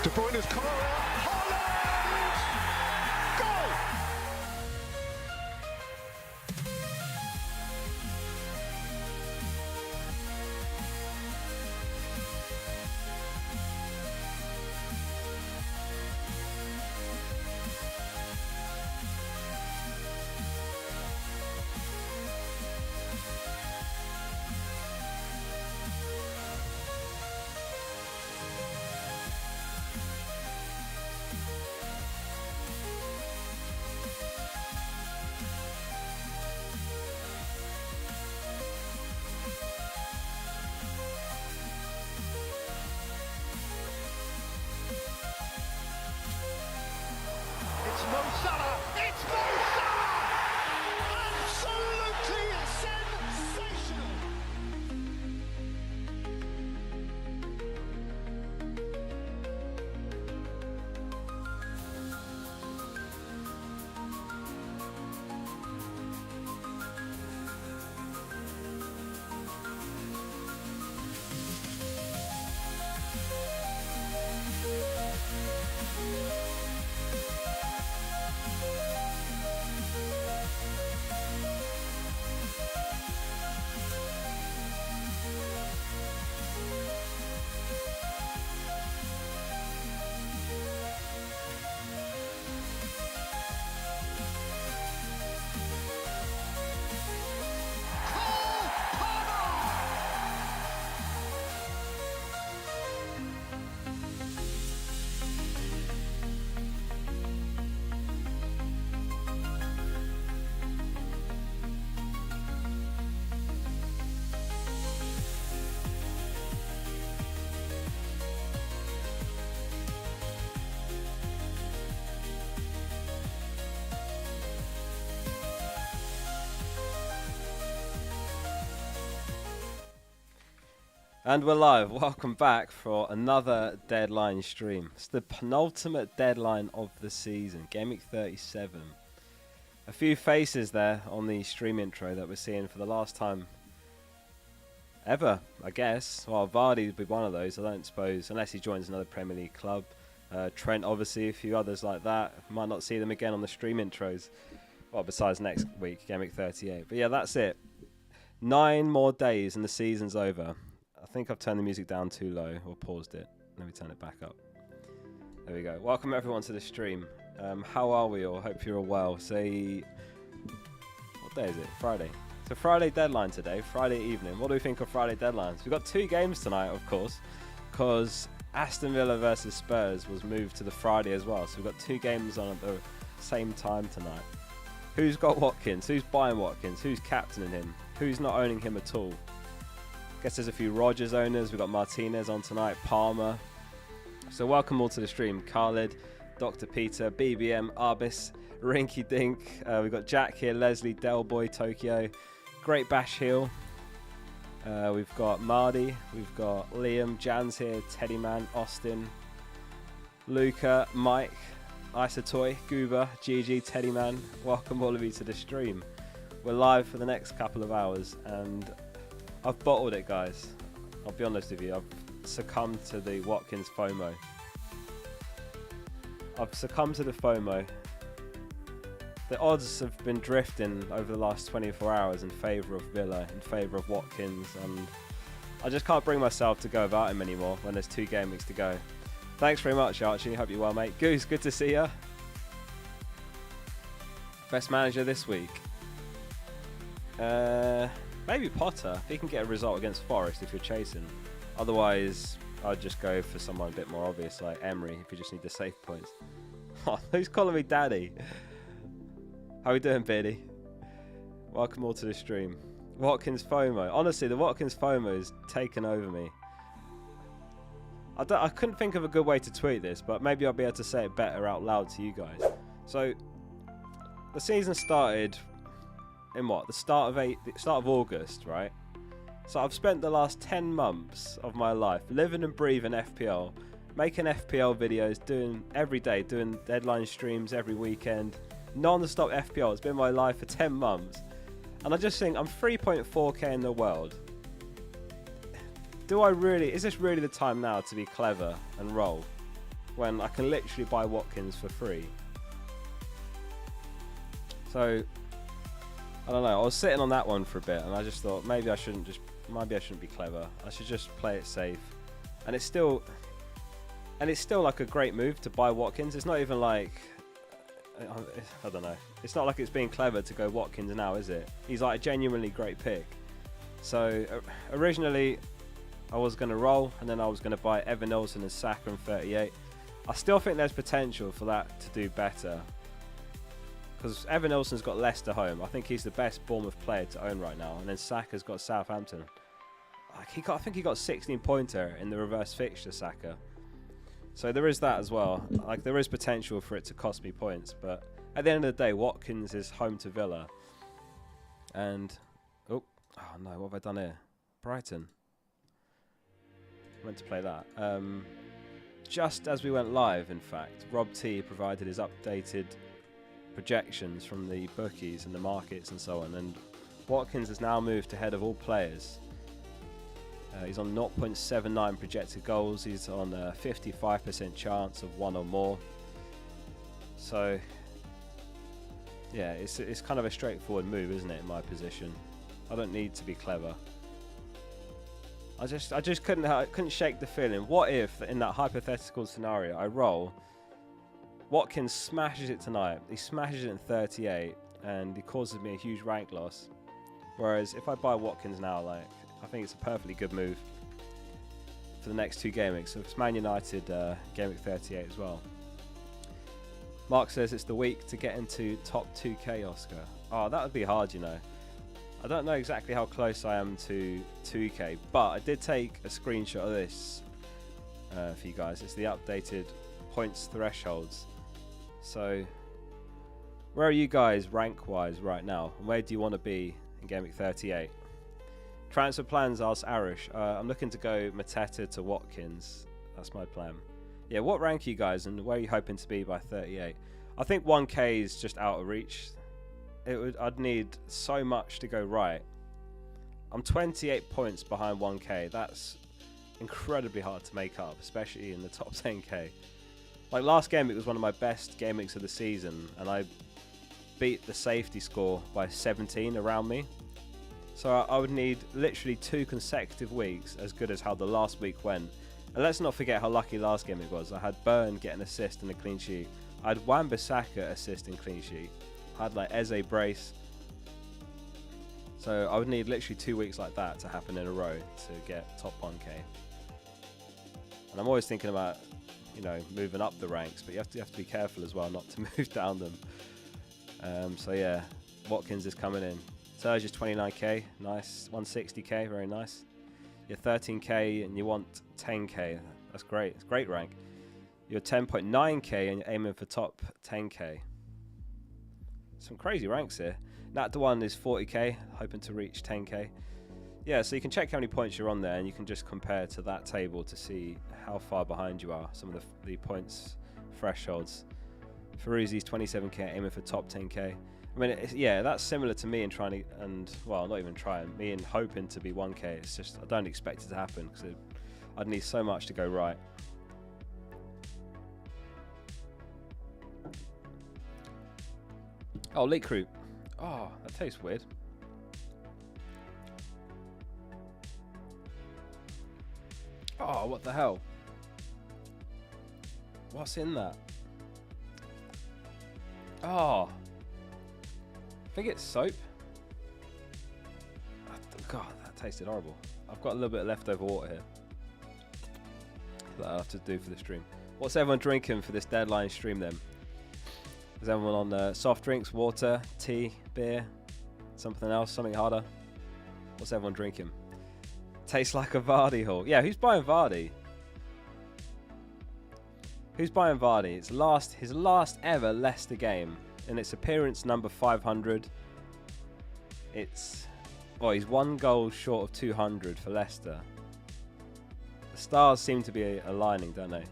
De Bruyne's corner. Holland! Goal! It's Mo Salah! It's Mo Salah! Absolutely sensational! And we're live. Welcome back for another deadline stream. It's the penultimate deadline of the season, Gameweek 37. A few faces there on the stream intro that we're seeing for the last time ever, I guess. Well, Vardy would be one of those, I don't suppose, unless he joins another Premier League club. Trent, obviously, a few others like that. Might not see them again on the stream intros. Well, besides next week, Gameweek 38. But yeah, that's it. 9 more days and the season's over. I think I've turned the music down too low or paused it. Let me turn it back up. There we go. Welcome everyone to the stream. How are we all? Hope you're all well. What day is it? Friday. So Friday deadline today, Friday evening. What do we think of Friday deadlines? We've got 2 games tonight, of course, because Aston Villa versus Spurs was moved to the Friday as well. So we've got 2 games on at the same time tonight. Who's got Watkins? Who's buying Watkins? Who's captaining him? Who's not owning him at all? Guess there's a few Rodgers owners. We've got Martinez on tonight, Palmer. So welcome all to the stream. Khaled, Dr. Peter, BBM, Arbis, Rinky Dink. We've got Jack here, Leslie, Delboy, Tokyo, Great Bash Hill. We've got Mardy, we've got Liam, Jan's here, Teddyman, Austin, Luca, Mike, Isatoy, Goober, GG, Teddyman. Welcome all of you to the stream. We're live for the next couple of hours and I've bottled it, guys. I'll be honest with you. I've succumbed to the Watkins FOMO. I've succumbed to the FOMO. The odds have been drifting over the last 24 hours in favour of Villa, in favour of Watkins, and I just can't bring myself to go about him anymore when there's 2 game weeks to go. Thanks very much, Archie. Hope you're well, mate. Goose, good to see you. Best manager this week. Maybe Potter, if he can get a result against Forest if you're chasing. Otherwise, I'd just go for someone a bit more obvious like Emery if you just need the save points. Who's calling me daddy? How we doing, Beardy? Welcome all to the stream. Watkins FOMO. Honestly, the Watkins FOMO has taken over me. I couldn't think of a good way to tweet this, but maybe I'll be able to say it better out loud to you guys. So, the season started in what? The start of August, right? So I've spent the last 10 months of my life living and breathing FPL, making FPL videos, doing every day, doing deadline streams every weekend, non-stop FPL. It's been my life for 10 months. And I just think I'm 3.4k in the world. Is this really the time now to be clever and roll? when I can literally buy Watkins for free. So I don't know. I was sitting on that one for a bit, and I just thought maybe I shouldn't be clever. I should just play it safe. And it's still like a great move to buy Watkins. It's not even like, I don't know. It's not like it's being clever to go Watkins now, is it? He's like a genuinely great pick. So originally I was going to roll, and then I was going to buy Evan Nilsson and Saka and 38. I still think there's potential for that to do better, because Evan Nilsson's got Leicester home. I think he's the best Bournemouth player to own right now. And then Saka's got Southampton. I think he got 16-pointer in the reverse fixture, Saka. So there is that as well. Like, there is potential for it to cost me points. But at the end of the day, Watkins is home to Villa. And, oh no, what have I done here? Brighton. I meant to play that. Just as we went live, in fact, Rob T provided his updated projections from the bookies and the markets and so on, and Watkins has now moved ahead of all players. He's on 0.79 projected goals. He's on a 55% chance of one or more. So yeah, it's kind of a straightforward move, isn't it, in my position? I don't need to be clever. I just couldn't shake the feeling. What if in that hypothetical scenario I roll, Watkins smashes it tonight, he smashes it in 38, and he causes me a huge rank loss. Whereas if I buy Watkins now, like, I think it's a perfectly good move for the next 2 game weeks. So it's Man United game week 38 as well. Mark says it's the week to get into top 2k, Oscar. Oh, that would be hard, you know. I don't know exactly how close I am to 2k, but I did take a screenshot of this for you guys. It's the updated points thresholds. So where are you guys rank wise right now, and where do you want to be in game week 38? Transfer plans, asks Arish. I'm looking to go Mateta to Watkins. That's my plan. Yeah, what rank are you guys, and where are you hoping to be by 38? I think 1k is just out of reach. I'd need so much to go right. I'm 28 points behind 1k. That's incredibly hard to make up, especially in the top 10k. Like, last game, it was one of my best game weeks of the season, and I beat the safety score by 17 around me. So I would need literally 2 consecutive weeks as good as how the last week went. And let's not forget how lucky last game it was. I had Burn get an assist and a clean sheet. I had Wan-Bissaka assist and clean sheet. I had like Eze brace. So I would need literally 2 weeks like that to happen in a row to get top 1k. And I'm always thinking about, you know, moving up the ranks, but you have to be careful as well not to move down them. So yeah, Watkins is coming in. Serge is 29k, nice. 160k, very nice. You're 13k and you want 10k. That's great. It's great rank. You're 10.9k and you're aiming for top 10k. Some crazy ranks here. Nat Dewan is 40k, hoping to reach 10k. Yeah, so you can check how many points you're on there, and you can just compare to that table to see how far behind you are, some of the points thresholds. Ferruzi's 27k, aiming for top 10k. I mean, yeah, that's similar to me in trying to, and, well, not even trying, me in hoping to be 1k. It's just, I don't expect it to happen, because I'd need so much to go right. Oh, Leak Crew. Oh, that tastes weird. Oh, what the hell? What's in that? Oh. I think it's soap. God, that tasted horrible. I've got a little bit of leftover water here that I'll have to do for the stream. What's everyone drinking for this deadline stream then? Is everyone on soft drinks, water, tea, beer, something else, something harder? What's everyone drinking? Tastes like a Vardy haul. Yeah, who's buying Vardy? Who's buying Vardy? It's his last ever Leicester game, and it's appearance number 500. It's, well, he's 1 goal short of 200 for Leicester. The stars seem to be aligning, don't they?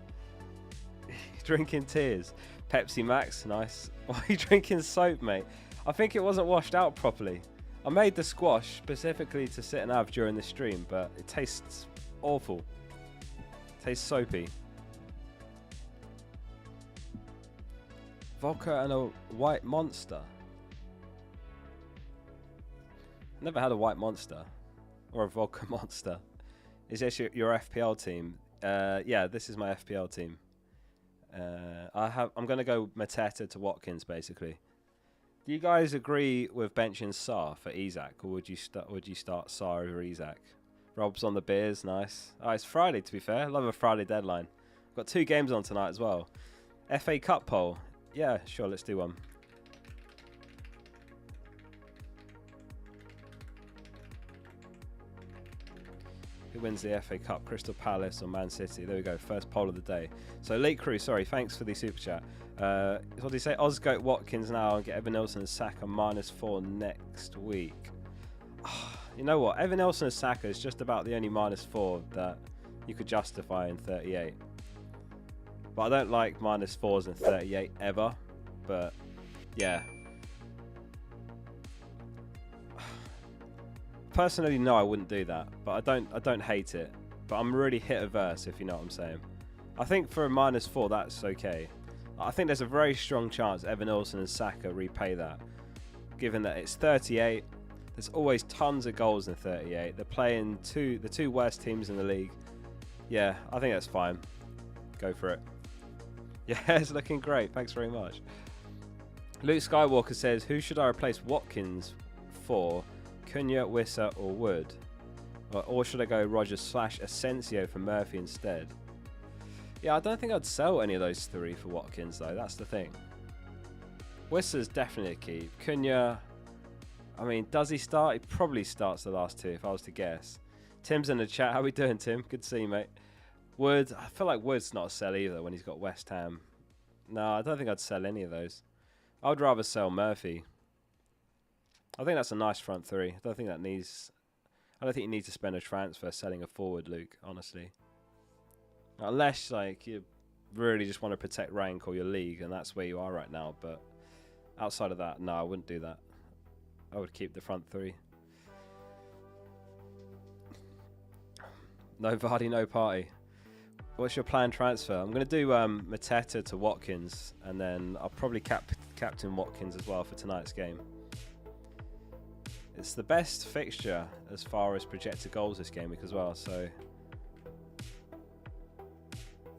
Drinking tears. Pepsi Max, nice. Why are you drinking soap, mate? I think it wasn't washed out properly. I made the squash specifically to sit and have during the stream, but it tastes awful. It tastes soapy. Vodka and a white monster. Never had a white monster or a vodka monster. Is this your FPL team? Yeah, this is my FPL team. I'm gonna go Mateta to Watkins basically. Do you guys agree with benching Sarr for Isak, or would you start Sarr over Isak? Rob's on the beers, nice. Oh, it's Friday to be fair. Love a Friday deadline. Got 2 games on tonight as well. FA Cup poll. Yeah, sure, let's do one. Who wins the FA Cup, Crystal Palace or Man City? There we go, first poll of the day. So, Late Crew, sorry, thanks for the super chat. What do you say? Osgoat Watkins now and get Evan Nelson and Saka -4 next week. You know what? Evan Nelson and Saka is just about the only -4 that you could justify in 38. But I don't like -4s in 38 ever. But yeah. Personally, no, I wouldn't do that. But I don't hate it. But I'm really hit averse, if you know what I'm saying. I think for a -4, that's okay. I think there's a very strong chance Evan Nelson and Saka repay that. Given that it's 38, there's always tons of goals in 38. They're playing the two worst teams in the league. Yeah, I think that's fine. Go for it. Yeah, it's looking great. Thanks very much. Luke Skywalker says, who should I replace Watkins for? Cunha, Wissa or Wood? Or should I go Rogers/Asensio for Murphy instead? Yeah, I don't think I'd sell any of those 3 for Watkins though. That's the thing. Wissa's definitely a keep. Cunha, I mean, does he start? He probably starts the last 2 if I was to guess. Tim's in the chat. How we doing, Tim? Good to see you, mate. Wood, I feel like Wood's not a sell either when he's got West Ham. No, I don't think I'd sell any of those. I would rather sell Murphy. I think that's a nice front 3. I don't think you need to spend a transfer selling a forward, Luke, honestly. Unless like you really just want to protect rank or your league, and that's where you are right now. But outside of that, no, I wouldn't do that. I would keep the front 3. No Vardy, no party. What's your planned transfer? I'm going to do Mateta to Watkins, and then I'll probably captain Watkins as well for tonight's game. It's the best fixture as far as projected goals this game week as well, so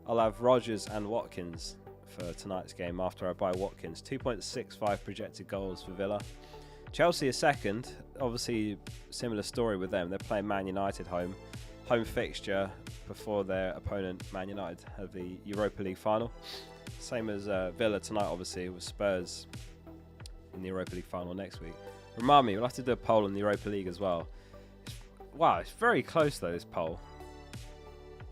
I'll have Rogers and Watkins for tonight's game after I buy Watkins. 2.65 projected goals for Villa. Chelsea are second. Obviously, similar story with them. They're playing Man United home fixture before their opponent Man United have the Europa League final. Same as Villa tonight, obviously, with Spurs in the Europa League final next week. Remind me, we'll have to do a poll in the Europa League as well. Wow, it's very close though, this poll.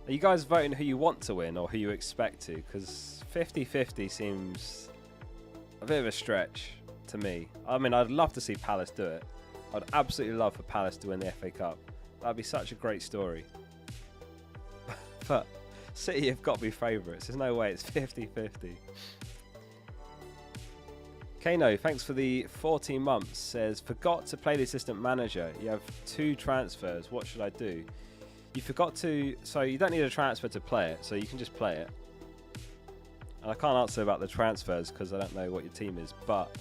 Are you guys voting who you want to win or who you expect to? Because 50-50 seems a bit of a stretch to me. I mean, I'd love to see Palace do it. I'd absolutely love for Palace to win the FA Cup. That'd be such a great story. But City have got to be favourites. There's no way it's 50-50. Kano, thanks for the 14 months. Says, forgot to play the assistant manager. You have 2 transfers. What should I do? You forgot to... So you don't need a transfer to play it. So you can just play it. And I can't answer about the transfers because I don't know what your team is. But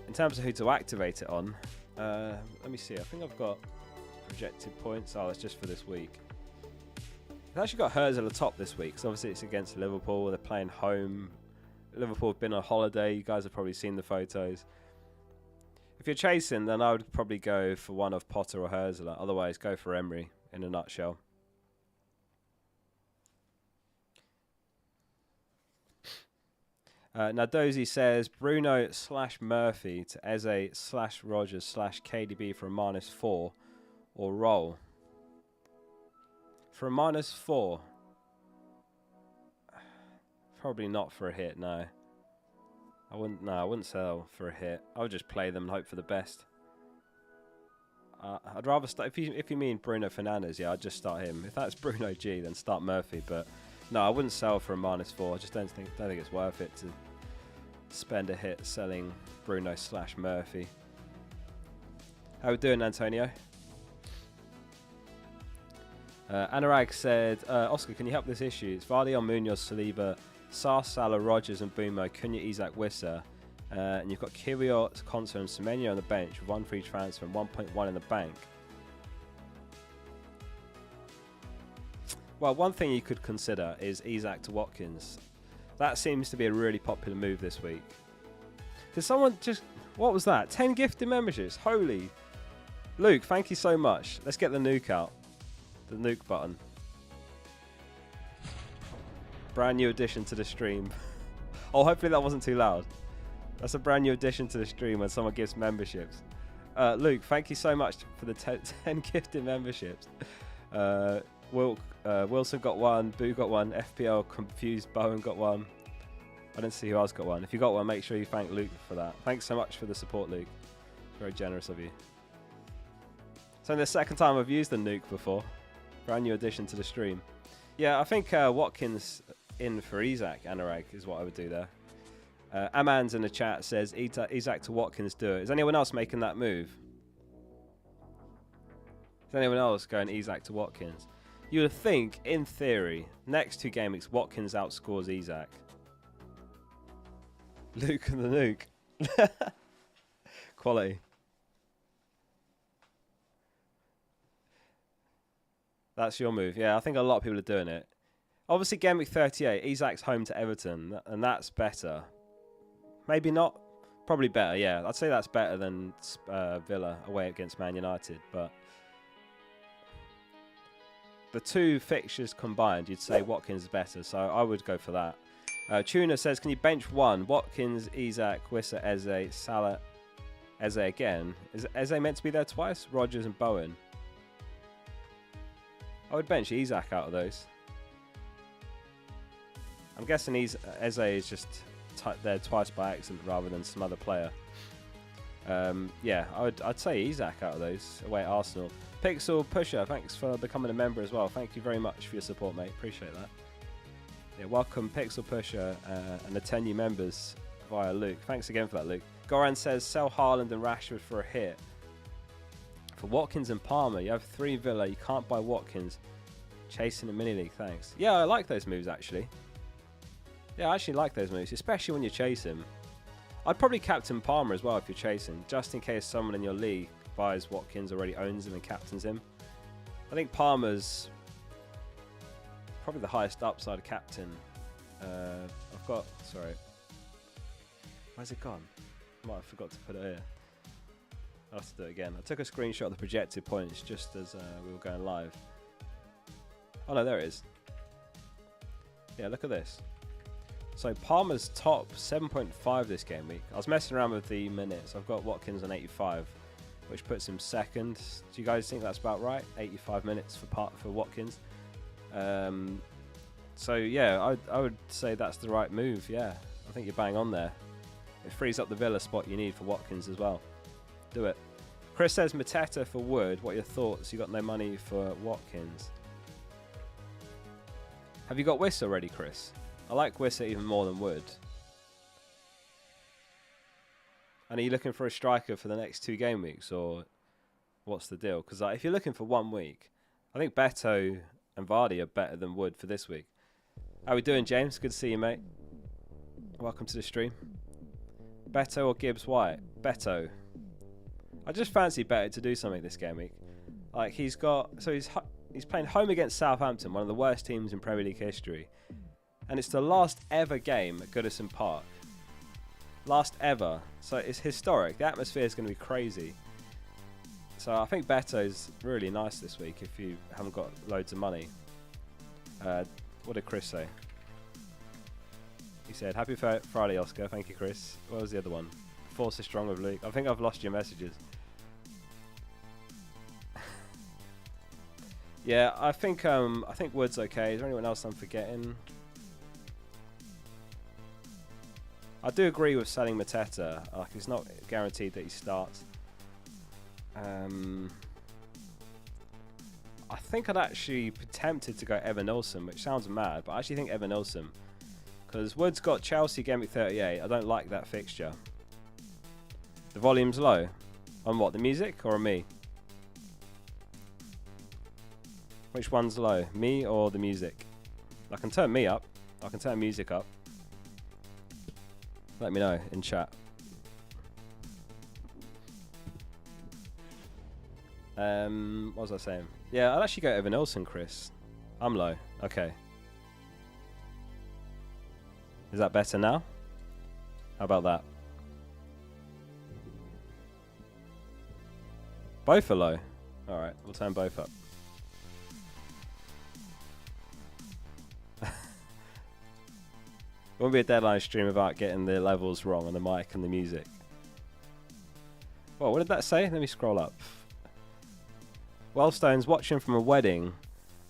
in terms of who to activate it on, let me see. I think I've got projected points. Oh, that's just for this week. I've actually got Hers at the top this week. So obviously it's against Liverpool. They're playing home. Liverpool have been on holiday. You guys have probably seen the photos. If you're chasing, then I would probably go for one of Potter or Herzler. Otherwise, go for Emery in a nutshell. Now, Dozy says Bruno/Murphy to Eze/Rogers/KDB for a -4 or roll. For a -4. Probably not for a hit, no. I wouldn't sell for a hit. I would just play them and hope for the best. I'd rather start if you mean Bruno Fernandes, yeah, I'd just start him. If that's Bruno G, then start Murphy. But no, I wouldn't sell for a -4. I just don't think it's worth it to spend a hit selling Bruno/Murphy. How we doing, Antonio? Anurag said, Oscar, can you help this issue? It's Vardy on Munoz, Saliba, Sar, Salah, Rogers and Bumo, Cunha, Isak, Wissa. And you've got Kyrgios, Konsa and Semenyo on the bench with 1 free transfer and 1.1 in the bank. Well, one thing you could consider is Isak to Watkins. That seems to be a really popular move this week. Did someone just... What was that? 10 gifted memberships. Holy. Luke, thank you so much. Let's get the nuke out. The nuke button. Brand new addition to the stream. Oh, hopefully that wasn't too loud. That's a brand new addition to the stream when someone gives memberships. Luke, thank you so much for the 10 gifted memberships. Wilson got one. Boo got one. FPL Confused Bowen got one. I didn't see who else got one. If you got one, make sure you thank Luke for that. Thanks so much for the support, Luke. Very generous of you. It's only the second time I've used the nuke before. Brand new addition to the stream. Yeah, I think Watkins in for Isak, Anurag, is what I would do there. Aman's in the chat says Isak to Watkins, do it. Is anyone else making that move? Is anyone else going Isak to Watkins? You would think, in theory, next 2 game weeks, Watkins outscores Isak. Luke and the nuke. Quality. That's your move. Yeah, I think a lot of people are doing it. Obviously, game week 38, Isak's home to Everton, and that's better. Maybe not. Probably better, yeah. I'd say that's better than Villa away against Man United, but the 2 fixtures combined, you'd say Watkins is better, so I would go for that. Tuna says, can you bench 1? Watkins, Isak, Wissa, Eze, Salah, Eze again. Is Eze meant to be there twice? Rogers and Bowen. I would bench Isak out of those. I'm guessing Eze is just there twice by accident rather than some other player. Yeah, I'd say Isak out of those away at Arsenal. Pixel Pusher, thanks for becoming a member as well. Thank you very much for your support, mate. Appreciate that. Yeah, welcome Pixel Pusher and the 10 new members via Luke. Thanks again for that, Luke. Goran says, sell Haaland and Rashford for a hit. For Watkins and Palmer, you have 3 Villa. You can't buy Watkins. Chasing a mini league, thanks. Yeah, I like those moves, actually. Yeah, I actually like those moves, especially when you chase him. I'd probably captain Palmer as well if you're chasing, just in case someone in your league buys Watkins, already owns him and captains him. I think Palmer's probably the highest upside captain. I've got, sorry. Where's it gone? Might have forgot to put it here. I'll have to do it again. I took a screenshot of the projected points just as we were going live. Oh no, there it is. Yeah, look at this. So Palmer's top 7.5 this game week. I was messing around with the minutes. I've got Watkins on 85, which puts him second. Do you guys think that's about right? 85 minutes for Watkins. So yeah, I would say that's the right move. Yeah, I think you're bang on there. It frees up the Villa spot you need for Watkins as well. Do it. Chris says Mateta for Wood. What are your thoughts? You got no money for Watkins. Have you got Wissa already, Chris? I like Wissa even more than Wood. And are you looking for a striker for the next 2 game weeks, or what's the deal? Because if you're looking for 1 week, I think Beto and Vardy are better than Wood for this week. How we doing, James? Good to see you, mate. Welcome to the stream. Beto or Gibbs White? Beto. I just fancy Beto to do something this game week. Like he's playing home against Southampton, one of the worst teams in Premier League history. And it's the last ever game at Goodison Park. Last ever. So it's historic. The atmosphere is going to be crazy. So I think Beto's really nice this week if you haven't got loads of money. What did Chris say? He said, happy Friday, Oscar. Thank you, Chris. What was the other one? Force is strong with Luke. I think I've lost your messages. Yeah, I think Wood's okay. Is there anyone else I'm forgetting? I do agree with selling Mateta. Like, it's not guaranteed that he starts. I think I'd actually be tempted to go Evan Nilsson, which sounds mad, but I actually think Evan Nilsson. Because Wood's got Chelsea game week 38. I don't like that fixture. The volume's low. On what, the music or on me? Which one's low? Me or the music? I can turn me up. I can turn music up. Let me know in chat. What was I saying? Yeah, I'd actually go over Nelson, Chris. I'm low. Okay. Is that better now? How about that? Both are low. Alright, we'll turn both up. Won't be a deadline stream without getting the levels wrong on the mic and the music. Well, what did that say? Let me scroll up. Wellstone's watching from a wedding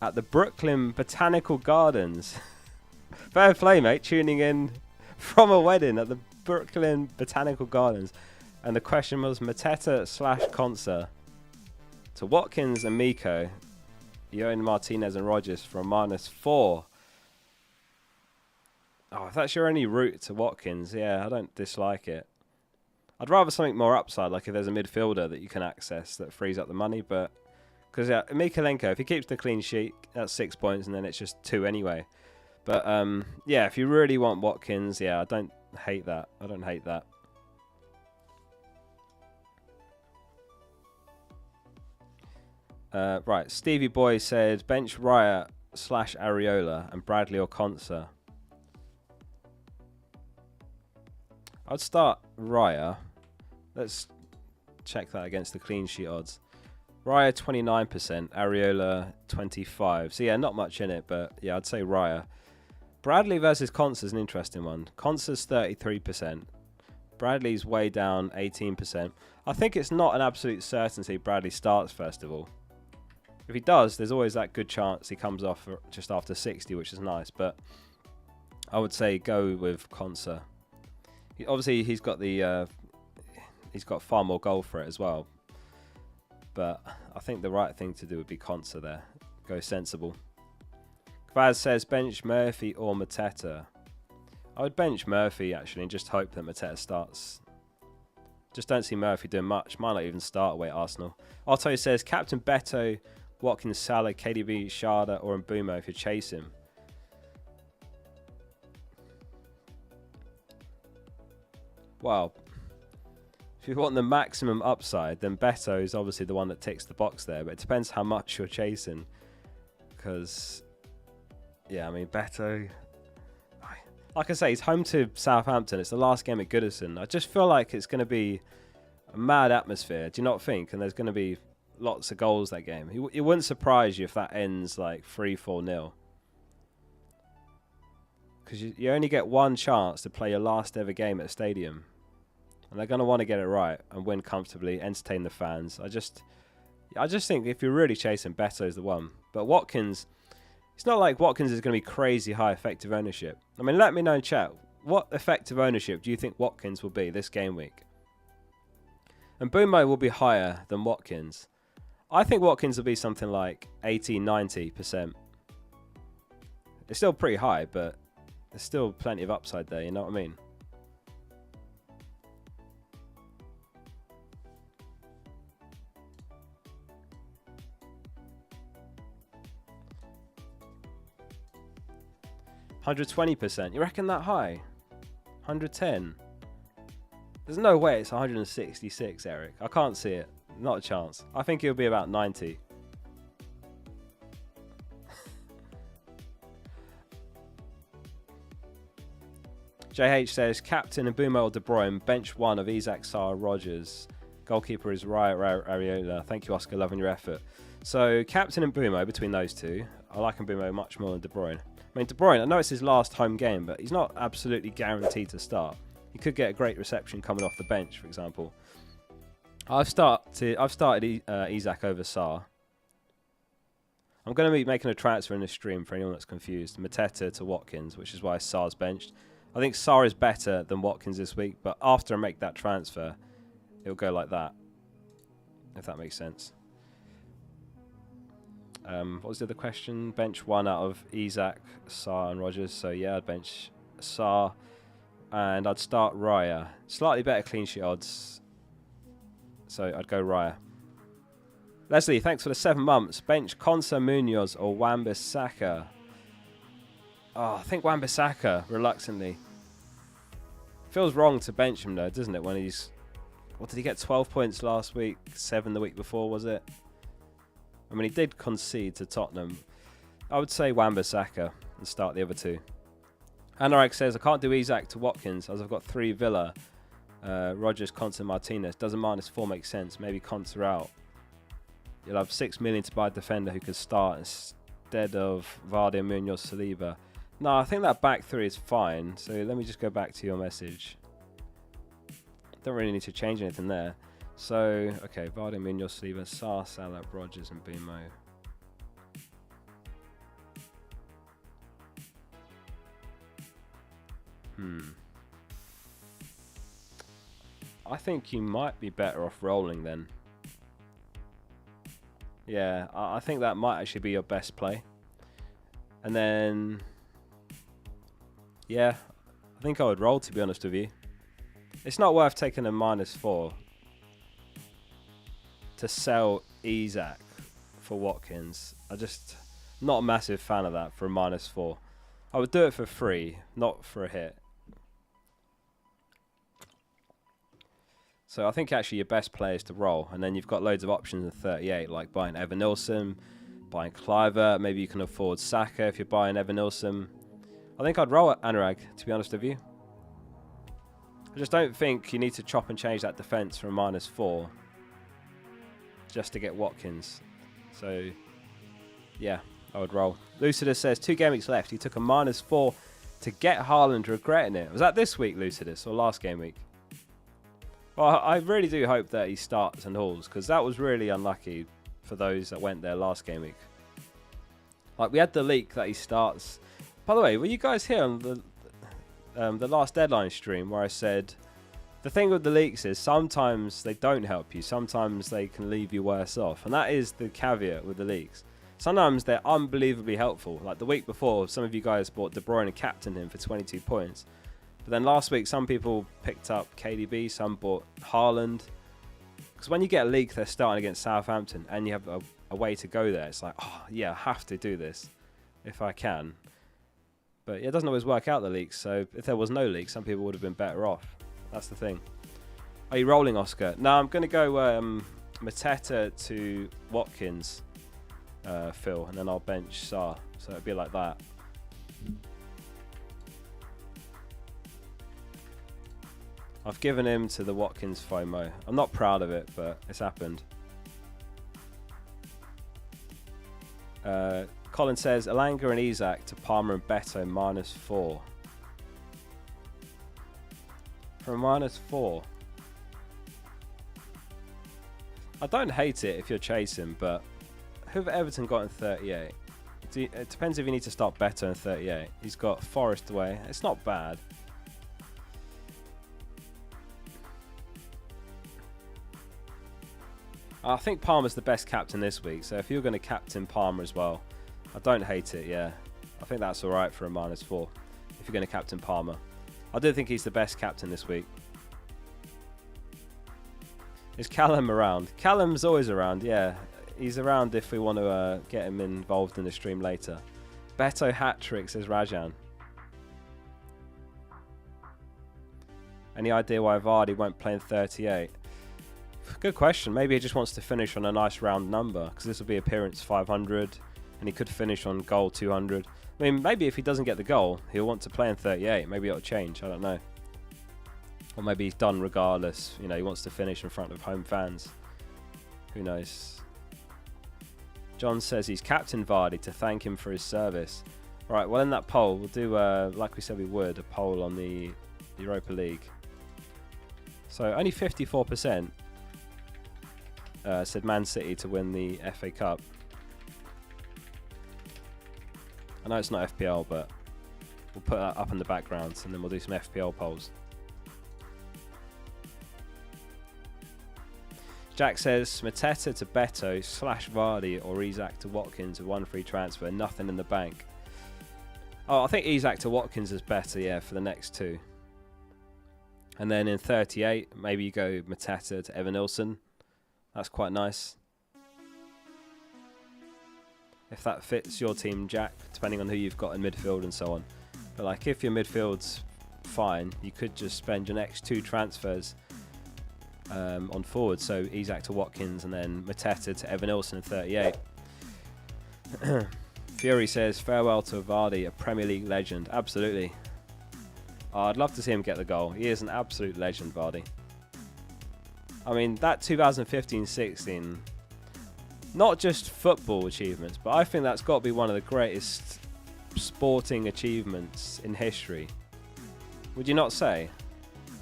at the Brooklyn Botanical Gardens. Fair play, mate. Tuning in from a wedding at the Brooklyn Botanical Gardens. And the question was Mateta/Konsa to Watkins and Miko. Yoan, Martinez and Rogers for a -4. Oh, if that's your only route to Watkins, yeah, I don't dislike it. I'd rather something more upside, like if there's a midfielder that you can access that frees up the money, but... Because, yeah, Mikalenko, if he keeps the clean sheet, that's 6 points, and then it's just 2 anyway. But, yeah, if you really want Watkins, yeah, I don't hate that. I don't hate that. Right, Stevie Boy said, bench Raya/Areola and Bradley or Konsa. I'd start Raya. Let's check that against the clean sheet odds. Raya 29%, Areola 25%. So yeah, not much in it, but yeah, I'd say Raya. Bradley versus Konsa is an interesting one. Konsa's 33%. Bradley's way down 18%. I think it's not an absolute certainty Bradley starts first of all. If he does, there's always that good chance he comes off just after 60, which is nice. But I would say go with Konsa. Obviously, he's got far more goal for it as well. But I think the right thing to do would be Konsa there. Go sensible. Kvaz says bench Murphy or Mateta. I would bench Murphy actually and just hope that Mateta starts. Just don't see Murphy doing much. Might not even start away at Arsenal. Otto says Captain Beto, Watkins, Salah, KDB, Sharda or Mbumo if you chase him. Well, if you want the maximum upside, then Beto is obviously the one that ticks the box there. But it depends how much you're chasing. Because, yeah, I mean, Beto... Like I say, he's home to Southampton. It's the last game at Goodison. I just feel like it's going to be a mad atmosphere. Do you not think? And there's going to be lots of goals that game. It wouldn't surprise you if that ends like 3-4-0. Because you only get one chance to play your last ever game at a stadium. And they're going to want to get it right and win comfortably, entertain the fans. I just think if you're really chasing, Beto's the one. But Watkins, it's not like Watkins is going to be crazy high effective ownership. I mean, let me know in chat. What effective ownership do you think Watkins will be this game week? And Mbumo will be higher than Watkins. I think Watkins will be something like 80-90%. It's still pretty high, but there's still plenty of upside there, you know what I mean? %. You reckon that high? 110. There's no way it's 166, Eric. I can't see it. Not a chance. I think it'll be about 90. JH says, Captain Mbumo or De Bruyne, bench one of Isak, Sarr, Rogers. Goalkeeper is Areola. Thank you, Oscar, loving your effort. So, Captain Mbumo between those two. I like Mbumo much more than De Bruyne. I mean, De Bruyne, I know it's his last home game, but he's not absolutely guaranteed to start. He could get a great reception coming off the bench, for example. I've started Isak over Sarr. I'm going to be making a transfer in this stream for anyone that's confused. Mateta to Watkins, which is why Sarr's benched. I think Sarr is better than Watkins this week, but after I make that transfer, it'll go like that, if that makes sense. What was the other question? Bench one out of Isak, Sarr and Rogers. So yeah, I'd bench Sarr and I'd start Raya. Slightly better clean sheet odds. So I'd go Raya. Leslie, thanks for the 7 months. Bench Konsa, Munoz or Wan-Bissaka. Oh, I think Wan-Bissaka, reluctantly. Feels wrong to bench him though, doesn't it? When he's, what did he get? 12 points last week, 7 the week before, was it? I mean, he did concede to Tottenham. I would say Wan-Bissaka and start the other two. Anurag says, I can't do Isak to Watkins as I've got 3 Villa. Rogers, Conte, Martinez. Doesn't -4 make sense. Maybe Conte out. You'll have 6 million to buy a defender who can start instead of Vardy and Munoz Saliba. No, I think that back 3 is fine. So let me just go back to your message. Don't really need to change anything there. So, okay, Vardy, Munoz, Saliba, Sarr, Salah, Rogers and Bimo. I think you might be better off rolling then. Yeah, I think that might actually be your best play. And then, yeah, I think I would roll, to be honest with you. It's not worth taking a -4 to sell Isak for Watkins. Not a massive fan of that for a -4. I would do it for free, not for a hit. So I think actually your best play is to roll, and then you've got loads of options in 38, like buying Evan Nilsson, buying Cliver. Maybe you can afford Saka if you're buying Evan Nilsson. I think I'd roll at Anurag, to be honest with you. I just don't think you need to chop and change that defence from a -4 just to get Watkins. So, yeah, I would roll. Lucidus says, 2 game weeks left. You took a -4 to get Haaland, regretting it. Was that this week, Lucidus, or last game week? Well, I really do hope that he starts and hauls, because that was really unlucky for those that went there last game week. Like, we had the leak that he starts. By the way, were you guys here on the last deadline stream where I said the thing with the leaks is sometimes they don't help you, sometimes they can leave you worse off, and that is the caveat with the leaks. Sometimes they're unbelievably helpful. Like the week before, some of you guys bought De Bruyne and captained him for 22 points. But then last week, some people picked up KDB, some bought Haaland. Because when you get a leak, they're starting against Southampton, and you have a way to go there. It's like, oh, yeah, I have to do this if I can. But yeah, it doesn't always work out, the leaks. So if there was no leak, some people would have been better off. That's the thing. Are you rolling, Oscar? No, I'm going to go Mateta to Watkins, Phil, and then I'll bench Sarr. So it'll be like that. I've given him to the Watkins FOMO. I'm not proud of it, but it's happened. Colin says, Elanga and Isak to Palmer and Beto -4. For a -4. I don't hate it if you're chasing, but who've Everton got in 38? It depends if you need to start Beto in 38. He's got Forest away. It's not bad. I think Palmer's the best captain this week, so if you're going to captain Palmer as well, I don't hate it, yeah. I think that's alright for a -4 if you're going to captain Palmer. I do think he's the best captain this week. Is Callum around? Callum's always around, yeah. He's around if we want to get him involved in the stream later. Beto hat-trick, says Rajan. Any idea why Vardy won't play in 38? Good question. Maybe he just wants to finish on a nice round number, because this will be appearance 500 and he could finish on goal 200. I mean, maybe if he doesn't get the goal, he'll want to play in 38. Maybe it'll change. I don't know. Or maybe he's done regardless. You know, he wants to finish in front of home fans. Who knows? John says he's captain Vardy to thank him for his service. Right, well, in that poll, we'll do, like we said we would, a poll on the Europa League. So only 54% said Man City to win the FA Cup. I know it's not FPL, but we'll put that up in the background and then we'll do some FPL polls. Jack says Mateta to Beto / Vardy or Isak to Watkins with 1 free transfer, nothing in the bank. Oh, I think Isak to Watkins is better, yeah, for the next 2. And then in 38, maybe you go Mateta to Evan Nilsson. That's quite nice. If that fits your team, Jack, depending on who you've got in midfield and so on. But like if your midfield's fine. You could just spend your next 2 transfers on forward. So Isak to Watkins and then Mateta to Evan Ilson in 38. Fury says, farewell to Vardy, a Premier League legend. Absolutely. Oh, I'd love to see him get the goal. He is an absolute legend, Vardy. I mean, that 2015-16, not just football achievements, but I think that's got to be one of the greatest sporting achievements in history. Would you not say?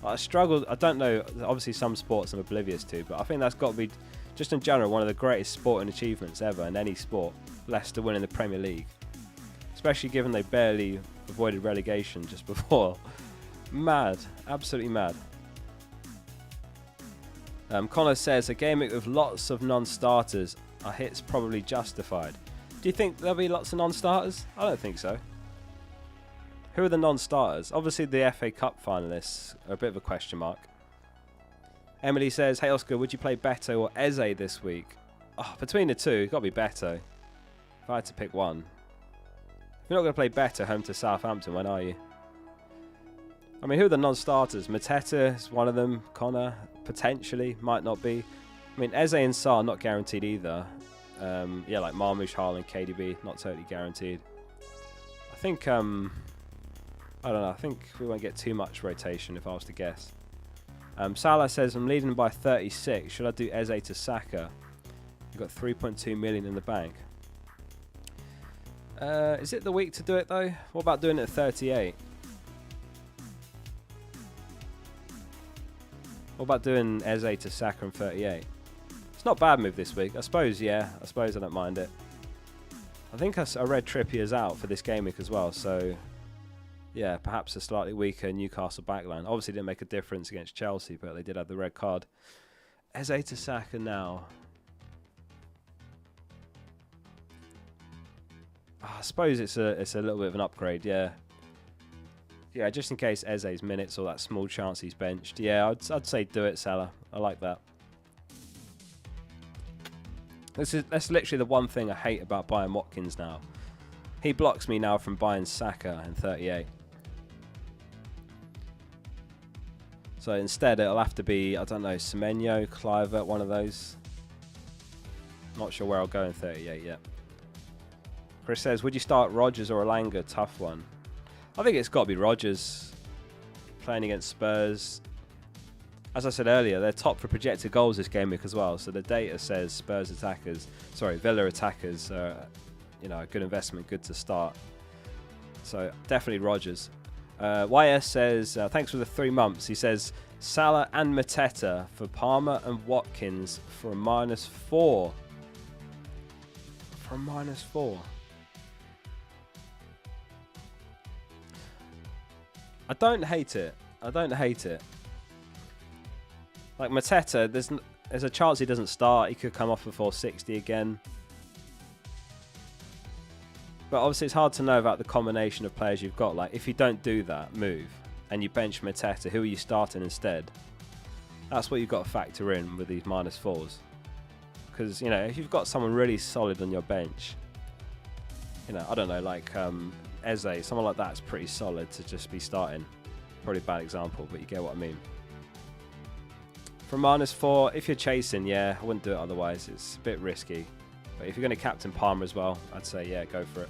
I struggled. I don't know. Obviously, some sports I'm oblivious to, but I think that's got to be, just in general, one of the greatest sporting achievements ever in any sport. Leicester winning the Premier League, especially given they barely avoided relegation just before. Mad, absolutely mad. Connor says, a game with lots of non-starters. Our hits probably justified. Do you think there'll be lots of non-starters? I don't think so. Who are the non-starters? Obviously the FA Cup finalists are a bit of a question mark. Emily says, hey Oscar, would you play Beto or Eze this week? Oh, between the two, it's got to be Beto. If I had to pick one. If you're not going to play Beto home to Southampton, when are you? I mean, who are the non-starters? Mateta is one of them. Connor, potentially, might not be. I mean, Eze and Sarr, not guaranteed either. Yeah, like Marmoush, Haaland, KDB, not totally guaranteed. I think, I don't know, I think we won't get too much rotation if I was to guess. Salah says, I'm leading by 36. Should I do Eze to Saka? You've got 3.2 million in the bank. Is it the week to do it, though? What about doing it at 38? What about doing Eze to Saka in 38? It's not a bad move this week. I suppose, yeah. I suppose I don't mind it. I think I read Trippier's out for this game week as well, so yeah, perhaps a slightly weaker Newcastle backline. Obviously didn't make a difference against Chelsea, but they did have the red card. Eze to Saka now. I suppose it's a little bit of an upgrade, yeah. Yeah, just in case Eze's minutes or that small chance he's benched. Yeah, I'd say do it, Salah. I like that. That's literally the one thing I hate about buying Watkins now. He blocks me now from buying Saka in 38. So instead it'll have to be, I don't know, Semenyo, Clivert, one of those. Not sure where I'll go in 38 yet. Chris says, would you start Rodgers or Elanga? Tough one. I think it's got to be Rodgers. Playing against Spurs. As I said earlier, they're top for projected goals this game week as well. So the data says Villa attackers are, a good investment, good to start. So definitely Rodgers. YS says, thanks for the 3 months. He says, Salah and Mateta for Palmer and Watkins for a -4. For a -4. I don't hate it. Like Mateta, there's a chance he doesn't start. He could come off before 60 again. But obviously it's hard to know about the combination of players you've got. Like if you don't do that move and you bench Mateta, who are you starting instead? That's what you've got to factor in with these -4s. Because, if you've got someone really solid on your bench, I don't know, like Eze, someone like that's pretty solid to just be starting. Probably a bad example, but you get what I mean. For -4, if you're chasing, yeah, I wouldn't do it otherwise. It's a bit risky. But if you're going to captain Palmer as well, I'd say, yeah, go for it.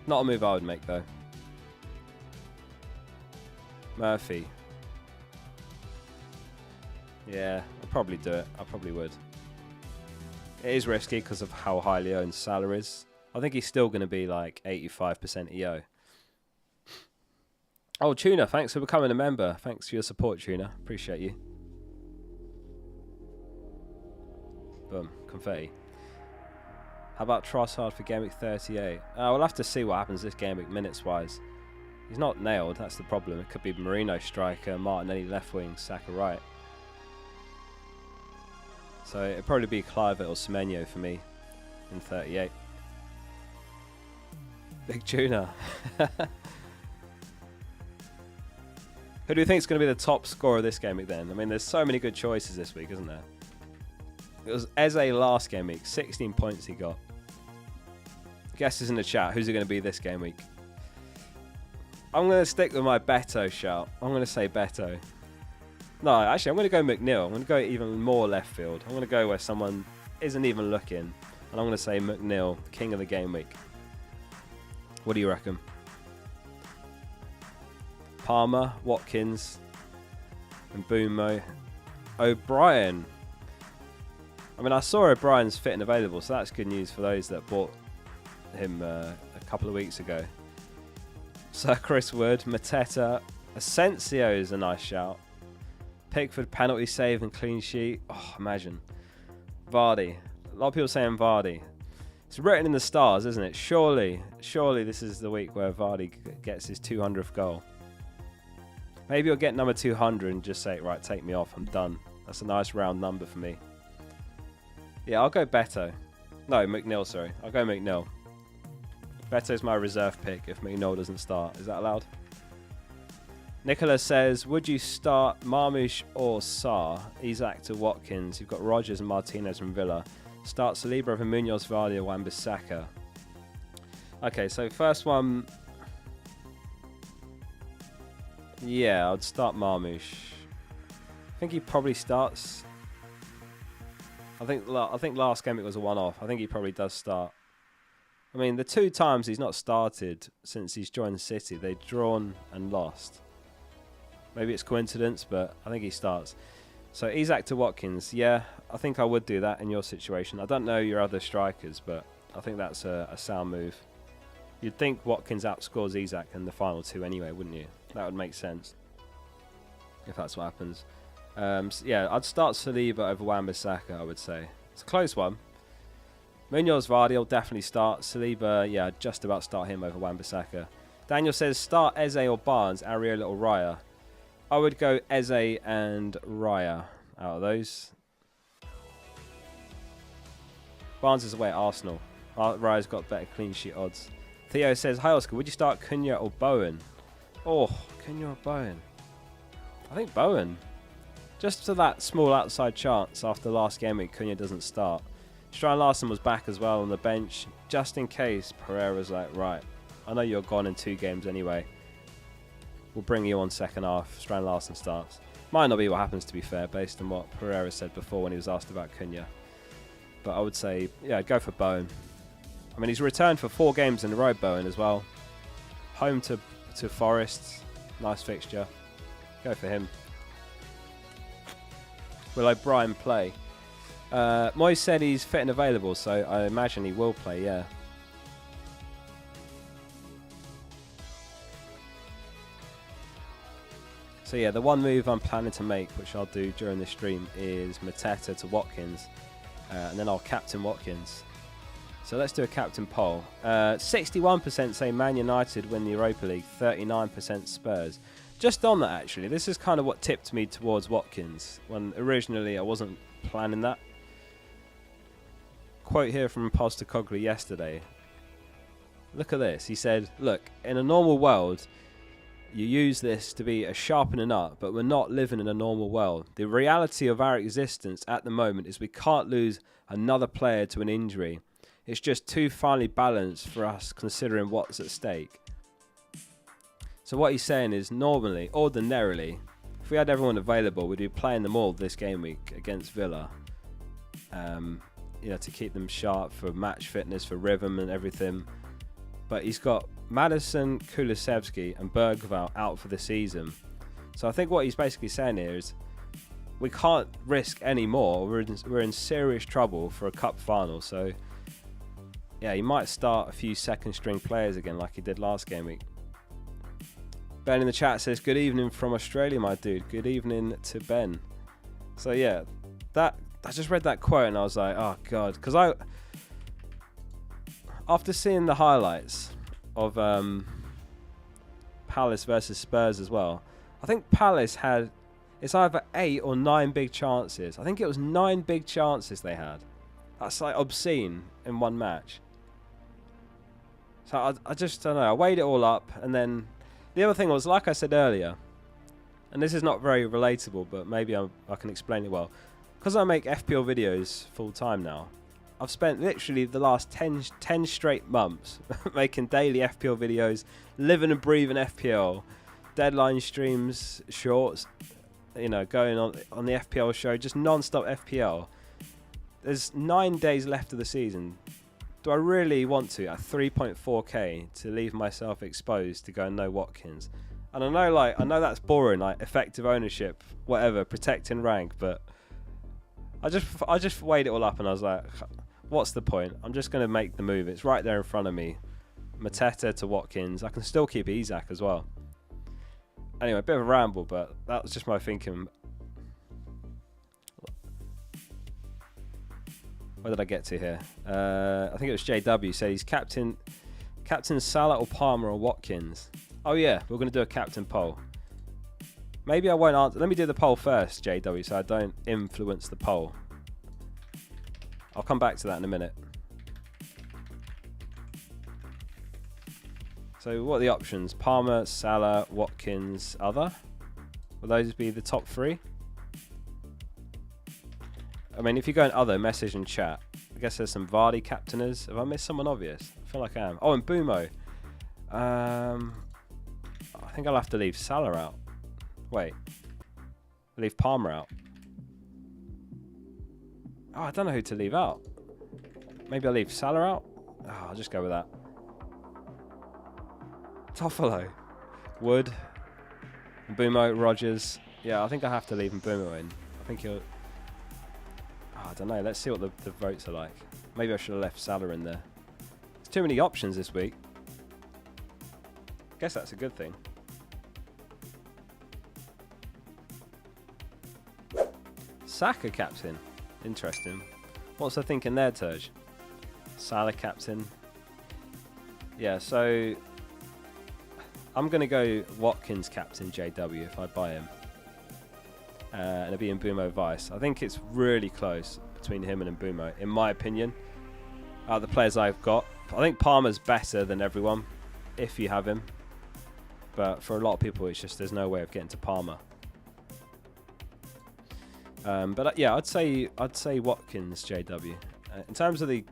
Not a move I would make, though. Murphy. Yeah, I'd probably do it. I probably would. It is risky because of how highly owned Salah is. I think he's still going to be like 85% EO. Oh, Tuna, thanks for becoming a member. Thanks for your support, Tuna. Appreciate you. Boom, confetti. How about Trossard for Gameweek 38? We'll have to see what happens this Gameweek minutes-wise. He's not nailed, that's the problem. It could be Marino striker, Martinelli left wing, Saka right. So it'd probably be Clivert or Semenyo for me in 38. Big Tuna. Who do you think is going to be the top scorer of this game week then? I mean, there's so many good choices this week, isn't there? It was Eze last game week, 16 points he got. Guesses in the chat, who's it going to be this game week? I'm going to stick with my Beto shout. I'm going to say Beto. No, actually, I'm going to go McNeil. I'm going to go even more left field. I'm going to go where someone isn't even looking. And I'm going to say McNeil, king of the game week. What do you reckon? Palmer, Watkins, and Boomo. O'Brien. I mean, I saw O'Brien's fit and available, so that's good news for those that bought him a couple of weeks ago. So Chris Wood, Mateta, Asensio is a nice shout. Pickford, penalty save and clean sheet. Oh, imagine. Vardy. A lot of people saying Vardy. It's written in the stars, isn't it? Surely this is the week where Vardy gets his 200th goal. Maybe you'll get number 200 and just say, right, take me off, I'm done. That's a nice round number for me. Yeah, I'll go Beto. No, McNeil, sorry. I'll go McNeil. Beto's my reserve pick if McNeil doesn't start. Is that allowed? Nicholas says, would you start Marmoush or Sarr? Isak to Watkins. You've got Rodgers and Martinez from Villa. Start Saliba over Munoz, Vardy or Wan-Bissaka. Okay, so first one... Yeah, I'd start Marmoush. I think he probably starts. I think last game it was a one-off. I think he probably does start. I mean, the 2 times he's not started since he's joined City, they've drawn and lost. Maybe it's coincidence, but I think he starts. So Isak to Watkins. Yeah, I think I would do that in your situation. I don't know your other strikers, but I think that's a sound move. You'd think Watkins outscores Isak in the final 2 anyway, wouldn't you? That would make sense if that's what happens. So yeah, I'd start Saliba over Wan-Bissaka, I would say. It's a close one. Munoz, Vardy will definitely start. Saliba, yeah, just about start him over Wan-Bissaka. Daniel says, start Eze or Barnes, Areola or Raya. I would go Eze and Raya out of those. Barnes is away at Arsenal. Raya's got better clean sheet odds. Theo says, hi Oscar, would you start Cunha or Bowen? Oh, Cunha or Bowen? I think Bowen. Just to that small outside chance after last game week, Cunha doesn't start. Strand Larsen was back as well on the bench, just in case Pereira's like, right, I know you're gone in 2 games anyway. We'll bring you on second half. Strand Larsen starts. Might not be what happens, to be fair, based on what Pereira said before when he was asked about Cunha. But I would say, yeah, go for Bowen. I mean, he's returned for 4 games in a row, Bowen, as well. Home to Forest. Nice fixture. Go for him. Will O'Brien play? Moyes said he's fit and available, so I imagine he will play, yeah. So yeah, the one move I'm planning to make, which I'll do during this stream, is Mateta to Watkins. And then I'll captain Watkins. So let's do a captain poll. 61% say Man United win the Europa League, 39% Spurs. Just on that, actually, this is kind of what tipped me towards Watkins, when originally I wasn't planning that. Quote here from Postecoglou yesterday. Look at this. He said, look, in a normal world, you use this to be a sharpening up, but we're not living in a normal world. The reality of our existence at the moment is we can't lose another player to an injury. It's just too finely balanced for us considering what's at stake. So what he's saying is ordinarily, if we had everyone available, we'd be playing them all this game week against Villa. To keep them sharp for match fitness, for rhythm and everything. But he's got Maddison, Kulusevski and Bergvall out for the season. So I think what he's basically saying here is we can't risk any more. We're in serious trouble for a cup final. So yeah, he might start a few second string players again like he did last game week. Ben in the chat says, good evening from Australia, my dude. Good evening to Ben. So yeah, I just read that quote and I was like, oh God. Because after seeing the highlights of Palace versus Spurs as well, I think Palace it's either 8 or 9 big chances. I think it was 9 big chances they had. That's like obscene in one match. So I just don't know. I weighed it all up, and then the other thing was, like I said earlier, and this is not very relatable, but maybe I can explain it well. Because I make FPL videos full time now, I've spent literally the last 10 straight months making daily FPL videos, living and breathing FPL, deadline streams, shorts, you know, going on the FPL show, just non-stop FPL. There's 9 days left of the season. Do I really want to, at 3.4k, to leave myself exposed to go no Watkins? And I know that's boring, like effective ownership, whatever, protecting rank, but I just weighed it all up and I was like, what's the point? I'm just going to make the move. It's right there in front of me. Mateta to Watkins. I can still keep Isak as well. Anyway, a bit of a ramble, but that was just my thinking. Where did I get to here? I think it was JW said he's captain Salah or Palmer or Watkins. Oh yeah, we're going to do a captain poll. Maybe I won't answer. Let me do the poll first, JW, so I don't influence the poll. I'll come back to that in a minute. So what are the options? Palmer, Salah, Watkins, other? Will those be the top 3? I mean, if you go in other, message and chat. I guess there's some Vardy captainers. Have I missed someone obvious? I feel like I am. Oh, and Bumo. I think I'll have to leave Salah out. Wait. Leave Palmer out. Oh, I don't know who to leave out. Maybe I'll leave Salah out. Oh, I'll just go with that. Toffolo. Wood. Bumo, Rogers. Yeah, I think I have to leave Bumo in. I think he'll... Oh, I don't know. Let's see what the votes are like. Maybe I should have left Salah in there. There's too many options this week. Guess that's a good thing. Saka captain. Interesting. What's I thinking there, Turge? Salah captain. Yeah, so I'm going to go Watkins captain JW if I buy him. And it'll be in Mbumo vice. I think it's really close between him and Mbumo, in my opinion. Out of the players I've got, I think Palmer's better than everyone, if you have him. But for a lot of people, it's just there's no way of getting to Palmer. But yeah, I'd say Watkins JW. In terms of the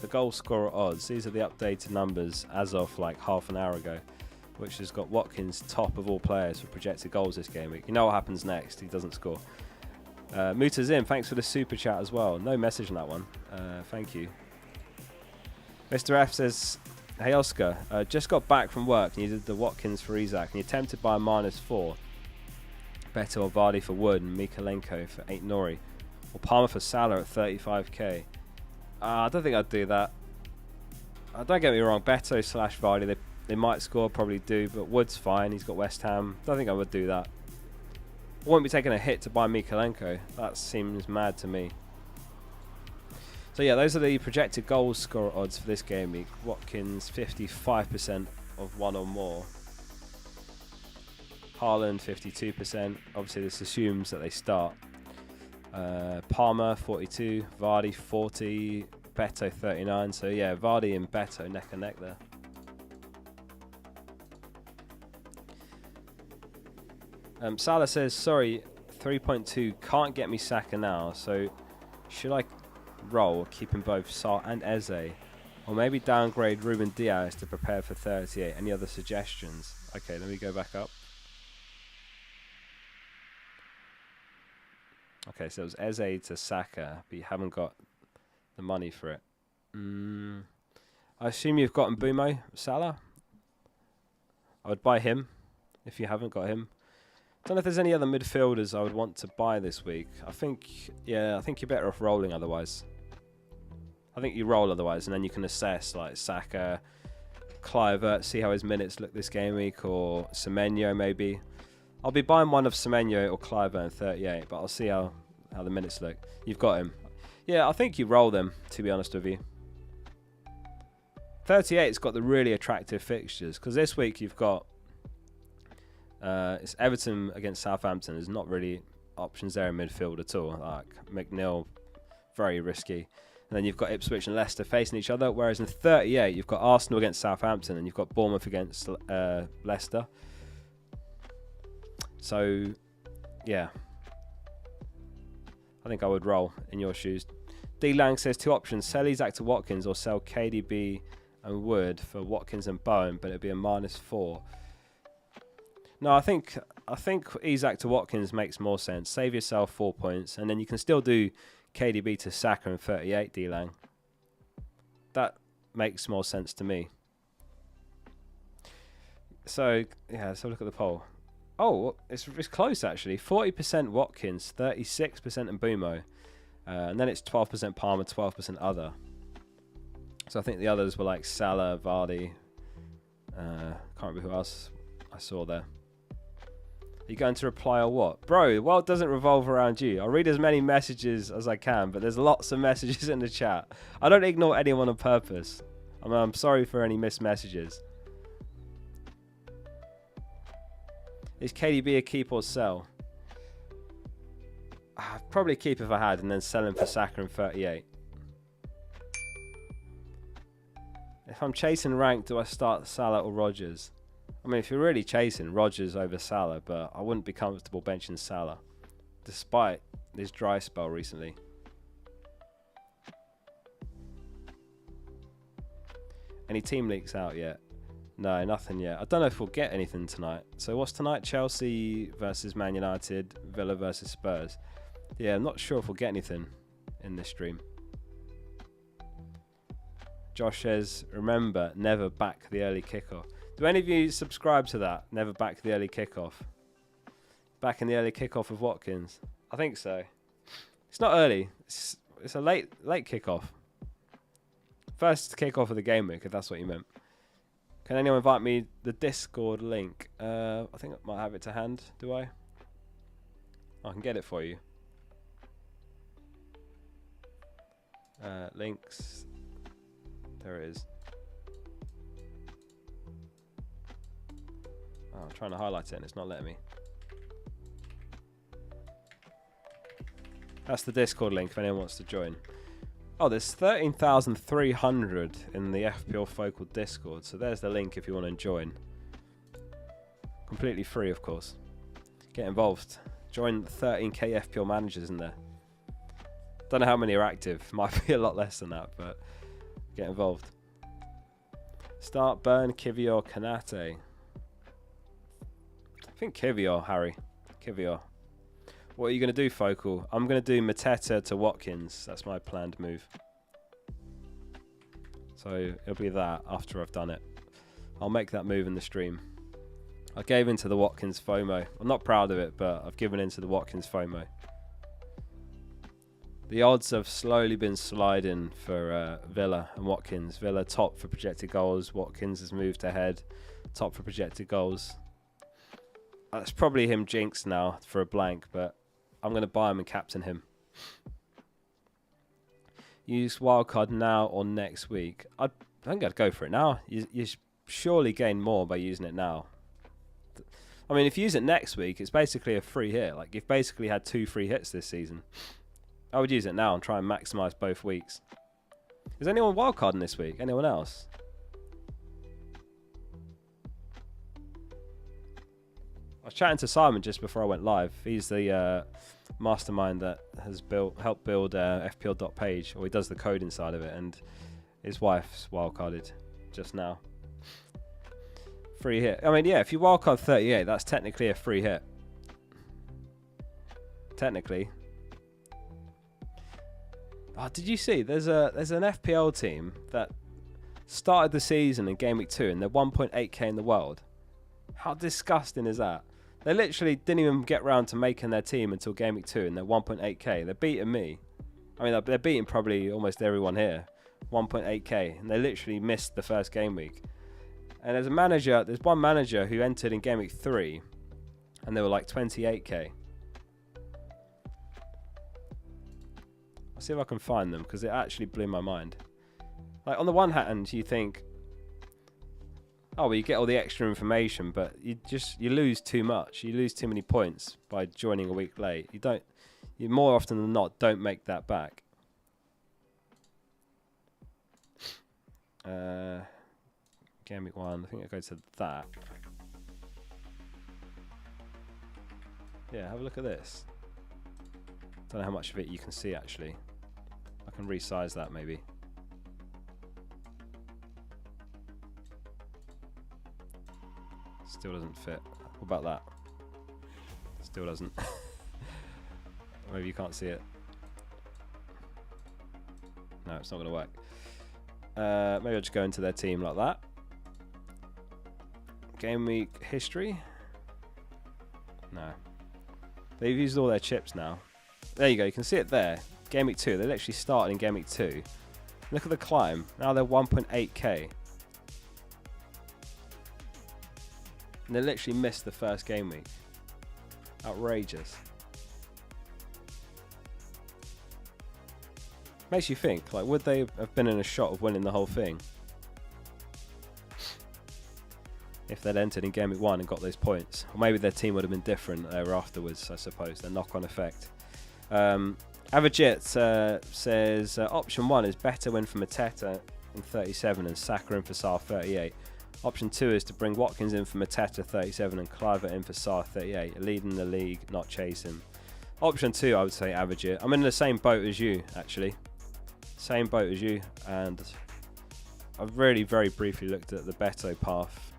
goal scorer odds, these are the updated numbers as of like half an hour ago, which has got Watkins top of all players for projected goals this game week. You know what happens next? He doesn't score. Mutazim, thanks for the super chat as well. No message on that one. Thank you. Mr. F says, hey Oscar, just got back from work and you did the Watkins for Isak and you tempted by a -4. Beto or Vardy for Wood and Mikalenko for 8 Nori. Or Palmer for Salah at 35k. I don't think I'd do that. Don't get me wrong, Beto / Vardy, they might score, probably do, but Wood's fine. He's got West Ham. Don't think I would do that. I won't be taking a hit to buy Mikalenko. That seems mad to me. So yeah, those are the projected goal scorer odds for this game week. Watkins 55% of 1 or more. Haaland 52%. Obviously this assumes that they start. Palmer 42, Vardy 40, Beto 39. So yeah, Vardy and Beto neck and neck there. Salah says, sorry, 3.2 can't get me Saka now, so should I roll keeping both Sar and Eze, or maybe downgrade Ruben Diaz to prepare for 38? Any other suggestions? Okay, let me go back up. Okay, so it was Eze to Saka, but you haven't got the money for it. I assume you've got Mbumo, Salah? I would buy him if you haven't got him. Don't know if there's any other midfielders I would want to buy this week. I think you're better off rolling otherwise. I think you roll otherwise, and then you can assess like Saka, Kluivert, see how his minutes look this game week, or Semenyo maybe. I'll be buying one of Semenyo or Kluivert in 38, but I'll see how the minutes look. You've got him. Yeah, I think you roll them, to be honest with you. 38's got the really attractive fixtures, because this week you've got it's Everton against Southampton. There's not really options there in midfield at all. Like McNeil, very risky. And then you've got Ipswich and Leicester facing each other. Whereas in 38, you've got Arsenal against Southampton and you've got Bournemouth against Leicester. So, yeah. I think I would roll in your shoes. D Lang says 2 options: sell Isaac to Watkins or sell KDB and Wood for Watkins and Bowen, but it'd be a -4. No, I think Isaac to Watkins makes more sense. Save yourself 4 points, and then you can still do KDB to Saka and 38 D Lang. That makes more sense to me. So yeah, let's have a look at the poll. Oh, it's close actually. 40% Watkins, 36% Mbumo, and then it's 12% Palmer, 12% other. So I think the others were like Salah, Vardy. Can't remember who else I saw there. Are you going to reply or what? Bro, the world doesn't revolve around you. I'll read as many messages as I can, but there's lots of messages in the chat. I don't ignore anyone on purpose. I'm sorry for any missed messages. Is KDB a keep or sell? I'd probably keep if I had, and then sell him for Saka and 38. If I'm chasing rank, do I start Salah or Rodgers? I mean, if you're really chasing, Rodgers over Salah, but I wouldn't be comfortable benching Salah, despite this dry spell recently. Any team leaks out yet? No, nothing yet. I don't know if we'll get anything tonight. So what's tonight? Chelsea versus Man United, Villa versus Spurs. Yeah, I'm not sure if we'll get anything in this stream. Josh says, remember, never back the early kickoff. Do any of you subscribe to that? Never back the early kickoff. Back in the early kickoff of Watkins. I think so. It's not early. It's a late kickoff. First kickoff of the game week, if that's what you meant. Can anyone invite me the Discord link? I think I might have it to hand. Do I? I can get it for you. Links. There it is. Oh, I'm trying to highlight it and it's not letting me. That's the Discord link if anyone wants to join. Oh, there's 13,300 in the FPL Focal Discord, so there's the link if you want to join. Completely free, of course. Get involved. Join 13k FPL managers in there. Don't know how many are active. Might be a lot less than that, but get involved. Start Burn, Kivior, Kanate. I think Kivior, Harry. Kivior. What are you going to do, Focal? I'm going to do Mateta to Watkins. That's my planned move. So it'll be that after I've done it. I'll make that move in the stream. I gave into the Watkins FOMO. I'm not proud of it, but I've given into the Watkins FOMO. The odds have slowly been sliding for Villa and Watkins. Villa top for projected goals. Watkins has moved ahead. Top for projected goals. That's probably him jinxed now for a blank, but I'm going to buy him and captain him. Use wildcard now or next week. I think I'd go for it now. You surely gain more by using it now. I mean, if you use it next week, it's basically a free hit. Like, you've basically had 2 free hits this season. I would use it now and try and maximise both weeks. Is anyone wildcarding this week? Anyone else? I was chatting to Simon just before I went live. He's the mastermind that has helped build FPL.page, or he does the code inside of it, and his wife's wildcarded just now. Free hit. I mean, yeah, if you wildcard 38, that's technically a free hit. Technically. Oh, did you see? There's an FPL team that started the season in Game Week 2 and they're 1.8k in the world. How disgusting is that? They literally didn't even get round to making their team until Game Week 2 and they're 1.8k. They're beating me. I mean, they're beating probably almost everyone here. 1.8k. And they literally missed the first game week. And there's one manager who entered in Game Week 3 and they were like 28k. I'll see if I can find them because it actually blew my mind. Like, on the one hand, you think, oh, well, you get all the extra information, but you lose too much. You lose too many points by joining a week late. You more often than not don't make that back. Game week 1, I think I go to that. Yeah, have a look at this. Don't know how much of it you can see actually. I can resize that maybe. Still doesn't fit. What about that? Still doesn't. Maybe you can't see it. No, it's not going to work. Maybe I'll just go into their team like that. Game week history. No. They've used all their chips now. There you go. You can see it there. Game week 2. They literally started in game week 2. Look at the climb. Now they're 1.8k. And they literally missed the first game week. Outrageous. Makes you think, like, would they have been in a shot of winning the whole thing if they'd entered in game week 1 and got those points? Or maybe their team would have been different there afterwards, I suppose, the knock-on effect. Avajit says, option 1 is better win for Mateta in 37 and Saka in for Saar 38. Option 2 is to bring Watkins in for Mateta 37 and Cliver in for Saar 38, leading the league, not chasing. Option 2, I would say Avajit. I'm in the same boat as you, actually. Same boat as you, and I've really very briefly looked at the Beto path.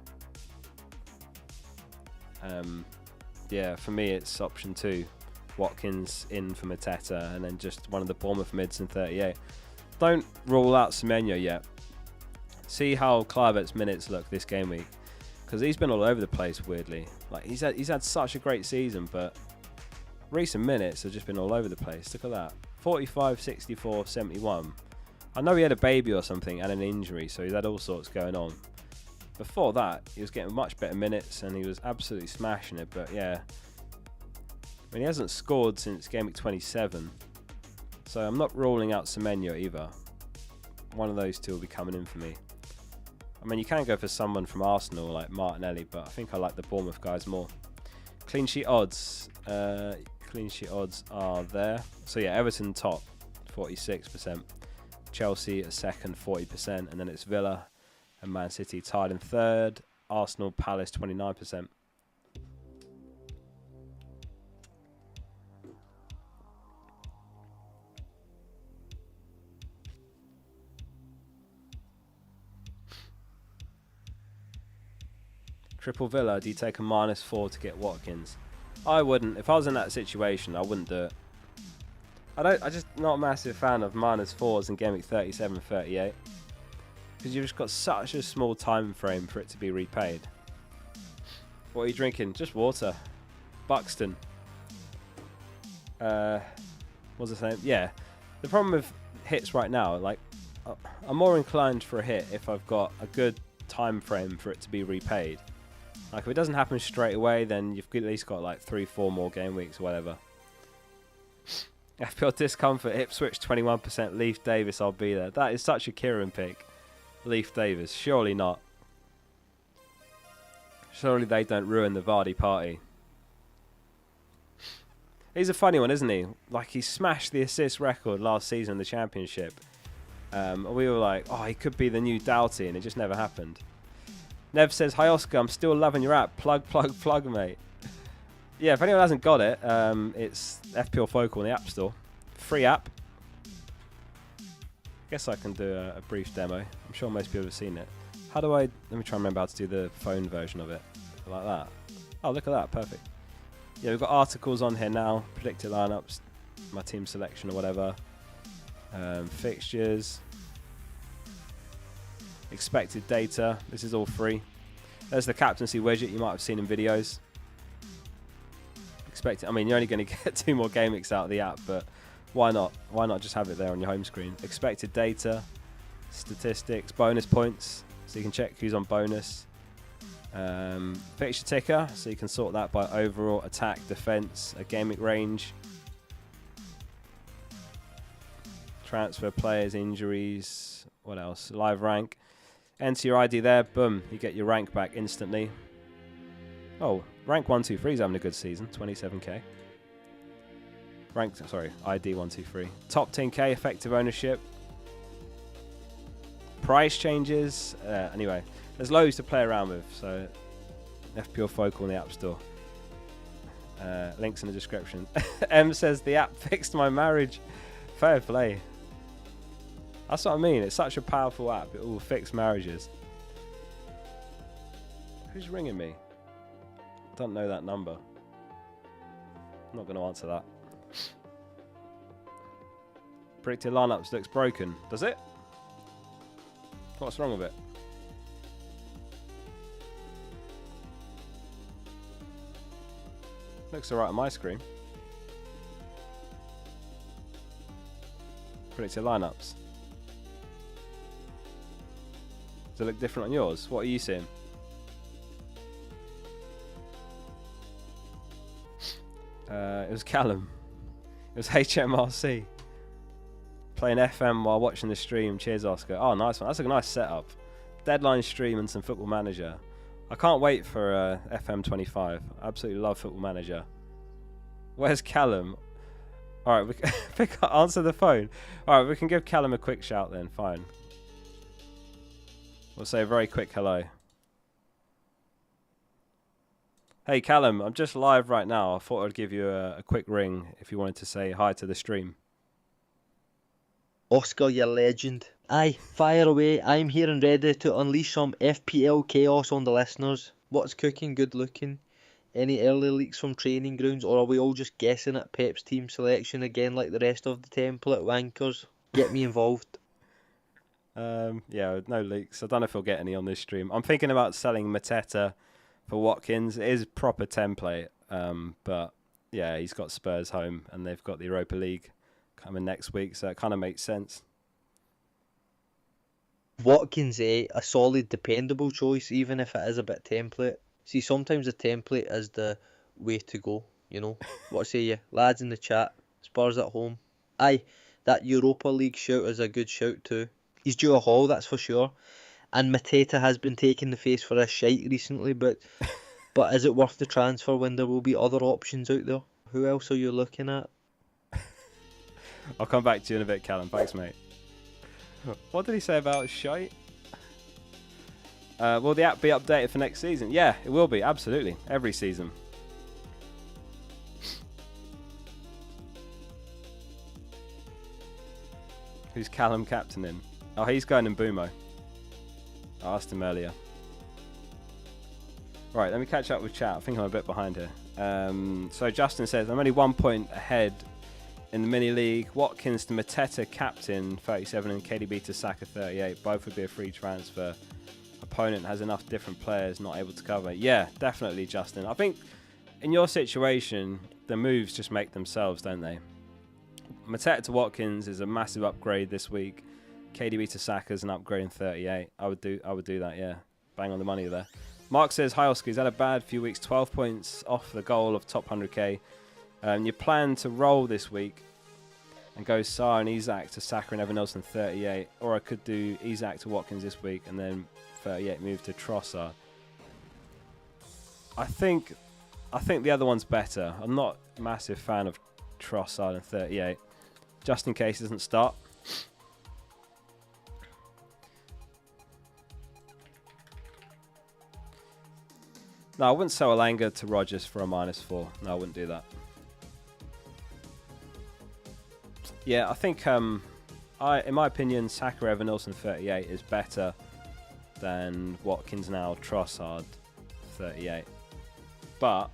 Yeah, for me it's option 2. Watkins in for Mateta, and then just one of the Bournemouth mids in 38. Don't rule out Semenyo yet. See how Kluivert's minutes look this game week, because he's been all over the place weirdly. Like he's had such a great season, but recent minutes have just been all over the place. Look at that. 45, 64, 71. I know he had a baby or something and an injury, so he's had all sorts going on. Before that, he was getting much better minutes and he was absolutely smashing it, but yeah. I mean, he hasn't scored since game week 27, so I'm not ruling out Semenyo either. One of those two will be coming in for me. I mean, you can go for someone from Arsenal like Martinelli, but I think I like the Bournemouth guys more. Clean sheet odds. Clean sheet odds are there. So yeah, Everton top, 46%. Chelsea a second, 40%. And then it's Villa and Man City tied in third. Arsenal, Palace, 29%. Triple Villa, do you take a -4 to get Watkins? I wouldn't. If I was in that situation, I wouldn't do it. I'm just not a massive fan of -4s in game week 37, 38. Because you've just got such a small time frame for it to be repaid. What are you drinking? Just water. Buxton. What's the same? Yeah. The problem with hits right now, like, I'm more inclined for a hit if I've got a good time frame for it to be repaid. Like, if it doesn't happen straight away, then you've at least got like 3-4 more game weeks or whatever. FPL Discomfort, Ipswich 21%, Leaf Davis, I'll be there. That is such a Kieran pick. Leaf Davis, surely not. Surely they don't ruin the Vardy party. He's a funny one, isn't he? Like, he smashed the assist record last season in the Championship. We were like, oh, he could be the new Doughty, and it just never happened. Nev says, hi Oscar, I'm still loving your app. Plug, mate. Yeah, if anyone hasn't got it, it's FPL Focal in the App Store. Free app. Guess I can do a brief demo. I'm sure most people have seen it. How do I... Let me try and remember how to do the phone version of it. Like that. Oh, look at that. Perfect. Yeah, we've got articles on here now. Predicted lineups. My team selection or whatever. Fixtures. Expected data. This is all free. There's the captaincy widget you might have seen in videos. Expected. I mean, you're only going to get 2 more game weeks out of the app, but why not? Why not just have it there on your home screen? Expected data, statistics, bonus points, so you can check who's on bonus. Fixture ticker, so you can sort that by overall, attack, defense, a game week range. Transfer players, injuries, what else? Live rank. Enter your ID there, boom, you get your rank back instantly. Oh, rank 123 is having a good season, 27k. ID 123. Top 10k, effective ownership. Price changes. Anyway, there's loads to play around with, so FPL Focal in the App Store. Links in the description. M says the app fixed my marriage. Fair play. That's what I mean. It's such a powerful app. It will fix marriages. Who's ringing me? Don't know that number. I'm not going to answer that. Predicted lineups looks broken. Does it? What's wrong with it? Looks alright on my screen. Predicted lineups. Does it look different on yours? What are you seeing? It was Callum. It was HMRC. Playing FM while watching the stream. Cheers, Oscar. Oh, nice one. That's a nice setup. Deadline stream and some Football Manager. I can't wait for FM25. I absolutely love Football Manager. Where's Callum? Alright, we can answer the phone. Alright, we can give Callum a quick shout then. Fine. We'll say a very quick hello. Hey Callum, I'm just live right now. I thought I'd give you a quick ring if you wanted to say hi to the stream. Oscar, you legend. Aye, fire away. I'm here and ready to unleash some FPL chaos on the listeners. What's cooking, good looking? Any early leaks from training grounds, or are we all just guessing at Pep's team selection again like the rest of the template wankers? Get me involved. Yeah, no leaks. I don't know if we'll get any on this stream. I'm thinking about selling Mateta for Watkins. It is proper template, but yeah, he's got Spurs home and they've got the Europa League coming next week, so it kind of makes sense. Watkins, a solid, dependable choice, even if it is a bit template. See, sometimes the template is the way to go, you know. What say you? Lads in the chat, Spurs at home. Aye, that Europa League shout is a good shout too. He's due a haul, that's for sure. And Mateta has been taking the face for a shite recently, but is it worth the transfer when there will be other options out there? Who else are you looking at? I'll come back to you in a bit, Callum. Thanks, mate. What did he say about shite? Will the app be updated for next season? Yeah, it will be, absolutely. Every season. Who's Callum captaining? Oh, he's going in Boomo. I asked him earlier. Right, let me catch up with chat. I think I'm a bit behind here. So Justin says, I'm only 1 point ahead in the mini league. Watkins to Mateta captain 37 and KDB to Saka 38. Both would be a free transfer. Opponent has enough different players not able to cover. Yeah, definitely, Justin. I think in your situation, the moves just make themselves, don't they? Mateta to Watkins is a massive upgrade this week. KDB to Saka is an upgrade in 38. I would do that, yeah. Bang on the money there. Mark says, hi Oscar, he's had a bad few weeks, 12 points off the goal of top 100k. You plan to roll this week and go Sarr and Isak to Saka and Evan Nelson 38. Or I could do Isak to Watkins this week and then 38 move to Trossard. I think the other one's better. I'm not a massive fan of Trossard and 38. Just in case he doesn't start. No, I wouldn't sell Alanga to Rodgers for a -4. No, I wouldn't do that. Yeah, I think, in my opinion, Saka Evan Nelson 38 is better than Watkins now Trossard 38. But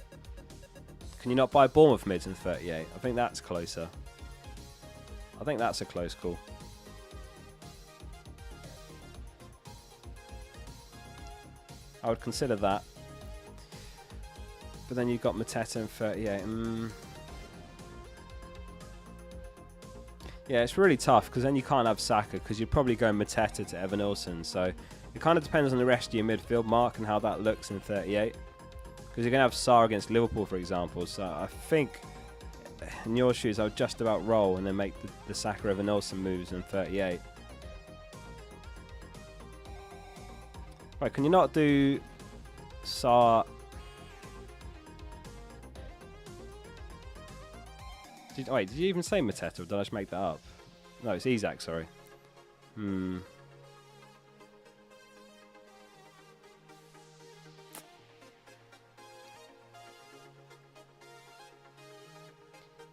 can you not buy Bournemouth mids in 38? I think that's closer. I think that's a close call. I would consider that. But then you've got Mateta in 38. Yeah, it's really tough because then you can't have Saka because you're probably going Mateta to Evan Nilsson. So it kind of depends on the rest of your midfield, Mark, and how that looks in 38. Because you're going to have Sarr against Liverpool, for example. So I think in your shoes, I would just about roll and then make the Saka Evan Nilsson moves in 38. Right, can you not do Sarr? Wait, did you even say Mateta or did I just make that up? No, it's Isak, sorry.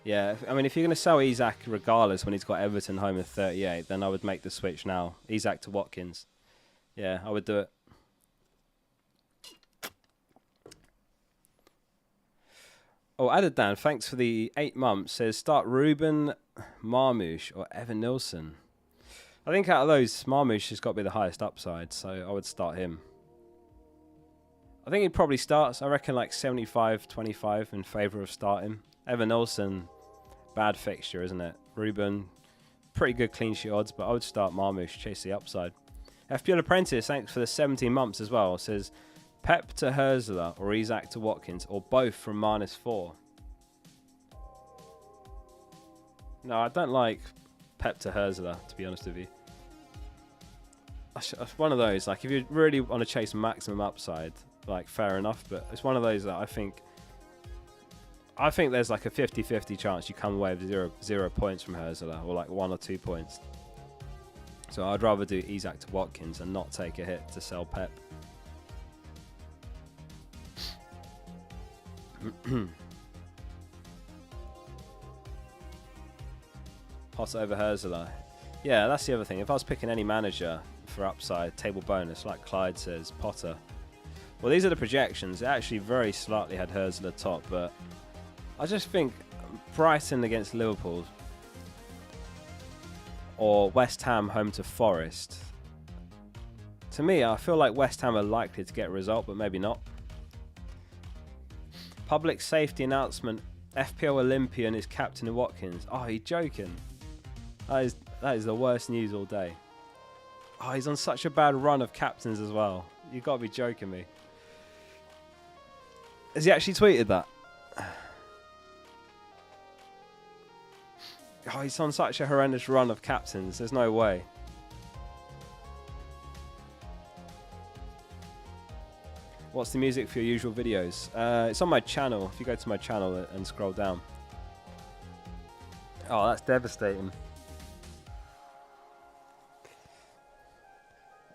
Yeah, I mean, if you're going to sell Isak regardless when he's got Everton home at 38, then I would make the switch now. Isak to Watkins. Yeah, I would do it. Oh, Adadan, thanks for the 8 months. Says start Ruben, Marmoush, or Evan Nilsson. I think out of those, Marmoush has got to be the highest upside, so I would start him. I think he probably starts, I reckon, like 75-25 in favour of starting. Evan Nilsson, bad fixture, isn't it? Ruben, pretty good clean sheet odds, but I would start Marmoush, chase the upside. FPL Apprentice, thanks for the 17 months as well, says Pep to Herzler or Isak to Watkins, or both from -4. No, I don't like Pep to Herzler, to be honest with you. That's one of those, like, if you really want to chase maximum upside, like, fair enough, but it's one of those that I think there's like a 50-50 chance you come away with zero points from Herzler, or like 1 or 2 points. So I'd rather do Isak to Watkins and not take a hit to sell Pep. Potter over Herzler. Yeah, that's the other thing. If I was picking any manager for upside, table bonus, like Clyde says, Potter. Well, these are the projections. It actually very slightly had Herzler top, but I just think Brighton against Liverpool or West Ham home to Forest. To me, I feel like West Ham are likely to get a result, but maybe not. Public safety announcement. FPL Olympian is captain of Watkins. Oh, you're joking. That is the worst news all day. Oh, he's on such a bad run of captains as well. You've got to be joking me. Has he actually tweeted that? Oh, he's on such a horrendous run of captains. There's no way. What's the music for your usual videos? It's on my channel. If you go to my channel and scroll down. Oh, that's devastating.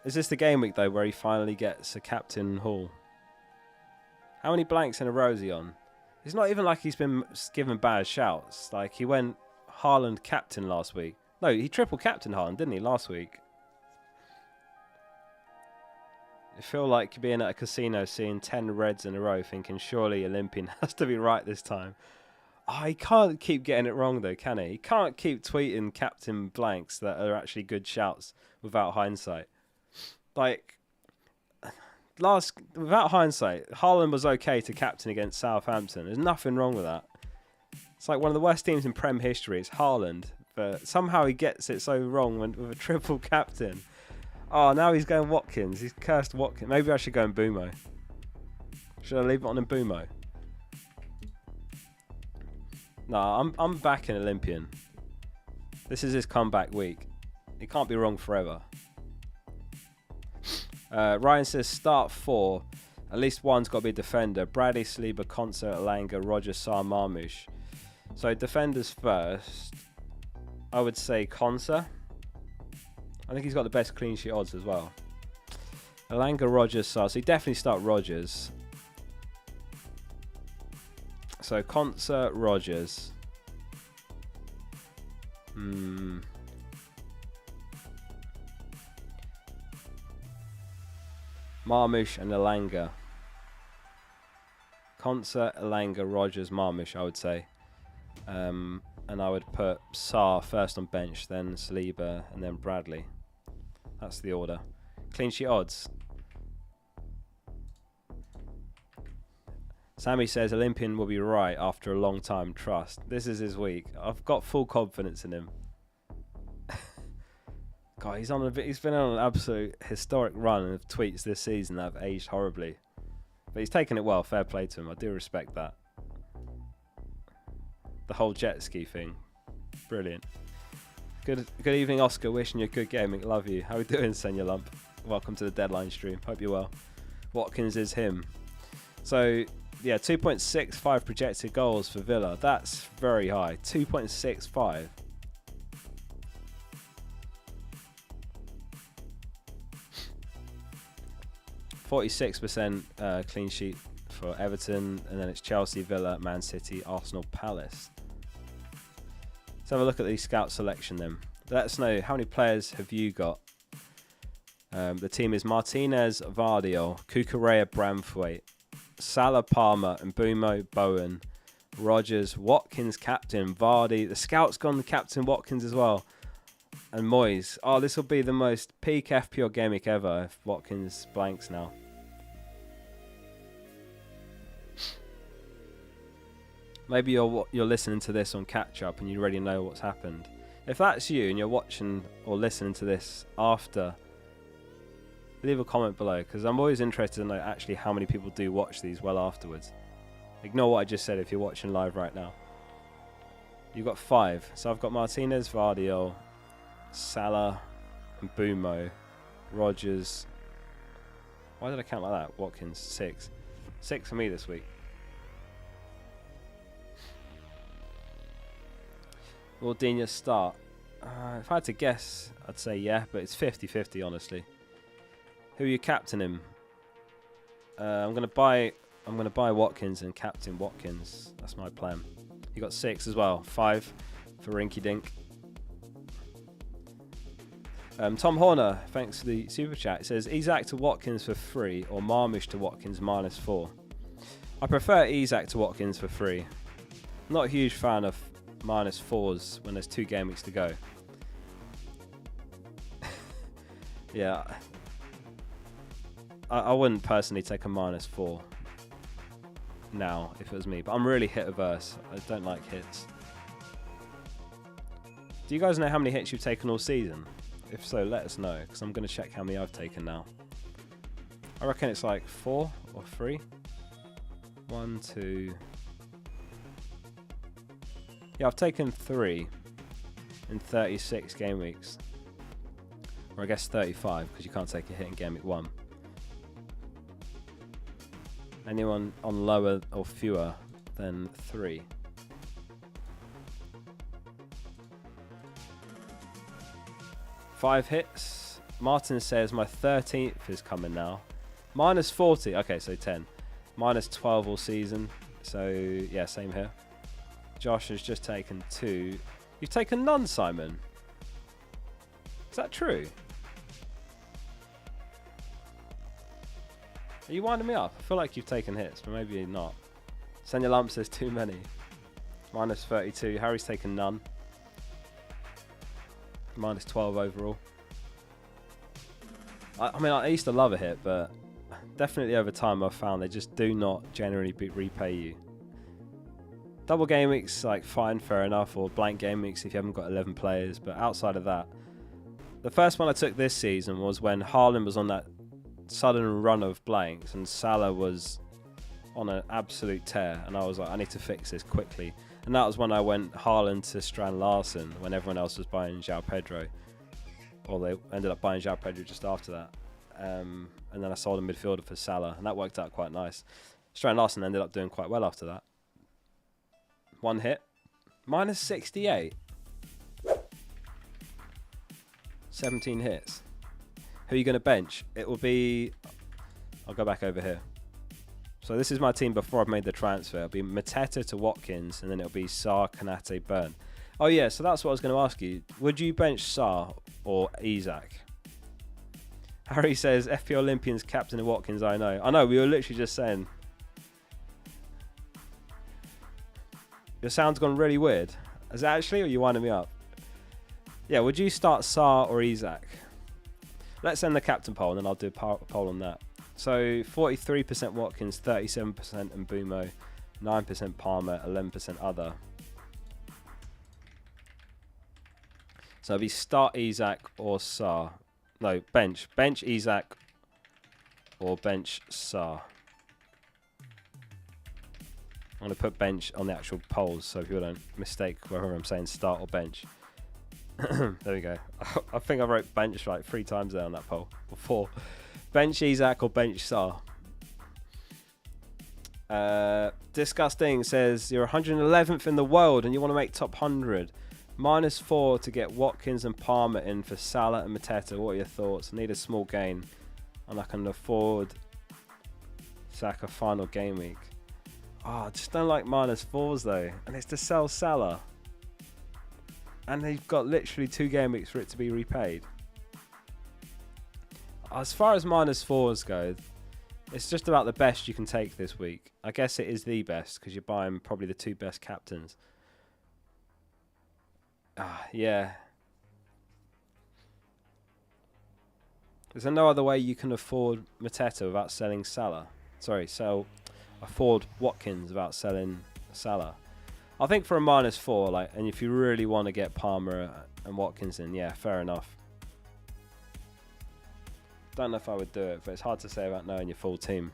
Is this the game week, though, where he finally gets a captain haul? How many blanks in a row is he on? It's not even like he's been given bad shouts. Like, he went Haaland captain last week. No, he triple captain Haaland, didn't he, last week? I feel like being at a casino seeing 10 reds in a row thinking surely Olympian has to be right this time. Oh, he can't keep getting it wrong though, can he? He can't keep tweeting captain blanks that are actually good shouts without hindsight. Like, without hindsight, Haaland was okay to captain against Southampton. There's nothing wrong with that. It's like one of the worst teams in Prem history. It's Haaland, but somehow he gets it so wrong with a triple captain. Oh, now he's going Watkins. He's cursed Watkins. Maybe I should go in Bumo. Should I leave it on in Bumo? No, I'm back in Olympian. This is his comeback week. He can't be wrong forever. Ryan says start 4. At least one's got to be a defender. Bradley, Saliba, Concert, Alanga, Roger, Sarr, Marmoush. So defenders first. I would say Concert. I think he's got the best clean sheet odds as well. Alanga, Rogers, Sarr. So you definitely start Rogers. So Concert, Rogers. Marmoush and Alanga. Concert, Alanga, Rogers, Marmoush, I would say. And I would put Sarr first on bench, then Saliba, and then Bradley. That's the order. Clean sheet odds. Sammy says Olympian will be right after a long time. Trust. This is his week. I've got full confidence in him. God, he's been on an absolute historic run of tweets this season that have aged horribly. But he's taken it well. Fair play to him. I do respect that. The whole jet ski thing. Brilliant. Good evening, Oscar. Wishing you a good gaming. Love you. How are we doing, Senya Lump? Welcome to the deadline stream. Hope you're well. Watkins is him. So, yeah, 2.65 projected goals for Villa. That's very high. 2.65. %46% clean sheet for Everton, and then it's Chelsea, Villa, Man City, Arsenal, Palace. Let's have a look at the scout selection then. Let us know, how many players have you got? The team is Martinez, Vardio, Cucurella, Branthwaite, Salah, Palmer, Mbumo, Bowen, Rogers, Watkins, captain, Vardy. The scout's gone captain Watkins as well. And Moyes. Oh, this will be the most peak FPL Gameweek ever if Watkins blanks now. Maybe you're listening to this on catch up and you already know what's happened. If that's you and you're watching or listening to this after, leave a comment below, because I'm always interested to know actually how many people do watch these well afterwards. Ignore what I just said if you're watching live right now. You've got 5. So I've got Martinez, Vardio, Salah, Mbumo, Rogers. Why did I count like that? Watkins, 6. 6 for me this week. Will Dina start? If I had to guess, I'd say yeah, but it's 50-50 honestly. Who are you captaining? I'm gonna buy Watkins and captain Watkins. That's my plan. You got 6 as well. 5 for Rinky Dink. Tom Horner, thanks for the super chat. It says Isak to Watkins for free or Marmish to Watkins -4. I prefer Isak to Watkins for free. Not a huge fan of -4s when there's 2 game weeks to go. Yeah, I wouldn't personally take a -4 now if it was me, but I'm really hit averse. I don't like hits. Do you guys know how many hits you've taken all season? If so, let us know, because I'm going to check how many I've taken now. I reckon it's like 4 or 3. 1, 2. Yeah, I've taken 3 in 36 game weeks. Or I guess 35, because you can't take a hit in game week 1. Anyone on lower or fewer than 3? Five hits. Martin says my 13th is coming now. -40. Okay, so 10. -12 all season. So yeah, same here. Josh has just taken 2. You've taken none, Simon. Is that true? Are you winding me up? I feel like you've taken hits, but maybe not. Senya Lump says too many. -32. Harry's taken none. -12 overall. I mean, I used to love a hit, but definitely over time I've found they just do not generally repay you. Double game weeks, like fine, fair enough, or blank game weeks if you haven't got 11 players, but outside of that, the first one I took this season was when Haaland was on that sudden run of blanks and Salah was on an absolute tear, and I was like, I need to fix this quickly. And that was when I went Haaland to Strand Larsen when everyone else was buying João Pedro. Or they ended up buying João Pedro just after that. And then I sold a midfielder for Salah, and that worked out quite nice. Strand Larsen ended up doing quite well after that. 1 hit. -68. 17 hits. Who are you going to bench? It will be... I'll go back over here. So this is my team before I've made the transfer. It'll be Mateta to Watkins, and then it'll be Sarr, Konate, Burn. Oh yeah, so that's what I was going to ask you. Would you bench Sarr or Isak? Harry says, FPL Olympians captain of Watkins, I know, we were literally just saying. Your sound's gone really weird. Is it actually, or are you winding me up? Yeah, would you start Sarr or Isak? Let's end the captain poll, and then I'll do a poll on that. So 43% Watkins, 37% Mbumo, 9% Palmer, 11% other. So it'll be start Isak or Sarr. No, bench. Bench Isak or bench Sarr. I'm going to put bench on the actual polls so people don't mistake whether I'm saying start or bench. There we go. I think I wrote bench like 3 times there on that poll. Or 4. Bench Isak or bench Sarr. Disgusting says you're 111th in the world and you want to make top 100. -4 to get Watkins and Palmer in for Salah and Mateta. What are your thoughts? I need a small gain and I can afford Saka final game week. Oh, I just don't like -4s though, and it's to sell Salah. And they've got literally 2 game weeks for it to be repaid. As far as -4s go, it's just about the best you can take this week. I guess it is the best because you're buying probably the 2 best captains. Yeah. Is there no other way you can afford Mateta without selling Salah? Sorry, afford Watkins without selling Salah. I think for a -4, like, and if you really want to get Palmer and Watkins in, yeah, fair enough. Don't know if I would do it, but it's hard to say about knowing your full team.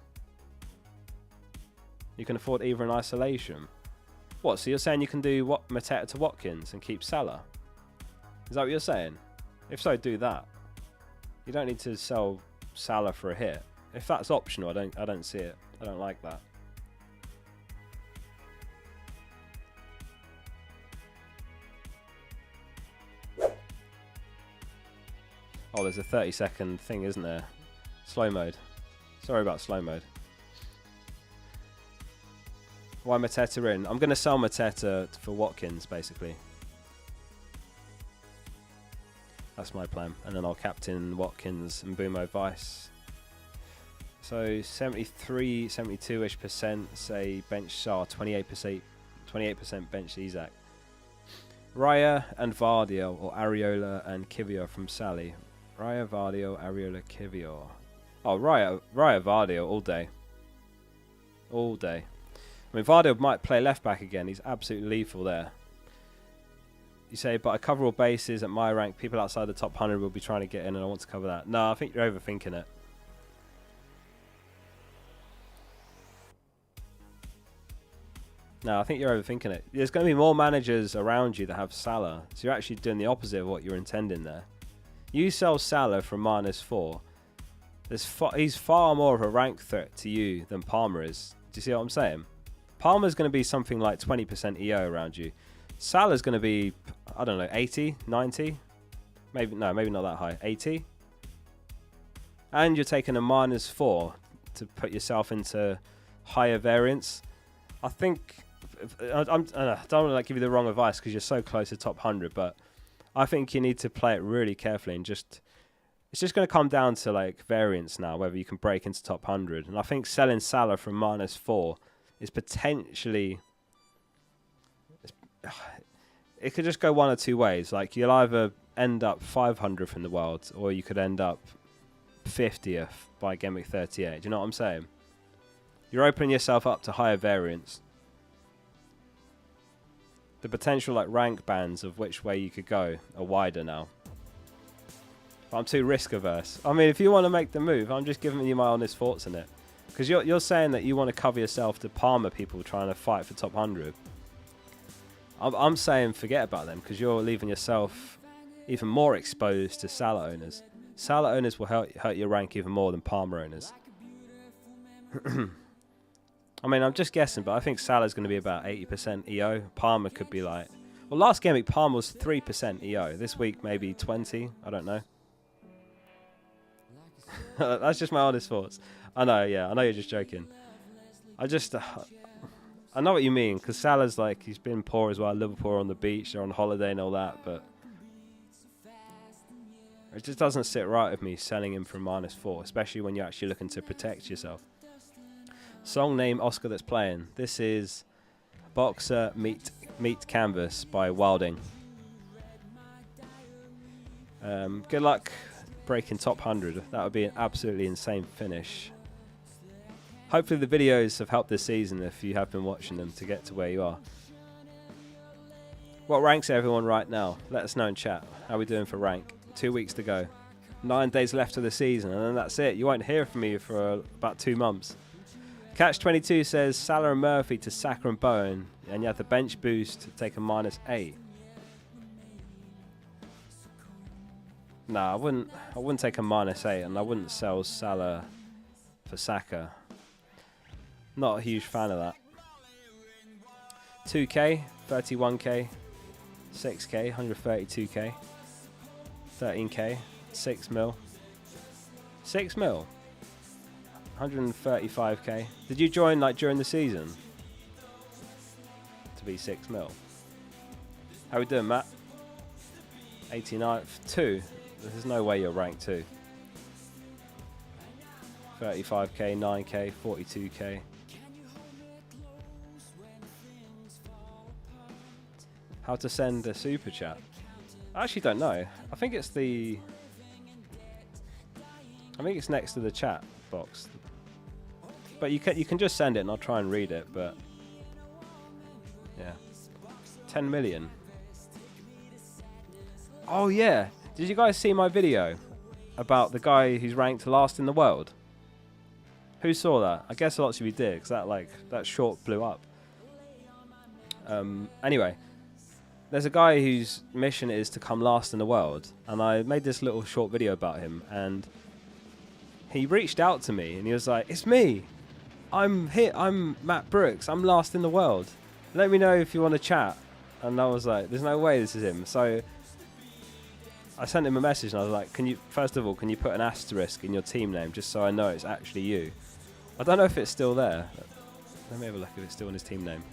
You can afford either in isolation. What? So you're saying you can do Mateta to Watkins and keep Salah? Is that what you're saying? If so, do that. You don't need to sell Salah for a hit. If that's optional, I don't see it. I don't like that. Oh, there's a 30-second thing, isn't there? Slow mode. Sorry about slow mode. Why Mateta in? I'm going to sell Mateta for Watkins, basically. That's my plan. And then I'll captain Watkins and Boomo Vice. So 73, 72-ish percent say bench Sar, 28% bench Isaac. Raya and Vardio, or Areola and Kivior from Sally. Raya, Vardio, Areola, Kivior. Oh, Raya, Vardio all day. All day. I mean, Vardio might play left back again. He's absolutely lethal there. You say, but I cover all bases at my rank. People outside the top 100 will be trying to get in, and I want to cover that. No, I think you're overthinking it. No, I think you're overthinking it. There's going to be more managers around you that have Salah, so you're actually doing the opposite of what you're intending there. You sell Salah from -4. He's far more of a rank threat to you than Palmer is. Do you see what I'm saying? Palmer's going to be something like 20% EO around you. Salah's going to be, I don't know, 80, 90? Maybe not that high. 80? And you're taking a -4 to put yourself into higher variance. I think, I don't want to give you the wrong advice because you're so close to top 100, but I think you need to play it really carefully and it's just going to come down to like variance now, whether you can break into top 100. And I think selling Salah from -4 is potentially, it could just go one or two ways. Like you'll either end up 500th in the world or you could end up 50th by Gameweek 38. Do you know what I'm saying? You're opening yourself up to higher variance. The potential like rank bands of which way you could go are wider now. But I'm too risk averse. I mean, if you want to make the move, I'm just giving you my honest thoughts on it. Because you're saying that you want to cover yourself to Palmer people trying to fight for top 100. I'm saying forget about them because you're leaving yourself even more exposed to Salah owners. Salah owners will hurt your rank even more than Palmer owners. I mean, I'm just guessing, but I think Salah's going to be about 80% EO. Palmer could be like... Well, last game week, Palmer was 3% EO. This week, maybe 20. I don't know. That's just my honest thoughts. I know, yeah. I know you're just joking. I know what you mean, because Salah's like... He's been poor as well. Liverpool are on the beach. They're on holiday and all that, but... It just doesn't sit right with me selling him from -4, especially when you're actually looking to protect yourself. Song name Oscar that's playing. This is Boxer Meet Canvas by Wilding. Good luck breaking top 100. That would be an absolutely insane finish. Hopefully the videos have helped this season if you have been watching them to get to where you are. What ranks everyone right now? Let us know in chat. How are we doing for rank? 2 weeks to go. 9 days left of the season and then that's it. You won't hear from me for about 2 months. Catch22 says Salah and Murphy to Saka and Bowen, and you have the bench boost to take a -8. Nah, I wouldn't take a -8, and I wouldn't sell Salah for Saka. Not a huge fan of that. 2k, 31k, 6k, 132k, 13k, 6 mil. 6 mil. 135k. Did you join like during the season to be 6 mil? How we doing, Matt? 89th, 2. There's no way you're ranked 2. 35k, 9k, 42k. How to send a super chat? I actually don't know. I think it's next to the chat box. But you can just send it and I'll try and read it, but yeah. 10 million. Oh yeah. Did you guys see my video about the guy who's ranked last in the world? Who saw that? I guess lots of you did, because that short blew up. Anyway, there's a guy whose mission is to come last in the world, and I made this little short video about him, and he reached out to me and he was like, "It's me. I'm here. I'm Matt Brooks. I'm last in the world. Let me know if you want to chat." And I was like, "There's no way this is him." So I sent him a message and I was like, first of all, can you put an asterisk in your team name just so I know it's actually you? I don't know if it's still there. Let me have a look if it's still in his team name.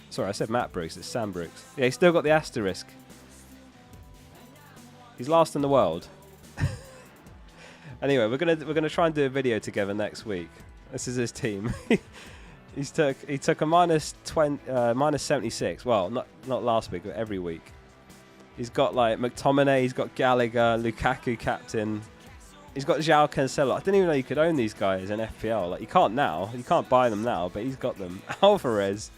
Sorry, I said Matt Brooks. It's Sam Brooks. Yeah, he's still got the asterisk. He's last in the world. Anyway, we're gonna try and do a video together next week. This is his team. he took a minus 76. Well, not last week, but every week. He's got like McTominay. He's got Gallagher, Lukaku captain. He's got João Cancelo. I didn't even know you could own these guys in FPL. Like, you can't now. You can't buy them now, but he's got them. Alvarez.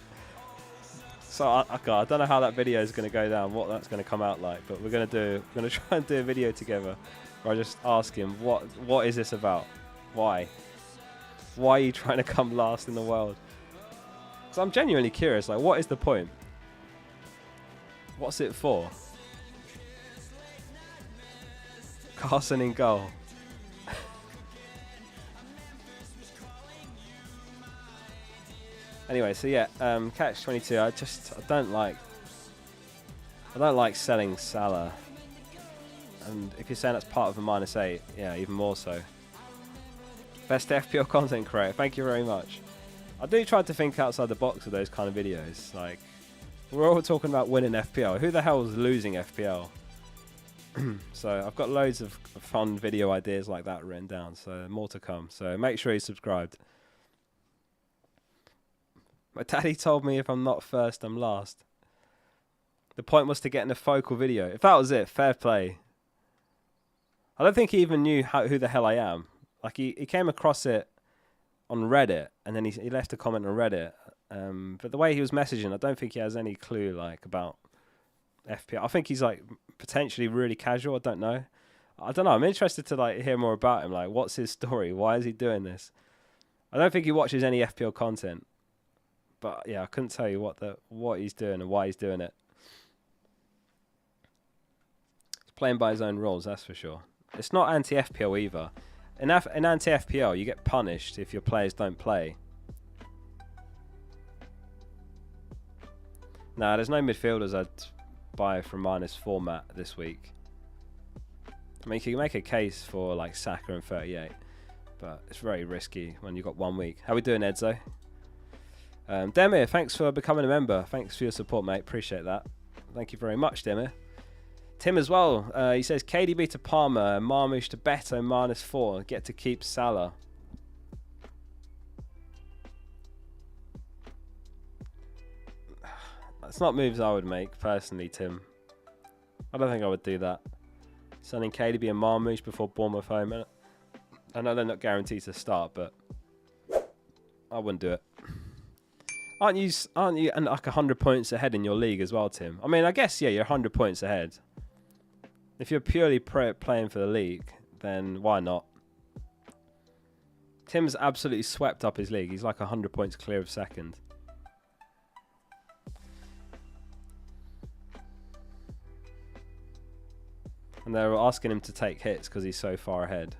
So I don't know how that video is going to go down, what that's going to come out like, but we're going to try and do a video together where I just ask him what is this about? Why are you trying to come last in the world? Because I'm genuinely curious. Like, what is the point? What's it for? Carson in goal. Anyway, so yeah, catch 22. I don't like selling Salah, and if you're saying that's part of a -8, yeah, even more so. Best FPL content creator. Thank you very much. I do try to think outside the box with those kind of videos. Like, we're all talking about winning FPL. Who the hell is losing FPL? So I've got loads of fun video ideas like that written down. So more to come. So make sure you're subscribed. My daddy told me if I'm not first, I'm last. The point was to get in a focal video. If that was it, fair play. I don't think he even knew who the hell I am. Like, he came across it on Reddit, and then he left a comment on Reddit. But the way he was messaging, I don't think he has any clue like about FPL. I think he's like potentially really casual. I don't know. I'm interested to like hear more about him. Like, what's his story? Why is he doing this? I don't think he watches any FPL content. But yeah, I couldn't tell you what he's doing and why he's doing it. He's playing by his own rules, that's for sure. It's not anti-FPL either. In anti-FPL, you get punished if your players don't play. Nah, there's no midfielders I'd buy from -4 Matt this week. I mean, you can make a case for like Saka and 38, but it's very risky when you've got 1 week. How we doing, Edzo? Demir, thanks for becoming a member. Thanks for your support, mate. Appreciate that. Thank you very much, Demir. Tim as well. He says KDB to Palmer, Marmoush to Beto -4. Get to keep Salah. That's not moves I would make personally, Tim. I don't think I would do that. Sending KDB and Marmoush before Bournemouth home. I know they're not guaranteed to start, but I wouldn't do it. Aren't you like 100 points ahead in your league as well, Tim? I mean, I guess, yeah, you're 100 points ahead. If you're purely playing for the league, then why not? Tim's absolutely swept up his league. He's like 100 points clear of second. And they're asking him to take hits because he's so far ahead.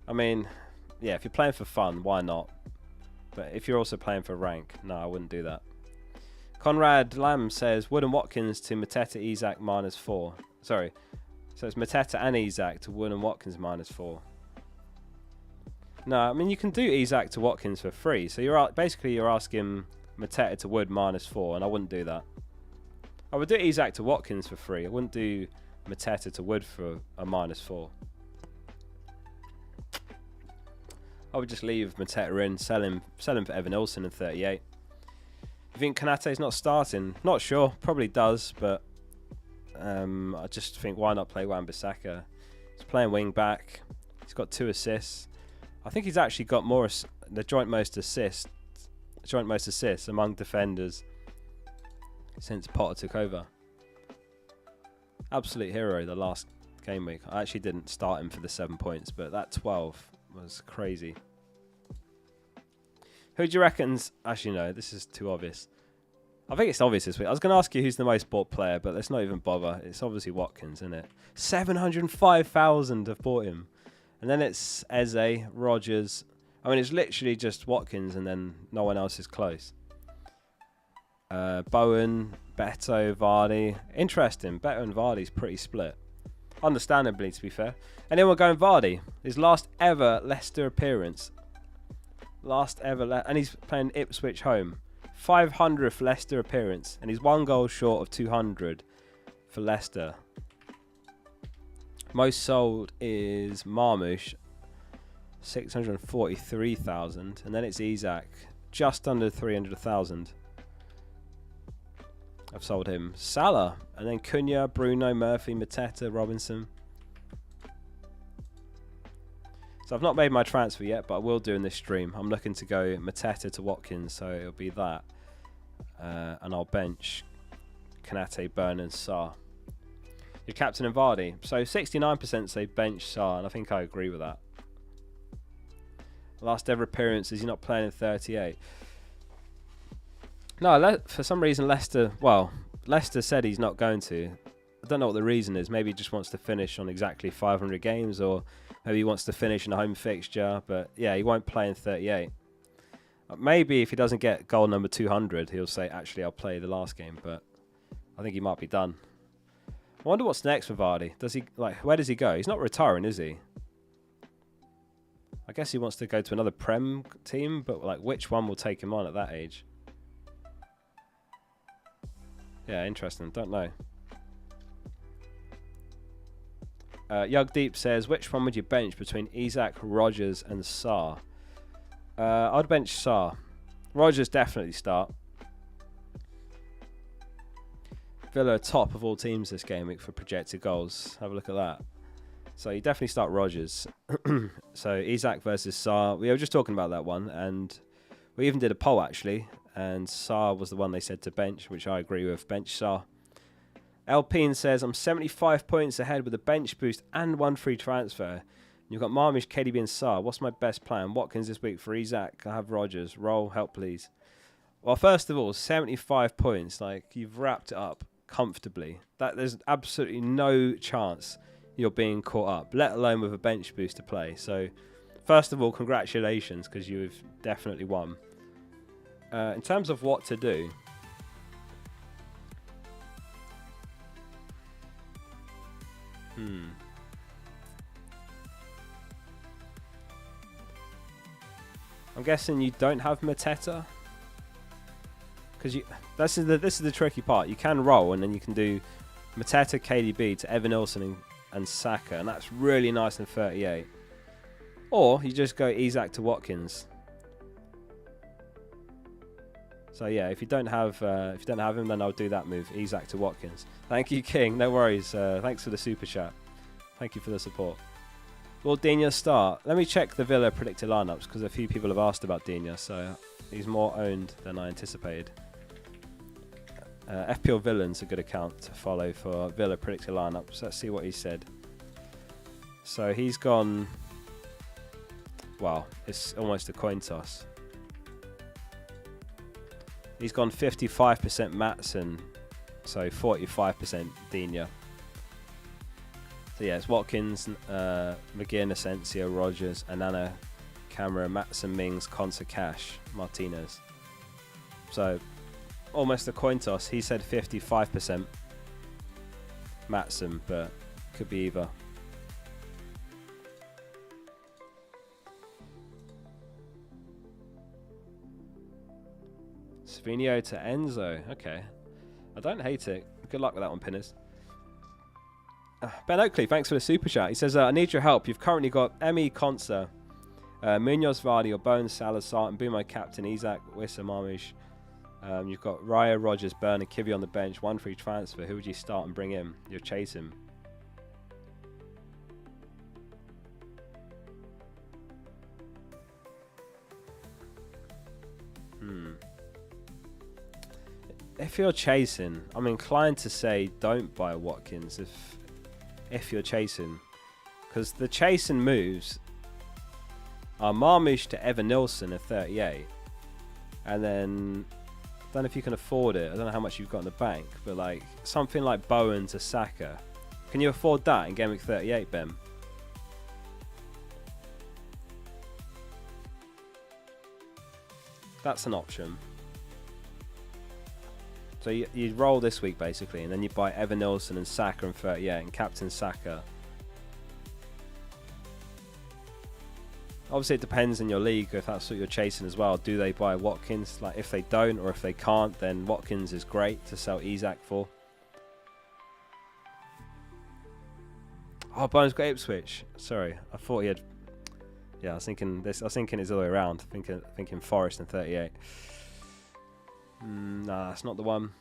I mean, yeah, if you're playing for fun, why not? But if you're also playing for rank, no, I wouldn't do that. Conrad Lamb says Wood and Watkins to Mateta Isak -4. Sorry. So it's Mateta and Isak to Wood and Watkins -4. No, I mean, you can do Isak to Watkins for free. So you're asking Mateta to Wood -4, and I wouldn't do that. I would do Isak to Watkins for free. I wouldn't do Mateta to Wood for a -4. I would just leave Mateta in, sell him for Evan Olsen in 38. You think Konate's not starting? Not sure. Probably does, but I just think why not play Wan-Bissaka? He's playing wing back. He's got 2 assists. I think he's actually got the joint most assists among defenders since Potter took over. Absolute hero the last game week. I actually didn't start him for the 7 points, but that 12 was crazy. Who do you reckon's... Actually, no, this is too obvious. I think it's obvious this week. I was going to ask you who's the most bought player, but let's not even bother. It's obviously Watkins, isn't it? 705,000 have bought him. And then it's Eze, Rogers. I mean, it's literally just Watkins and then no one else is close. Bowen, Beto, Vardy. Interesting. Beto and Vardy's pretty split. Understandably, to be fair. And then we're going Vardy. His last ever Leicester appearance. And he's playing Ipswich home. 500th Leicester appearance. And he's 1 goal short of 200 for Leicester. Most sold is Marmoush. 643,000. And then it's Isak. Just under 300,000. I've sold him. Salah. And then Cunha, Bruno, Murphy, Mateta, Robinson. So I've not made my transfer yet, but I will do in this stream. I'm looking to go Mateta to Watkins, so it'll be that. And I'll bench Konate, Burn and Sarr. Your captain and Vardy. So 69% say bench Sarr, and I think I agree with that. Last ever appearance, is he not playing in 38? No, for some reason Leicester said he's not going to. I don't know what the reason is. Maybe he just wants to finish on exactly 500 games, or maybe he wants to finish in a home fixture. But yeah, he won't play in 38. Maybe if he doesn't get goal number 200, he'll say, actually, I'll play the last game. But I think he might be done. I wonder what's next for Vardy. Where does he go? He's not retiring, is he? I guess he wants to go to another Prem team, but which one will take him on at that age? Yeah, interesting. Don't know. Yugdeep says, which one would you bench between Isak, Rogers and Sarr? I'd bench Sarr. Rogers definitely start. Villa are top of all teams this game week for projected goals. Have a look at that. So you definitely start Rogers. So Isak versus Sarr. We were just talking about that one, and we even did a poll actually, and Sarr was the one they said to bench, which I agree with. Bench Sarr. Alpine says, I'm 75 points ahead with a bench boost and 1 free transfer. You've got Marmish, KDB and Sarr. What's my best plan? Watkins this week for Isak. I have Rogers. Roll, help please. Well, first of all, 75 points. You've wrapped it up comfortably. There's absolutely no chance you're being caught up, let alone with a bench boost to play. So, first of all, congratulations, because you've definitely won. In terms of what to do, I'm guessing you don't have Mateta, because this is the tricky part. You can roll, and then you can do Mateta, KDB to Evan Olsen and Saka, and that's really nice in 38. Or you just go Isak to Watkins. So yeah, if you don't have him, then I'll do that move, Isak to Watkins. Thank you, King. No worries. Thanks for the super chat. Thank you for the support. Will Digne start? Let me check the Villa predicted lineups, because a few people have asked about Digne, so he's more owned than I anticipated. FPL Villain's a good account to follow for Villa predicted lineups. Let's see what he said. So he's gone... Wow, it's almost a coin toss. He's gone 55% Maatsen, so 45% Digne. So yeah, it's Watkins, McGinn, Asensio, Rogers, Anana, Camera, Maatsen, Mings, Konsa, Cash, Martinez. So almost a coin toss. He said 55% Maatsen, but could be either. Savinio to Enzo. Okay. I don't hate it. Good luck with that one, Pinners. Ben Oakley, thanks for the super chat. He says, I need your help. You've currently got Emi Konsa, Munoz, Vardy, or Bones, Salah, Sarton, Bumo, captain, Isak, Wissa, Marmish. You've got Raya, Rogers, Burn, and Kivy on the bench. One free transfer. Who would you start and bring in? You're chasing. If you're chasing, I'm inclined to say don't buy Watkins if you're chasing, because the chasing moves are Marmoush to Evan Nilsson at 38, and then I don't know if you can afford it. I don't know how much you've got in the bank, but like something like Bowen to Saka. Can you afford that in Gameweek 38, Ben? That's an option. So you roll this week basically, and then you buy Evan Nilsson and Saka and 38 and captain Saka. Obviously it depends in your league if that's what you're chasing as well. Do they buy Watkins? Like if they don't, or if they can't, then Watkins is great to sell Isak for. Oh, Bones got Ipswich. Sorry, I thought he had. Yeah, I was thinking this. I was thinking it's the other way around. Thinking Forest and 38. Nah, that's not the one.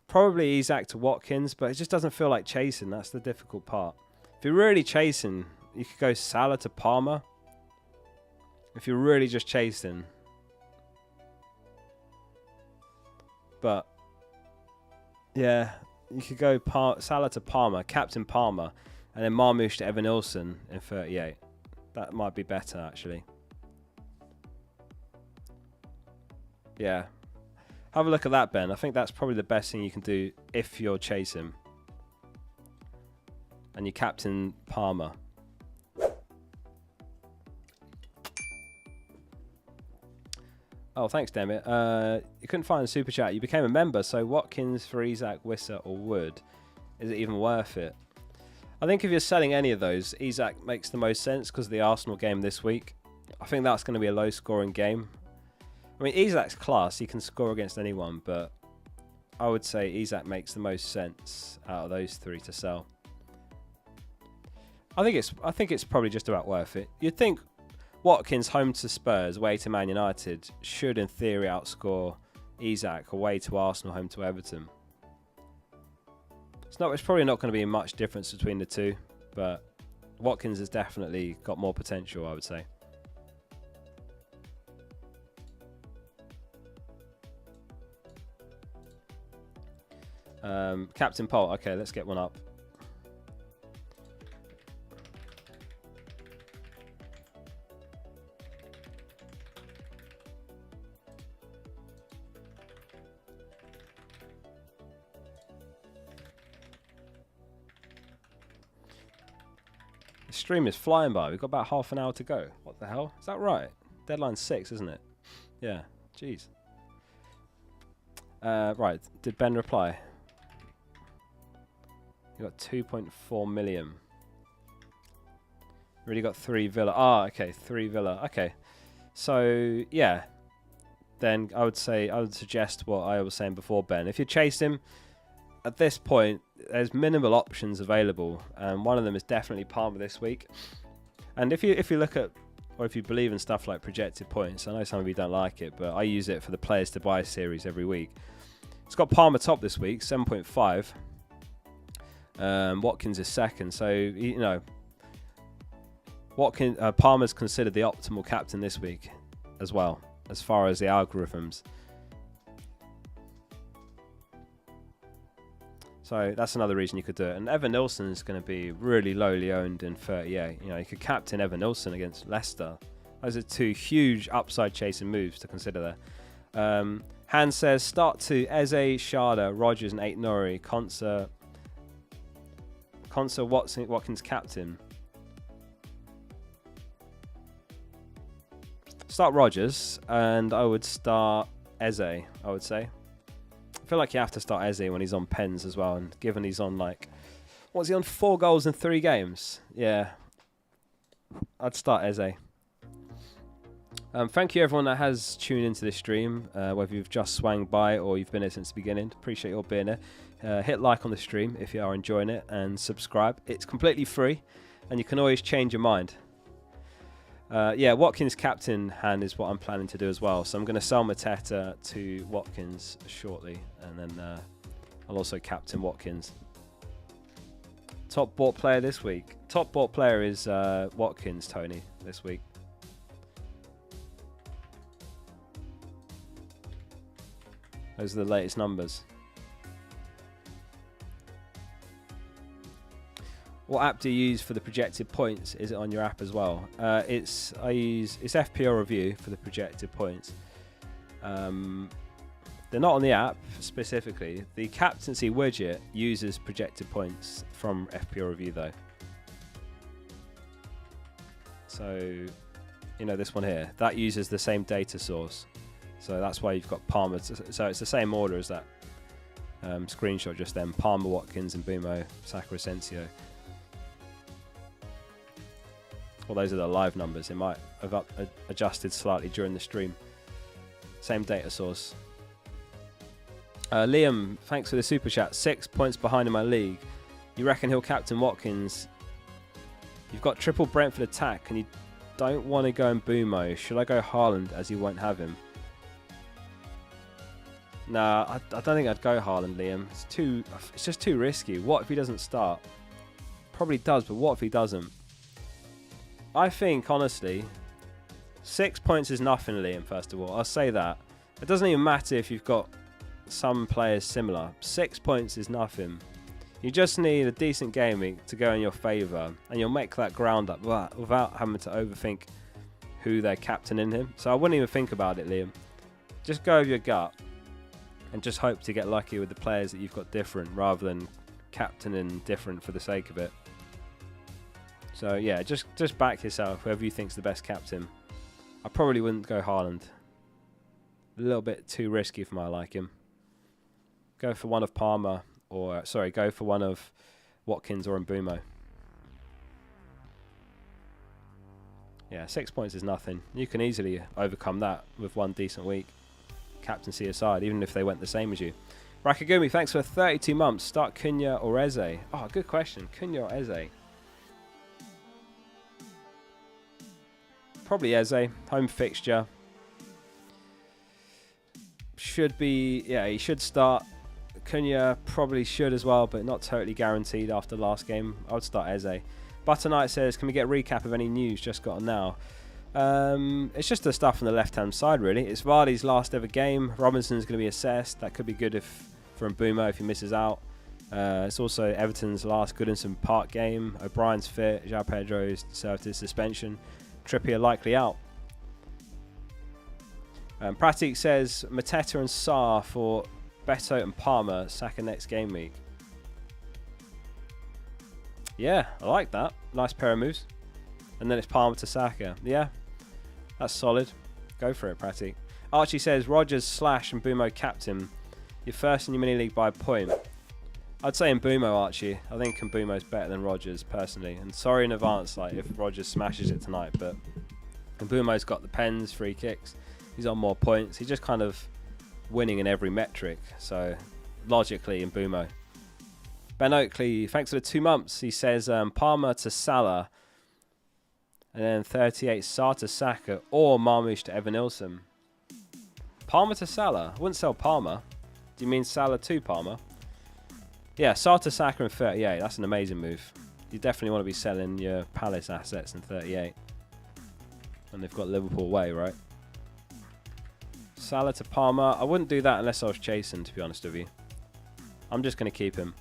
Probably Isak to Watkins, but it just doesn't feel like chasing. That's the difficult part. If you're really chasing, you could go Salah to Palmer. If you're really just chasing. But, yeah, you could go Salah to Palmer, captain Palmer, and then Marmoush to Evan Nilsson in 38. That might be better, actually. Yeah. Have a look at that, Ben. I think that's probably the best thing you can do if you're chasing. And you captain Palmer. Oh, thanks, damn it. You couldn't find a super chat. You became a member, so Watkins for Isak, Wissa, or Wood. Is it even worth it? I think if you're selling any of those, Isak makes the most sense because of the Arsenal game this week. I think that's going to be a low-scoring game. I mean, Isak's class. He can score against anyone, but I would say Isak makes the most sense out of those three to sell. I think it's probably just about worth it. You'd think Watkins home to Spurs, away to Man United, should in theory outscore Isak away to Arsenal, home to Everton. It's probably not going to be much difference between the two, but Watkins has definitely got more potential, I would say. Captain Poll. Okay, let's get one up. The stream is flying by. We've got about half an hour to go. What the hell? Is that right? Deadline's 6, isn't it? Yeah. Jeez. Right. Did Ben reply? You got 2.4 million. Really got 3 Villa. Ah, okay, 3 Villa. Okay. So, yeah. Then I would suggest what I was saying before, Ben. If you chase him, at this point, there's minimal options available. And one of them is definitely Palmer this week. And if you look at, or if you believe in stuff like projected points, I know some of you don't like it, but I use it for the players to buy series every week. It's got Palmer top this week, 7.5. Watkins is second, so you know Palmer's considered the optimal captain this week as well, as far as the algorithms. So that's another reason you could do it. And Evan Nilsson is going to be really lowly owned in 38. You know, you could captain Evan Nilsson against Leicester. Those are two huge upside chasing moves to consider there. Hans says start to Eze, Sharda, Rogers, and 8 Nori, Conser, Watkins captain. Start Rogers, and I would start Eze, I would say. I feel like you have to start Eze when he's on pens as well, and given he's on what's he on, 4 goals in 3 games? Yeah, I'd start Eze. Thank you everyone that has tuned into this stream, whether you've just swung by or you've been here since the beginning. Appreciate you all being here. Hit like on the stream if you are enjoying it, and subscribe. It's completely free, and you can always change your mind. Yeah, Watkins captain hand is what I'm planning to do as well. So I'm going to sell Mateta to Watkins shortly, and then I'll also captain Watkins. Top bought player this week. Top bought player is Watkins, Tony, this week. Those are the latest numbers. What app do you use for the projected points? Is it on your app as well? It's FPL Review for the projected points. They're not on the app specifically. The captaincy widget uses projected points from FPL Review though. So, you know, this one here, that uses the same data source. So that's why you've got Palmer. So it's the same order as that screenshot just then. Palmer, Watkins, and Bumo, Saka, Asensio. Well, those are the live numbers. It might have adjusted slightly during the stream. Same data source. Liam, thanks for the super chat. 6 points behind in my league. You reckon he'll captain Watkins? You've got triple Brentford attack and you don't want to go in Bumo. Should I go Haaland as you won't have him? Nah, I don't think I'd go Haaland, Liam. It's just too risky. What if he doesn't start? Probably does, but what if he doesn't? I think, honestly, 6 points is nothing, Liam, first of all. I'll say that. It doesn't even matter if you've got some players similar. 6 points is nothing. You just need a decent game week to go in your favour, and you'll make that ground up without having to overthink who they're captaining him. So I wouldn't even think about it, Liam. Just go with your gut. And just hope to get lucky with the players that you've got different, rather than captaining different for the sake of it. So yeah, just back yourself, whoever you think's the best captain. I probably wouldn't go Haaland. A little bit too risky for my liking. Go for one of Palmer, or go for one of Watkins or Mbumo. Yeah, 6 points is nothing. You can easily overcome that with one decent week. Captaincy aside, even if they went the same as you. Rakagumi, thanks for 32 months. Start Cunha or Eze? Oh, good question. Cunha or Eze? Probably Eze. Home fixture. Should be, yeah, he should start. Cunha probably should as well, but not totally guaranteed after last game. I would start Eze. Butter Knight says, can we get a recap of any news just got on now? It's just the stuff on the left-hand side, really. It's Vardy's last ever game. Robinson's going to be assessed. That could be good for Mbumo if he misses out. It's also Everton's last Goodison Park game. O'Brien's fit. João Pedro's served his suspension. Trippier likely out. Pratik says Mateta and Sarr for Beto and Palmer. Saka next game week. Yeah, I like that. Nice pair of moves. And then it's Palmer to Saka. Yeah, that's solid. Go for it, Pratik. Archie says Rodgers / Mbumo captain. You're first in your mini league by a point. I'd say Mbumo, Archie. I think Mbumo's better than Rodgers personally. And sorry in advance, like if Rodgers smashes it tonight, but Mbumo's got the pens, free kicks. He's on more points. He's just kind of winning in every metric. So logically, Mbumo. Ben Oakley, thanks for the 2 months. He says Palmer to Salah. And then 38, Sarr to Saka or Marmoush to Evanilson. Palmer to Salah. I wouldn't sell Palmer. Do you mean Salah to Palmer? Yeah, Sarr to Saka and 38. That's an amazing move. You definitely want to be selling your Palace assets in 38. And they've got Liverpool away, right? Salah to Palmer. I wouldn't do that unless I was chasing, to be honest with you. I'm just going to keep him.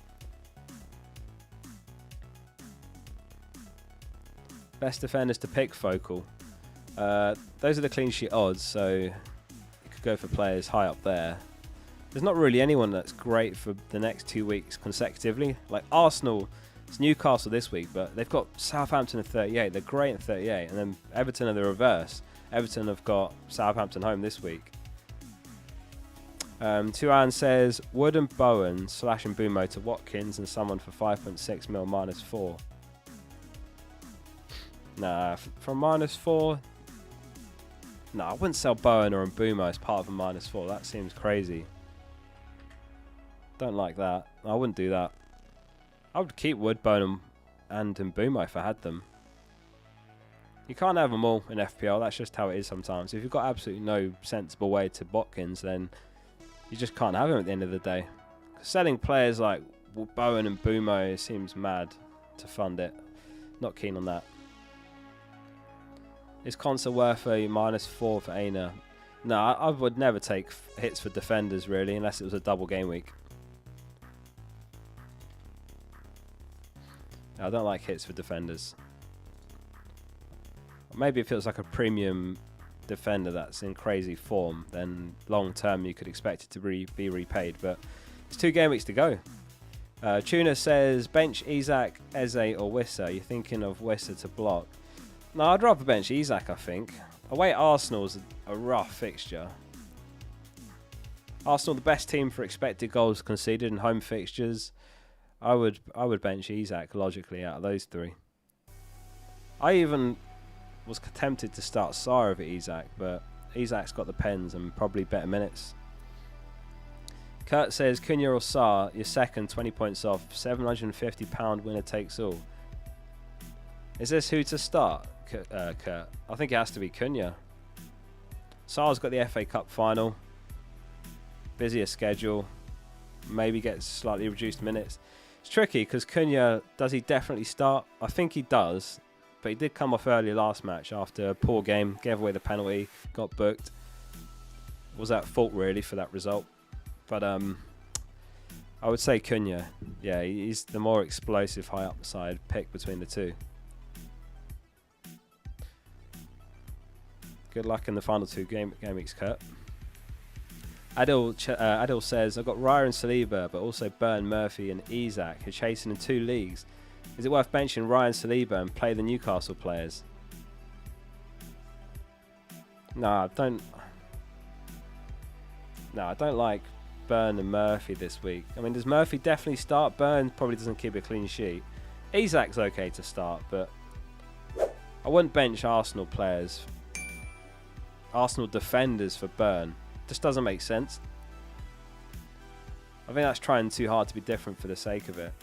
Best defenders to pick, Focal. Those are the clean sheet odds, so you could go for players high up there. There's not really anyone that's great for the next 2 weeks consecutively. Like Arsenal, it's Newcastle this week, but they've got Southampton at 38. They're great at 38. And then Everton are the reverse. Everton have got Southampton home this week. Tuan says, Wood and Bowen / Mbumo to Watkins and someone for 5.6 mil -4. Nah, from -4. No, I wouldn't sell Bowen or Mbumo as part of a -4. That seems crazy. Don't like that. I wouldn't do that. I would keep Wood, Bowen and Mbumo if I had them. You can't have them all in FPL. That's just how it is sometimes. If you've got absolutely no sensible way to Watkins, then you just can't have him at the end of the day. Selling players like Bowen and Mbumo seems mad to fund it. Not keen on that. Is Konsa worth a -4 for Aina? No, I would never take hits for defenders really, unless it was a double game week. I don't like hits for defenders. Maybe if it was like a premium defender that's in crazy form, then long term you could expect it to be repaid. But it's 2 game weeks to go. Tuna says bench Isak, Eze or Wissa. You're thinking of Wissa to block. No, I'd rather bench Isak, I think. Away at Arsenal's a rough fixture. Arsenal the best team for expected goals conceded in home fixtures. I would bench Isak logically out of those 3. I even was tempted to start Sarr over Isak, but Isak's got the pens and probably better minutes. Kurt says Cunha or Sarr, your second, 20 points off, £750 winner takes all. Is this who to start, Kurt? I think it has to be Cunha. Sarr's got the FA Cup final, busier schedule, maybe gets slightly reduced minutes. It's tricky because Cunha, does he definitely start? I think he does, but he did come off early last match after a poor game, gave away the penalty, got booked. Was at fault really for that result. But I would say Cunha. Yeah, he's the more explosive high upside pick between the 2. Good luck in the final 2 game weeks, Kurt. Adil says, I've got Raya and Saliba, but also Burn, Murphy and Isak, who are chasing in 2 leagues. Is it worth benching Raya and Saliba and play the Newcastle players? No, I don't like Burn and Murphy this week. I mean, does Murphy definitely start? Burn probably doesn't keep a clean sheet. Isak's okay to start, but I wouldn't bench Arsenal players. Arsenal defenders for Burn. Just doesn't make sense. I think that's trying too hard to be different for the sake of it.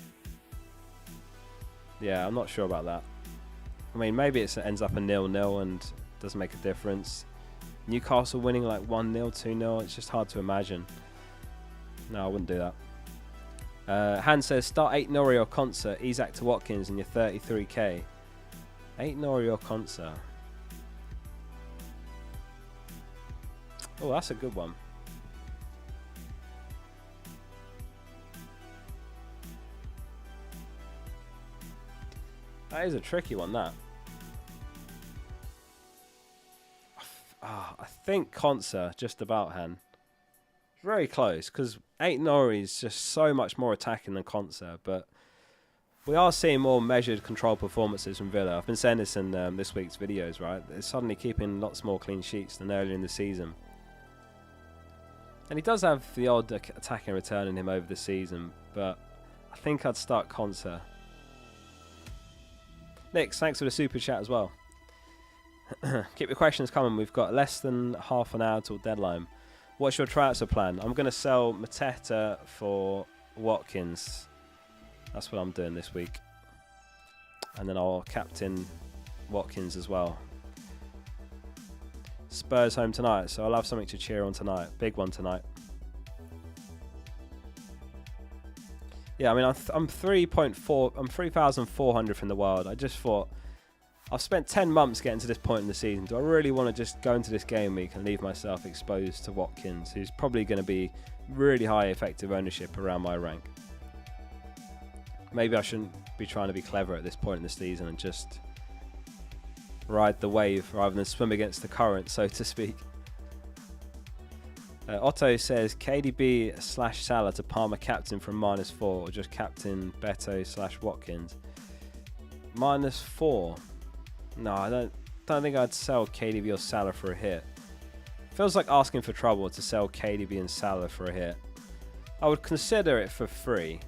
Yeah, I'm not sure about that. I mean, maybe it ends up a 0-0 and doesn't make a difference. Newcastle winning like 1-0, 2-0. It's just hard to imagine. No, I wouldn't do that. Han says, start 8 Nori or Konsa, Isak to Watkins in your 33k. 8 Nori or Konsa. Oh, that's a good one. That is a tricky one, that. I think Konsa, just about, Han. Very close, because 8 Nori is just so much more attacking than Konsa, but we are seeing more measured, controlled performances from Villa. I've been saying this in this week's videos, right? They're suddenly keeping lots more clean sheets than earlier in the season. And he does have the odd attacking return in him over the season, but I think I'd start Konsa. Nix, thanks for the super chat as well. Keep your questions coming. We've got less than half an hour till deadline. What's your transfer plan? I'm going to sell Mateta for Watkins. That's what I'm doing this week. And then I'll captain Watkins as well. Spurs home tonight, so I'll have something to cheer on tonight. Big one tonight. Yeah, I mean, I'm 3.4. I'm 3,400 from the wild. I just thought, I've spent 10 months getting to this point in the season. Do I really want to just go into this game week and leave myself exposed to Watkins, who's probably going to be really high effective ownership around my rank? Maybe I shouldn't be trying to be clever at this point in the season and just ride the wave rather than swim against the current, so to speak. Otto says KDB/Salah to Palmer captain from -4, or just captain Beto/Watkins. -4. No, I don't think I'd sell KDB or Salah for a hit. Feels like asking for trouble to sell KDB and Salah for a hit. I would consider it for free,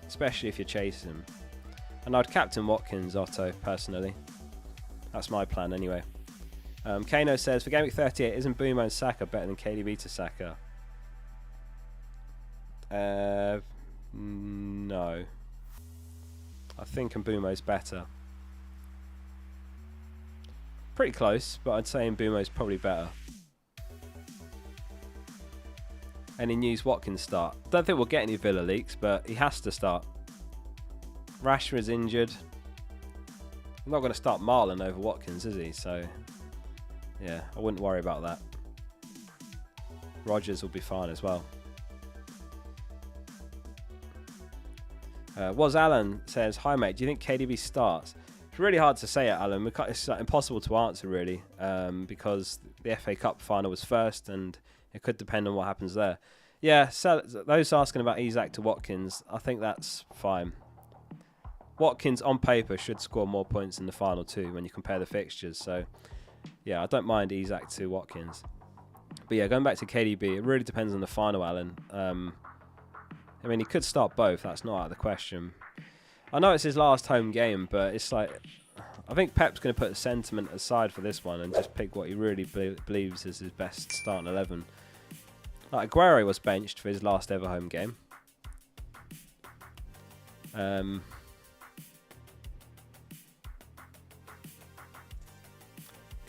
especially if you're chasing him. And I'd captain Watkins, Otto, personally. That's my plan anyway. Kano says, for Game Week 38, isn't Boomo and Saka better than KDB to Saka? No. I think Mbumo's better. Pretty close, but I'd say Mbumo's probably better. Any news Watkins start? Don't think we'll get any Villa leaks, but he has to start. Rashford's injured. I'm not going to start Marlon over Watkins, is he? So, yeah, I wouldn't worry about that. Rodgers will be fine as well. Was Alan says, hi mate, do you think KDB starts? It's really hard to say it, Alan. It's impossible to answer really, because the FA Cup final was first and it could depend on what happens there. Yeah, so those asking about Isak to Watkins, I think that's fine. Watkins on paper should score more points in the final too when you compare the fixtures. So yeah, I don't mind Isak to Watkins. But yeah, going back to KDB, it really depends on the final, Alan. I mean, he could start both. That's not out of the question. I know it's his last home game, but it's like, I think Pep's going to put the sentiment aside for this one and just pick what he really believes is his best starting 11. Like Aguero was benched for his last ever home game.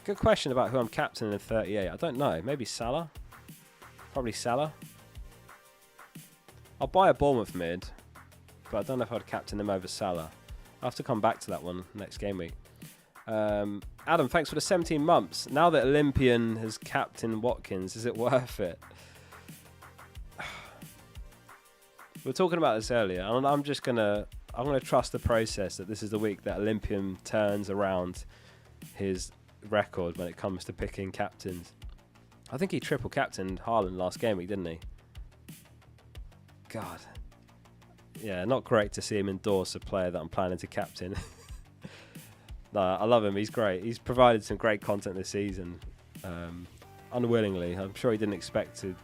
Good question about who I'm captaining in 38. I don't know. Maybe Salah? Probably Salah. I'll buy a Bournemouth mid, but I don't know if I'd captain him over Salah. I'll have to come back to that one next game week. Adam, thanks for the 17 months. Now that Olympian has captained Watkins, is it worth it? We were talking about this earlier, and I'm gonna trust the process that this is the week that Olympian turns around his record when it comes to picking captains. I think he triple captained Haaland last game week, didn't he? God. Yeah, not great to see him endorse a player that I'm planning to captain. No, I love him. He's great. He's provided some great content this season. Unwillingly. I'm sure he didn't expect to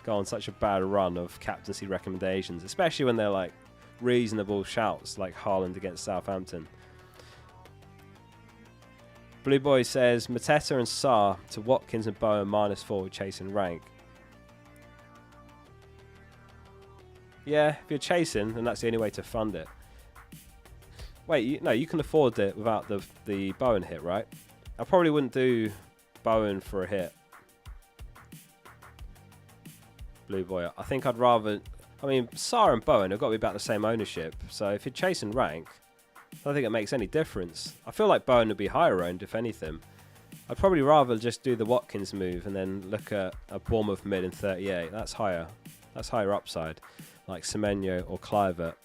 go on such a bad run of captaincy recommendations, especially when they're like reasonable shouts like Haaland against Southampton. Blue Boy says, Mateta and Sarr to Watkins and Bowen -4 chasing rank. Yeah, if you're chasing, then that's the only way to fund it. Wait, no, you can afford it without the Bowen hit, right? I probably wouldn't do Bowen for a hit. Blue Boy, I think I'd rather... I mean, Sarr and Bowen have got to be about the same ownership, so if you're chasing rank, I don't think it makes any difference. I feel like Bowen would be higher owned, if anything. I'd probably rather just do the Watkins move and then look at a Bournemouth mid in 38. That's higher. That's higher upside. Like Semenyo or Clivert.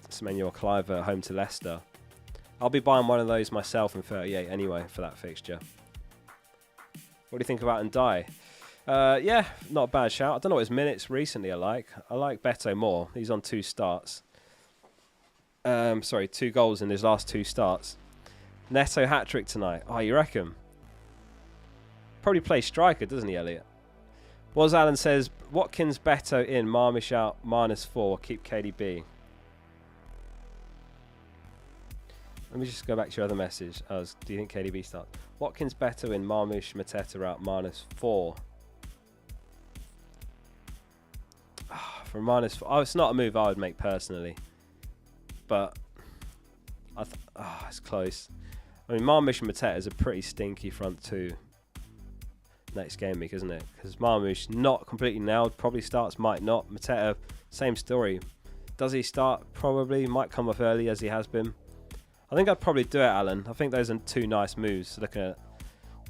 Semenyo or Clivert home to Leicester. I'll be buying one of those myself in 38 anyway for that fixture. What do you think about Ndai? Yeah, not a bad shout. I don't know what his minutes recently are like. I like Beto more. He's on 2 starts. 2 goals in his last 2 starts. Neto hat-trick tonight. Oh, you reckon? Probably play striker, doesn't he, Elliot? Was Alan says, Watkins, Beto in, Marmish out, -4, keep KDB. Let me just go back to your other message. Do you think KDB starts? Watkins, Beto in, Marmish, Mateta out, -4. For -4. Oh, it's not a move I would make personally. But it's close. I mean, Marmish and Mateta is a pretty stinky front two next game week, isn't it? Because Marmish not completely nailed, probably starts, might not. Mateta, same story. Does he start? Probably. Might come off early as he has been. I think I'd probably do it, Alan. I think those are 2 nice moves, looking at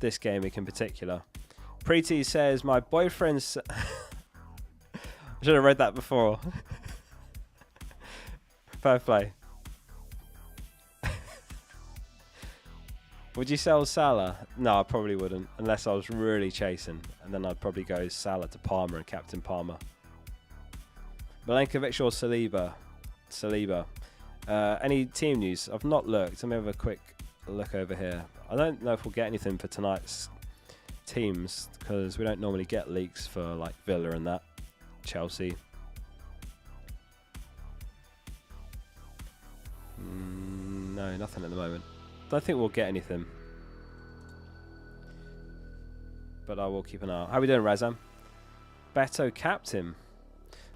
this game week in particular. Preeti says, my boyfriend's... I should have read that before. Fair play. Would you sell Salah? No, I probably wouldn't, unless I was really chasing, and then I'd probably go Salah to Palmer and captain Palmer. Milenkovic or Saliba? Any team news? I've not looked. Let me have a quick look over here. I don't know if we'll get anything for tonight's teams, because we don't normally get leaks for like Villa and that. Chelsea. No, nothing at the moment. Don't think we'll get anything. but I will keep an eye out. How are we doing, Razam? Beto captain.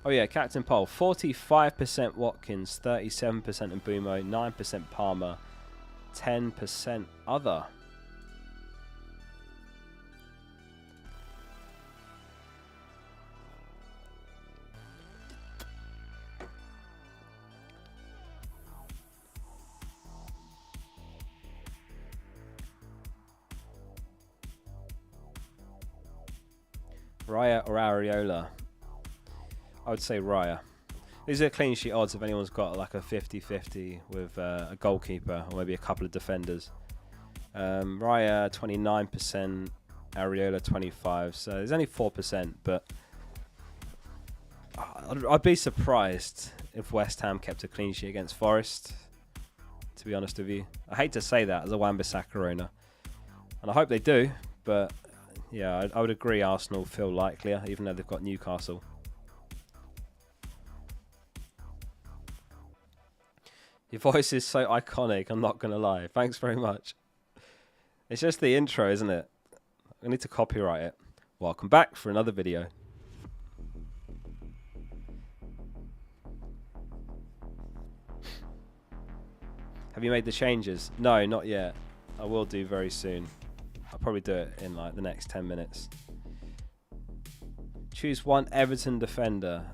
Oh yeah, captain poll. 45% Watkins, 37% Mbumo, 9% Palmer, 10% other. Raya or Areola? I would say Raya. These are clean sheet odds if anyone's got like a 50-50 with a goalkeeper or maybe a couple of defenders. Raya 29%, Areola 25%, so there's only 4%, but I'd be surprised if West Ham kept a clean sheet against Forest, to be honest with you. I hate to say that as a Wan-Bissaka owner, and I hope they do, but yeah, I would agree Arsenal feel likelier, even though they've got Newcastle. Your voice is so iconic, I'm not going to lie. Thanks very much. It's just the intro, isn't it? I need to copyright it. Welcome back for another video. Have you made the changes? No, not yet. I will do very soon. I'll probably do it in like the next 10 minutes. Choose one Everton defender.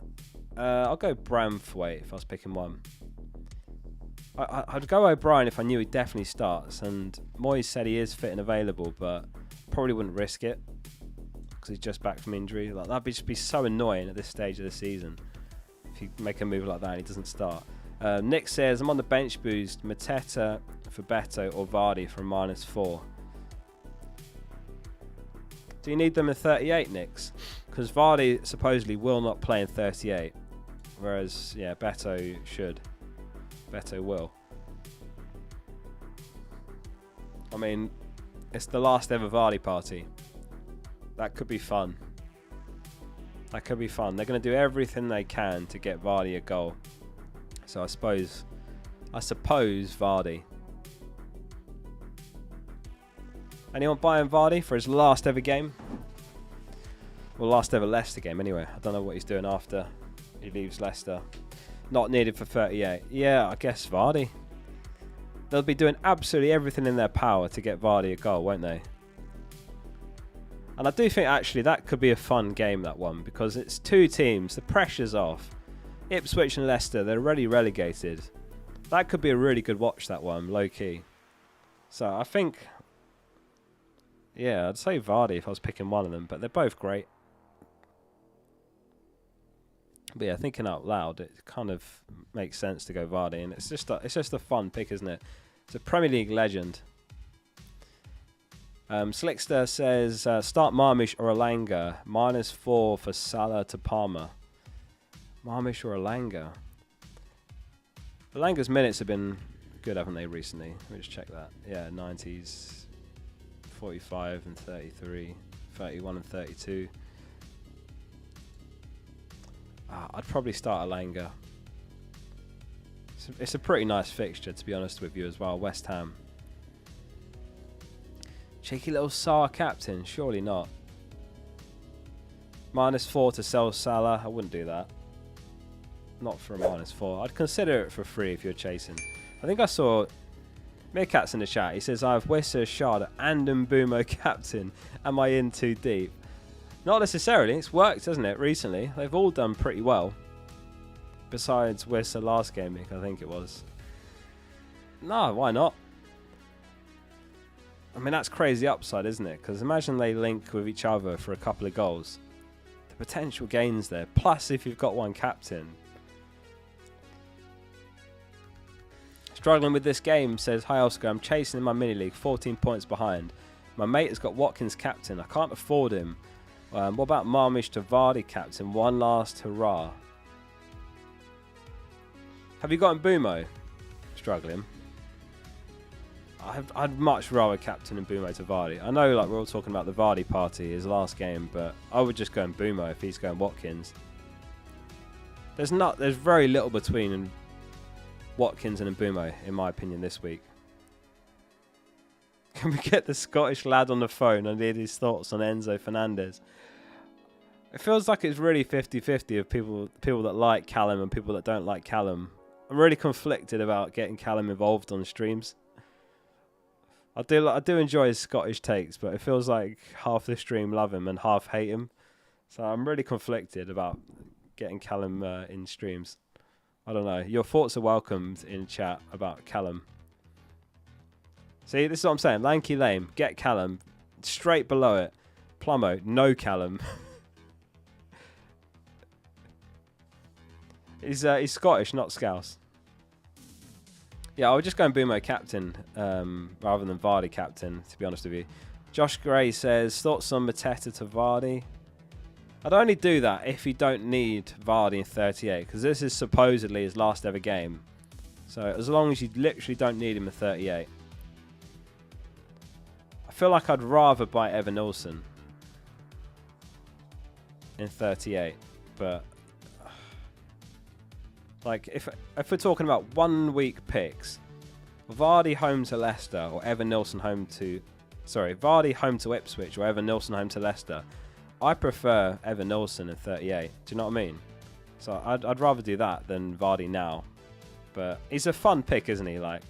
I'll go Bramthwaite if I was picking one. I'd go O'Brien if I knew he'd definitely starts, and Moyes said he is fit and available, but probably wouldn't risk it because he's just back from injury. Like, that'd just be so annoying at this stage of the season if you make a move like that and he doesn't start. Nick says, I'm on the bench boost, Mateta for Beto or Vardy for -4. Do you need them in 38, Nix? Because Vardy supposedly will not play in 38, whereas, yeah, Beto should. Beto will. I mean, it's the last ever Vardy party. That could be fun. That could be fun. They're going to do everything they can to get Vardy a goal. So I suppose Vardy. Anyone buying Vardy for his last ever game? Well, last ever Leicester game anyway. I don't know what he's doing after he leaves Leicester. Not needed for 38. Yeah, I guess Vardy. They'll be doing absolutely everything in their power to get Vardy a goal, won't they? And I do think actually that could be a fun game, that one, because it's two teams, the pressure's off. Ipswich and Leicester, they're already relegated. That could be a really good watch, that one, low-key. So I think, yeah, I'd say Vardy if I was picking one of them, but they're both great. But yeah, thinking out loud, it kind of makes sense to go Vardy, and it's just a fun pick, isn't it? It's a Premier League legend. Slickster says, start Marmish or Elanga, -4 for Salah to Palmer. Marmish or Elanga? Elanga's minutes have been good, haven't they, recently? Let me just check that. Yeah, 90s, 45 and 33, 31 and 32. I'd probably start Elanga. It's a pretty nice fixture, to be honest with you, as well. West Ham. Cheeky little Saar captain? Surely not. -4 to sell Salah? I wouldn't do that. Not for a -4. I'd consider it for free if you're chasing. I think I saw Meerkat's in the chat. He says, I have Wissa, Shard and Mbumo captain. Am I in too deep? Not necessarily. It's worked, hasn't it, recently? They've all done pretty well. Besides Wissa last game week, I think it was. No, why not? I mean, that's crazy upside, isn't it? Because imagine they link with each other for a couple of goals. The potential gains there. Plus, if you've got one captain. Struggling with this game, says, hi Oscar, I'm chasing in my mini league, 14 points behind. My mate has got Watkins captain. I can't afford him. What about Marmish to Vardy captain? One last hurrah. Have you got Mbumo? Struggling. I'd much rather captain Mbumo to Vardy. I know, like, we're all talking about the Vardy party, his last game, but I would just go Mbumo if he's going Watkins. There's very little between Watkins and Mbumo, in my opinion, this week. Can we get the Scottish lad on the phone? I need his thoughts on Enzo Fernandez. It feels like it's really 50-50 of people that like Callum and people that don't like Callum. I'm really conflicted about getting Callum involved on streams. I do enjoy his Scottish takes, but it feels like half the stream love him and half hate him. So I'm really conflicted about getting Callum in streams. I don't know. Your thoughts are welcomed in chat about Callum. See, this is what I'm saying. Lanky Lame, get Callum. Straight below it, Plummo, no Callum. He's Scottish, not Scouse. Yeah, I would just go and Boomo captain rather than Vardy captain, to be honest with you. Josh Gray says, thoughts on Mateta to Vardy? I'd only do that if you don't need Vardy in 38, because this is supposedly his last ever game. So as long as you literally don't need him in 38. I feel like I'd rather buy Evan Nilsson in 38, but like if we're talking about 1 week picks, Vardy home to Leicester or Evan Nilsson home to, Vardy home to Ipswich or Evan Nilsson home to Leicester, I prefer Evan Nilsson in 38. Do you know what I mean? So I'd rather do that than Vardy now. But he's a fun pick, isn't he? Like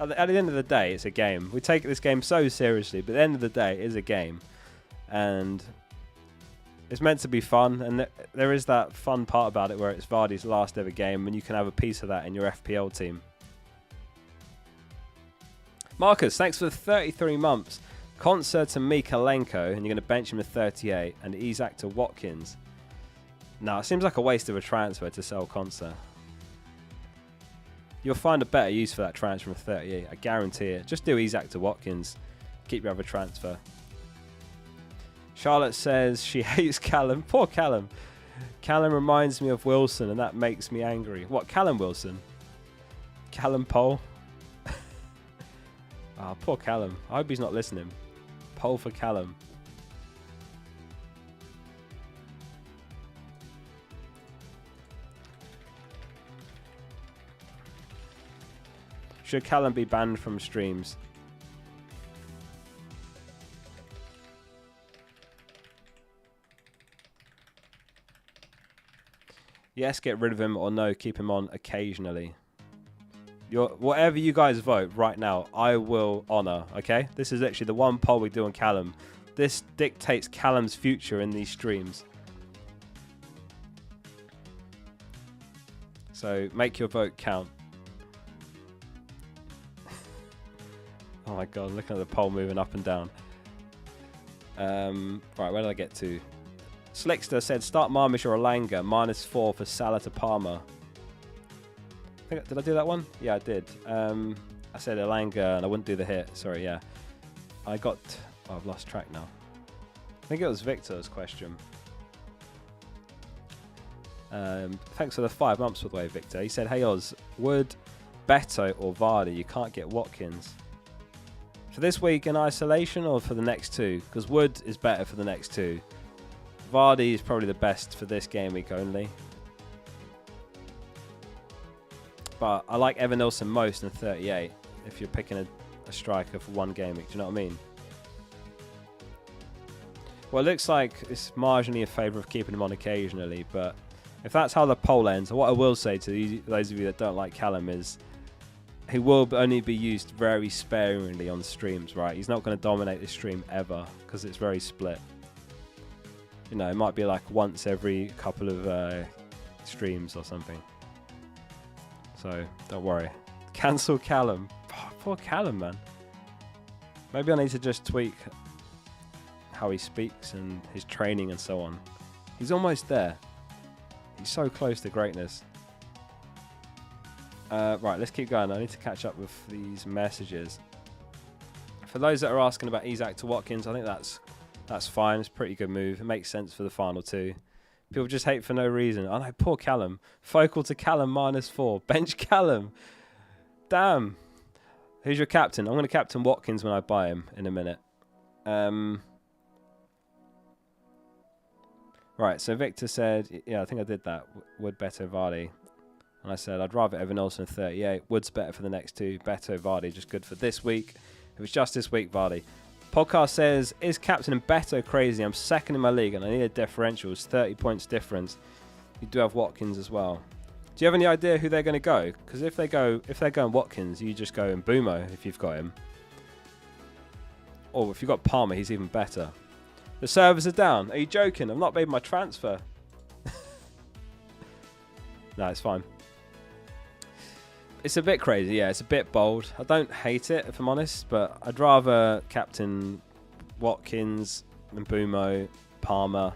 at the end of the day, it's a game. We take this game so seriously, but at the end of the day, it is a game, and it's meant to be fun, and there is that fun part about it where it's Vardy's last ever game and you can have a piece of that in your FPL team. Marcus, thanks for the 33 months. Concert to Mikalenko, and you're going to bench him at 38, and Isak to Watkins. No, it seems like a waste of a transfer to sell Concert. You'll find a better use for that transfer from 38, I guarantee it. Just do Isak to Watkins. Keep your other transfer. Charlotte says she hates Callum. Poor Callum. Callum reminds me of Wilson, and that makes me angry. What, Callum Wilson? Callum Pole? Ah, poor Callum. I hope he's not listening. Pole for Callum. Should Callum be banned from streams? Yes, get rid of him, or no, keep him on occasionally. Whatever you guys vote right now, I will honour, okay? This is literally the one poll we do on Callum. This dictates Callum's future in these streams. So make your vote count. Oh my god, looking at the poll moving up and down. Right, where did I get to? Slickster said, start Marmish or Alanga, -4 for Salah to Palmer. Did I do that one? Yeah, I did. I said Alanga and I wouldn't do the hit. Sorry, yeah. I've lost track now. I think it was Victor's question. Thanks for the 5 months, by the way, Victor. He said, hey Oz, Wood, Beto or Vardy? You can't get Watkins. For this week in isolation or for the next two? Because Wood is better for the next two. Vardy is probably the best for this game week only. But I like Evan Nilsson most in 38 if you're picking a striker for one game week. Do you know what I mean? Well, it looks like it's marginally in favour of keeping him on occasionally. But if that's how the poll ends, what I will say to those of you that don't like Callum is he will only be used very sparingly on streams, right? He's not going to dominate the stream ever because it's very split. You know, it might be like once every couple of streams or something. So, don't worry. Cancel Callum. Oh, poor Callum, man. Maybe I need to just tweak how he speaks and his training and so on. He's almost there. He's so close to greatness. Right, let's keep going. I need to catch up with these messages. For those that are asking about Isak to Watkins, I think that's fine. It's a pretty good move. It makes sense for the final two. People just hate for no reason. Oh no, poor Callum. Focal to Callum -4. Bench Callum. Damn. Who's your captain? I'm going to captain Watkins when I buy him in a minute. Right, so Victor said, yeah, I think I did that. Wood, Beto, Vardy. And I said, I'd rather Evan Nilsson 38. Wood's better for the next two. Beto, Vardy, just good for this week. It was just this week, Vardy. Podcast says, is captain Beto crazy? I'm second in my league and I need a differential. It's 30 points difference. You do have Watkins as well. Do you have any idea who they're going to go? Because if they're going Watkins, you just go in Mbumo if you've got him. Or if you've got Palmer, he's even better. The servers are down. Are you joking? I've not made my transfer. No, it's fine. It's a bit crazy, yeah. It's a bit bold. I don't hate it, if I'm honest, but I'd rather captain Watkins, Mbumo, Palmer,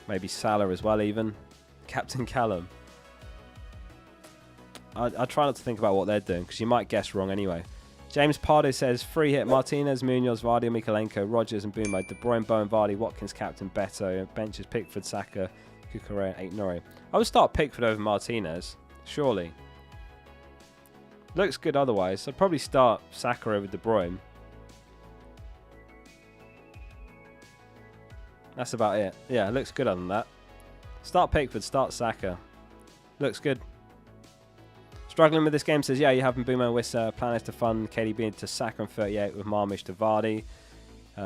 maybe Salah as well even. Captain Callum. I try not to think about what they're doing because you might guess wrong anyway. James Pardo says, free hit Martinez, Munoz, Vardy, Mikalenko, Rodgers and Mbumo, De Bruyne, Bowen, Vardy, Watkins, captain, Beto, benches, Pickford, Saka, Kukurea, 8 Norrie. I would start Pickford over Martinez, surely. Looks good otherwise. I'd probably start Saka over De Bruyne. That's about it. Yeah, it looks good other than that. Start Pickford, start Saka. Looks good. Struggling with this game says, yeah, you have Mbumo and Wissa. Plan is to fund KDB into Saka and 38 with Marmish to Vardy.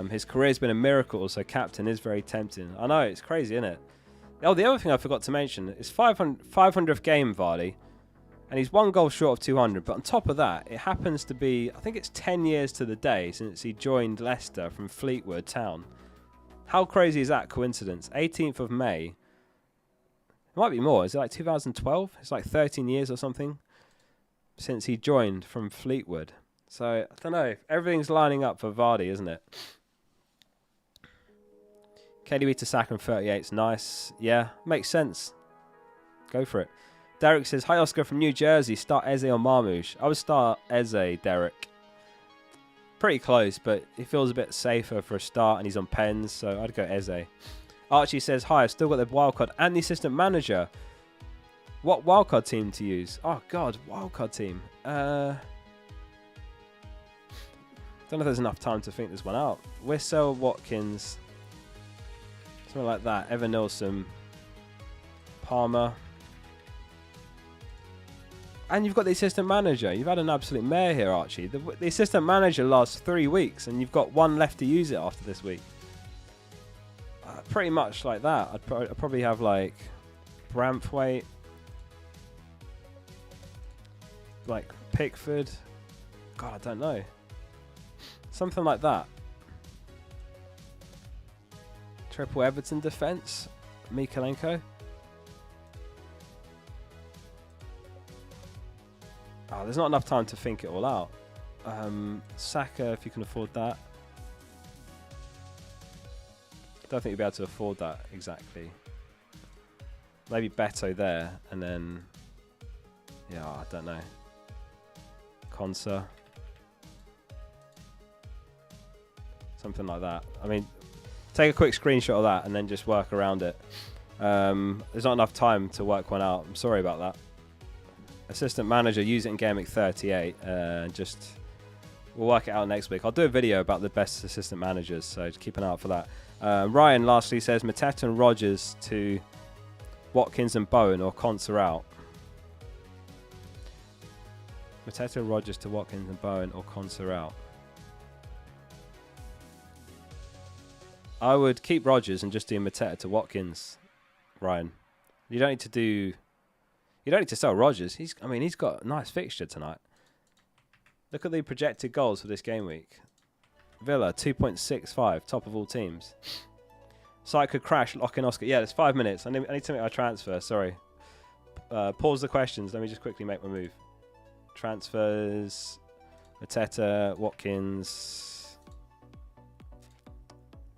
His career's been a miracle, so captain is very tempting. I know, it's crazy, isn't it? Oh, the other thing I forgot to mention is 500th game Vardy, and he's 1 goal short of 200. But on top of that, it happens to be, I think it's 10 years to the day since he joined Leicester from Fleetwood Town. How crazy is that coincidence? 18th of May. It might be more. Is it like 2012? It's like 13 years or something since he joined from Fleetwood. So, I don't know. Everything's lining up for Vardy, isn't it? KDB to Saka and 38 is nice. Yeah, makes sense. Go for it. Derek says, hi Oscar from New Jersey. Start Eze or Marmoush. I would start Eze, Derek. Pretty close, but he feels a bit safer for a start and he's on pens, so I'd go Eze. Archie says, hi, I've still got the wildcard and the assistant manager. What wildcard team to use? Oh, God, wildcard team. Don't know if there's enough time to think this one out. Wissel, Watkins, something like that. Evan Nilsson, Palmer. And you've got the assistant manager. You've had an absolute mare here, Archie. The assistant manager lasts 3 weeks, and you've got 1 left to use it after this week. Pretty much like that. I'd probably have, like, Braithwaite, like, Pickford. God, I don't know. Something like that. Triple Everton defence. Mikalenko. Oh, there's not enough time to think it all out. Saka, if you can afford that. Don't think you'll be able to afford that exactly. Maybe Beto there, and then... Yeah, I don't know. Konsa. Something like that. I mean, take a quick screenshot of that and then just work around it. There's not enough time to work one out. I'm sorry about that. Assistant manager, use it in Gameweek 38. We'll work it out next week. I'll do a video about the best assistant managers, so just keep an eye out for that. Ryan lastly says Mateta and Rodgers to Watkins and Bowen or Konsa out. Mateta, Rodgers to Watkins and Bowen or Konsa out. I would keep Rodgers and just do Mateta to Watkins, Ryan. You don't need to sell Rodgers. He's got a nice fixture tonight. Look at the projected goals for this game week. Villa 2.65, top of all teams. Site could crash. Lock in Oscar. Yeah, there's 5 minutes. I need to make my transfer. Sorry. Pause the questions. Let me just quickly make my move. Transfers. Mateta, Watkins.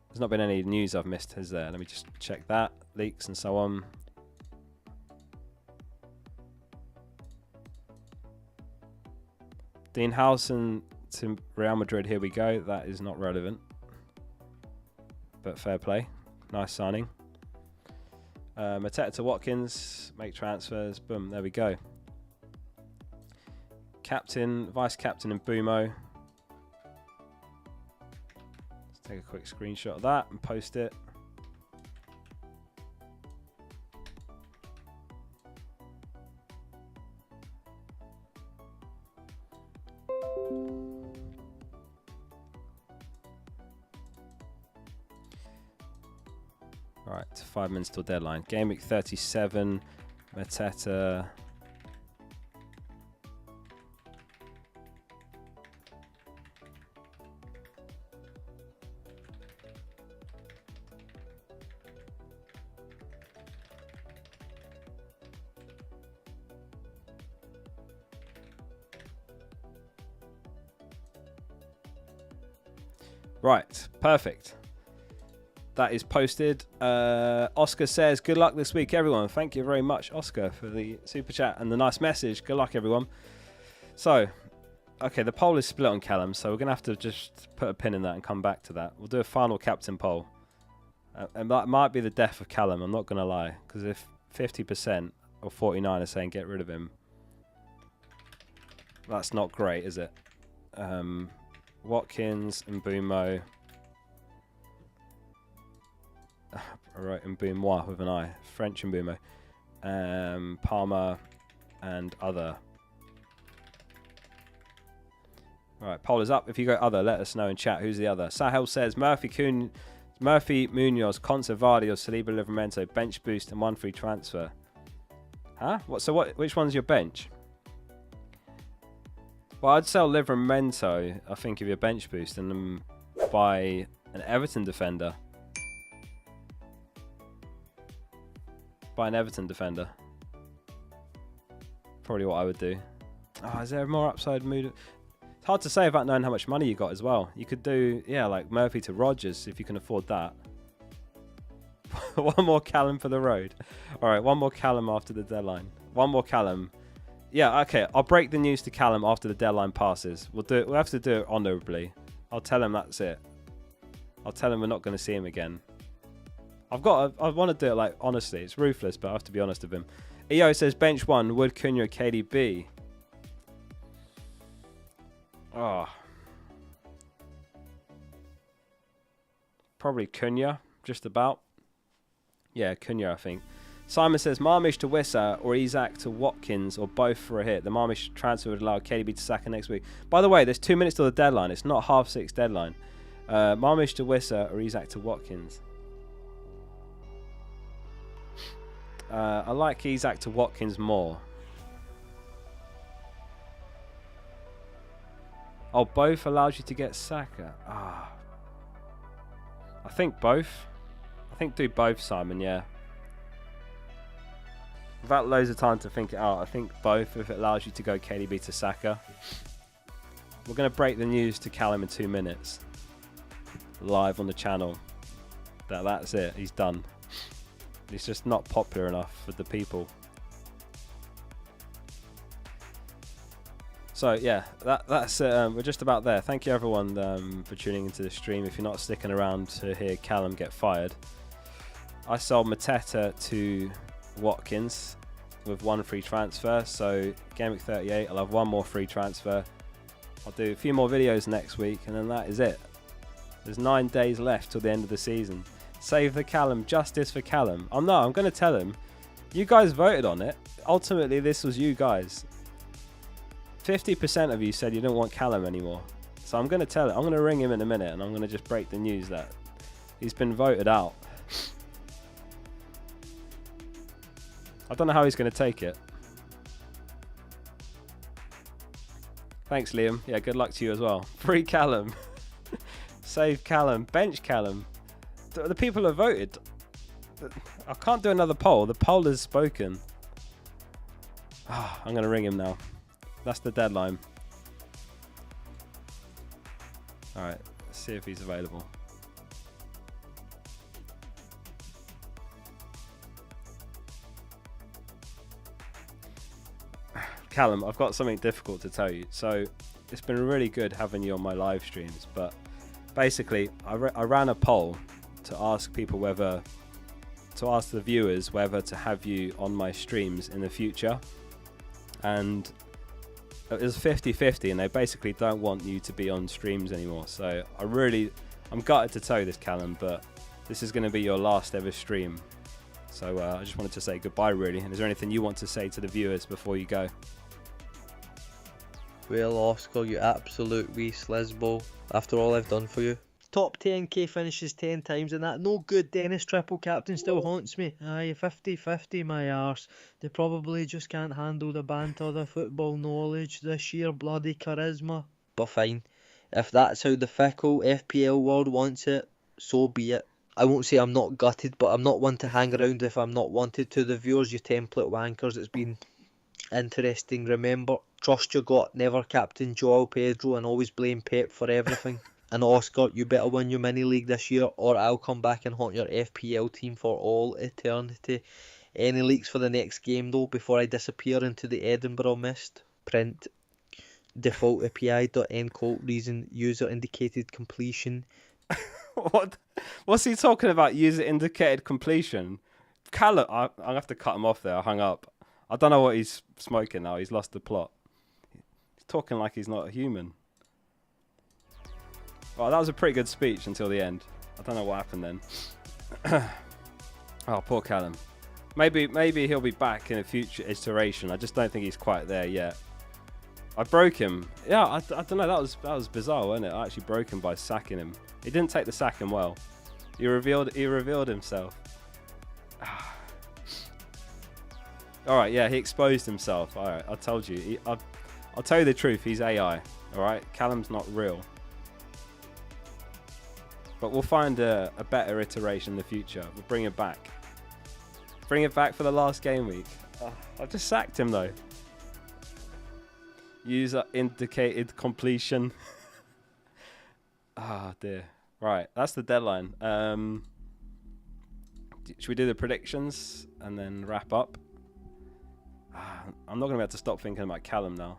There's not been any news I've missed, has there? Let me just check that. Leaks and so on. Dean Howson to Real Madrid. Here we go. That is not relevant. But fair play. Nice signing. Mateta to Watkins. Make transfers. Boom. There we go. Captain, vice captain and Mbumo. Let's take a quick screenshot of that and post it. Right, 5 minutes till deadline. Gameweek 37, Mateta. Right, perfect. That is posted. Oscar says, good luck this week, everyone. Thank you very much, Oscar, for the super chat and the nice message. Good luck, everyone. So, okay, the poll is split on Callum, so we're going to have to just put a pin in that and come back to that. We'll do a final captain poll. And that might be the death of Callum, I'm not going to lie. Because if 50% or 49 are saying get rid of him, that's not great, is it? Watkins and Mbumo. I wrote Mbeumo with an I. French Mbumo. Palmer and other. Alright, poll is up. If you go other, let us know in chat. Who's the other? Sahel says Murphy Munoz, Conservati or Saliba Livramento, bench boost and 1 free transfer. Huh? Which one's your bench? Well, I'd sell Livramento, I think, if you're bench boost, and then buy an Everton defender. Buy an Everton defender. Probably what I would do. Oh, is there more upside mood? It's hard to say without knowing how much money you got as well. You could do, yeah, like Murphy to Rodgers if you can afford that. One more Callum for the road. All right, one more Callum after the deadline. One more Callum. Yeah, okay. I'll break the news to Callum after the deadline passes. We'll do it. We'll have to do it honourably. I'll tell him that's it. I'll tell him we're not going to see him again. I want to do it like honestly. It's ruthless, but I have to be honest with him. EO says bench 1, Wood, Cunha, KDB. Oh. Probably Cunha, just about. Yeah, Cunha, I think. Simon says Marmish to Wissa or Isak to Watkins or both for a hit. The Marmish transfer would allow KDB to Saka next week. By the way, there's 2 minutes till the deadline. It's not 6:30 deadline. Marmish to Wissa or Isak to Watkins. I like Isak to Watkins more. Oh, both allows you to get Saka. Ah. I think both. I think do both, Simon, yeah. Without loads of time to think it out, I think both if it allows you to go KDB to Saka. We're going to break the news to Callum in 2 minutes. Live on the channel. That's it. He's done. He's just not popular enough with the people. So yeah, that's we're just about there. Thank you everyone for tuning into the stream. If you're not sticking around to hear Callum get fired, I sold Mateta to Watkins with 1 free transfer. So Gameweek 38, I'll have 1 more free transfer. I'll do a few more videos next week, and then that is it. There's 9 days left till the end of the season. Save the Callum, justice for Callum. I'm going to tell him. You guys voted on it. Ultimately, this was you guys. 50% of you said you don't want Callum anymore. So I'm going to tell him. I'm going to ring him in a minute, and I'm going to just break the news that he's been voted out. I don't know how he's going to take it. Thanks, Liam. Yeah, good luck to you as well. Free Callum. Save Callum. Bench Callum. The people have voted. I can't do another poll. The poll has spoken. I'm going to ring him now. That's the deadline. Alright, let's see if he's available. Callum, I've got something difficult to tell you. So, it's been really good having you on my live streams, but basically, I ran a poll to ask people to ask the viewers whether to have you on my streams in the future. And it was 50-50, and they basically don't want you to be on streams anymore. So I'm gutted to tell you this, Callum, but this is going to be your last ever stream. So I just wanted to say goodbye, really. And is there anything you want to say to the viewers before you go? Well, Oscar, you absolute wee slizball. After all I've done for you. top 10k finishes 10 times, and that no good Dennis triple captain still haunts me. Aye, 50-50 my arse. They probably just can't handle the banter, the football knowledge, the sheer bloody charisma. But fine, if that's how the fickle FPL world wants it, so be it. I won't say I'm not gutted, but I'm not one to hang around if I'm not wanted to. The viewers, you template wankers, it's been interesting. Remember, trust your gut, never captain Joao Pedro, and always blame Pep for everything. And Oscar, you better win your mini league this year, or I'll come back and haunt your FPL team for all eternity. Any leaks for the next game though, before I disappear into the Edinburgh mist? Print. Default API.encode reason user indicated completion. What's he talking about? User indicated completion. Callum, I'll have to cut him off there. I hung up. I don't know what he's smoking now. He's lost the plot. He's talking like he's not a human. Well, that was a pretty good speech until the end. I don't know what happened then. Oh, poor Callum. Maybe he'll be back in a future iteration. I just don't think he's quite there yet. I broke him. Yeah, I don't know. That was bizarre, wasn't it? I actually broke him by sacking him. He didn't take the sacking well. He revealed himself. All right, yeah, he exposed himself. All right, I told you. I'll tell you the truth. He's AI. All right, Callum's not real. But we'll find a better iteration in the future. We'll bring it back. Bring it back for the last game week. I've just sacked him though. User indicated completion. Ah, dear. Right, that's the deadline. Should we do the predictions and then wrap up? I'm not going to be able to stop thinking about Callum now.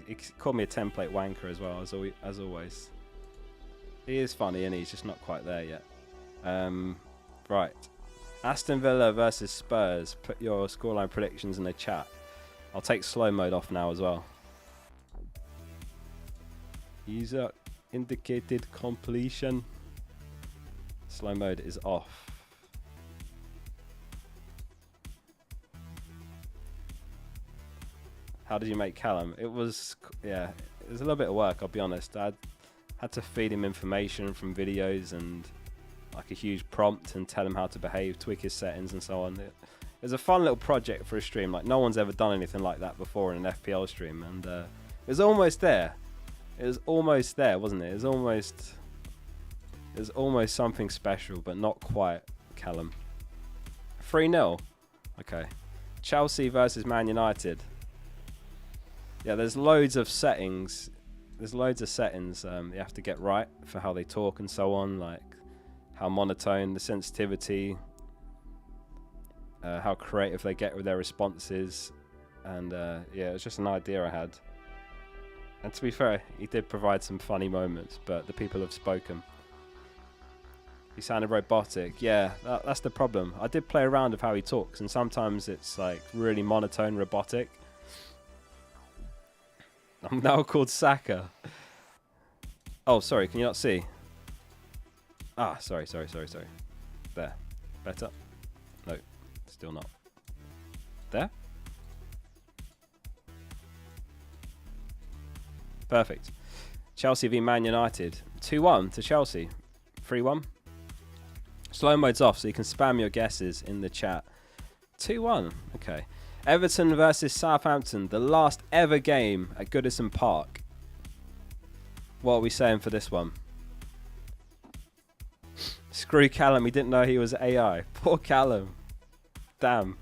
He called me a template wanker as well, as always. He is funny, and he's just not quite there yet. Right. Aston Villa versus Spurs. Put your scoreline predictions in the chat. I'll take slow mode off now as well. User indicated completion. Slow mode is off. How did you make Callum? It was a little bit of work, I'll be honest. I had to feed him information from videos and like a huge prompt and tell him how to behave, tweak his settings and so on. It was a fun little project for a stream. Like no one's ever done anything like that before in an FPL stream, and it was almost there. It was almost there, wasn't it? It was almost something special, but not quite. Callum. 3-0. Okay. Chelsea versus Man United. Yeah, there's loads of settings. There's loads of settings you have to get right for how they talk and so on, like how monotone, the sensitivity, how creative they get with their responses, and yeah, it's just an idea I had. And to be fair, he did provide some funny moments, but the people have spoken. He sounded robotic. Yeah, that's the problem. I did play around with how he talks, and sometimes it's like really monotone, robotic. I'm now called Saka. Oh, sorry, can you not see? Ah, sorry. There. Better? No, still not. There? Perfect. Chelsea v Man United. 2-1 to Chelsea. 3-1. Slow mode's off, so you can spam your guesses in the chat. 2-1. Okay. Everton versus Southampton. The last ever game at Goodison Park. What are we saying for this one? Screw Callum. He didn't know he was AI. Poor Callum. Damn.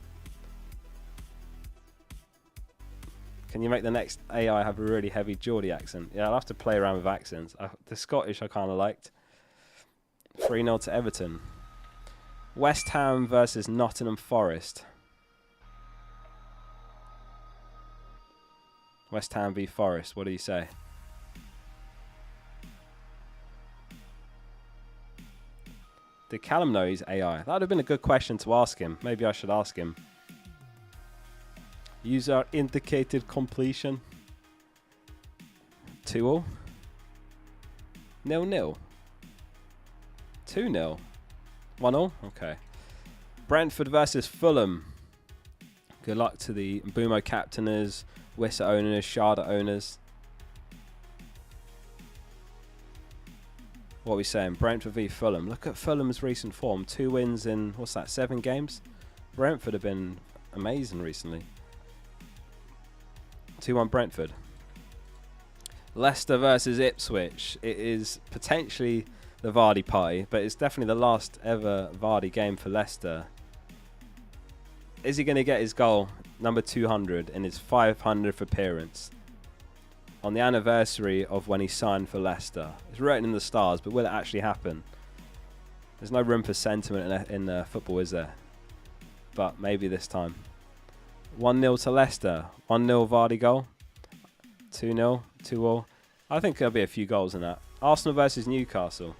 Can you make the next AI have a really heavy Geordie accent? Yeah, I'll have to play around with accents. The Scottish I kind of liked. 3-0 to Everton. West Ham versus Nottingham Forest. West Ham v Forest. What do you say? Did Callum know he's AI? That would have been a good question to ask him. Maybe I should ask him. User indicated completion. 2-0. 0-0. 2-0. 1-0. Okay. Brentford versus Fulham. Good luck to the Mbumo captainers. Wissa owners, Sharda owners. What are we saying? Brentford v Fulham. Look at Fulham's recent form. 2 wins in, what's that, 7 games? Brentford have been amazing recently. 2-1 Brentford. Leicester versus Ipswich. It is potentially the Vardy party, but it's definitely the last ever Vardy game for Leicester. Is he going to get his goal, number 200, in his 500th appearance? On the anniversary of when he signed for Leicester. It's written in the stars, but will it actually happen? There's no room for sentiment in football, is there? But maybe this time. 1-0 to Leicester. 1-0 Vardy goal. 2-0. 2-all. I think there'll be a few goals in that. Arsenal versus Newcastle.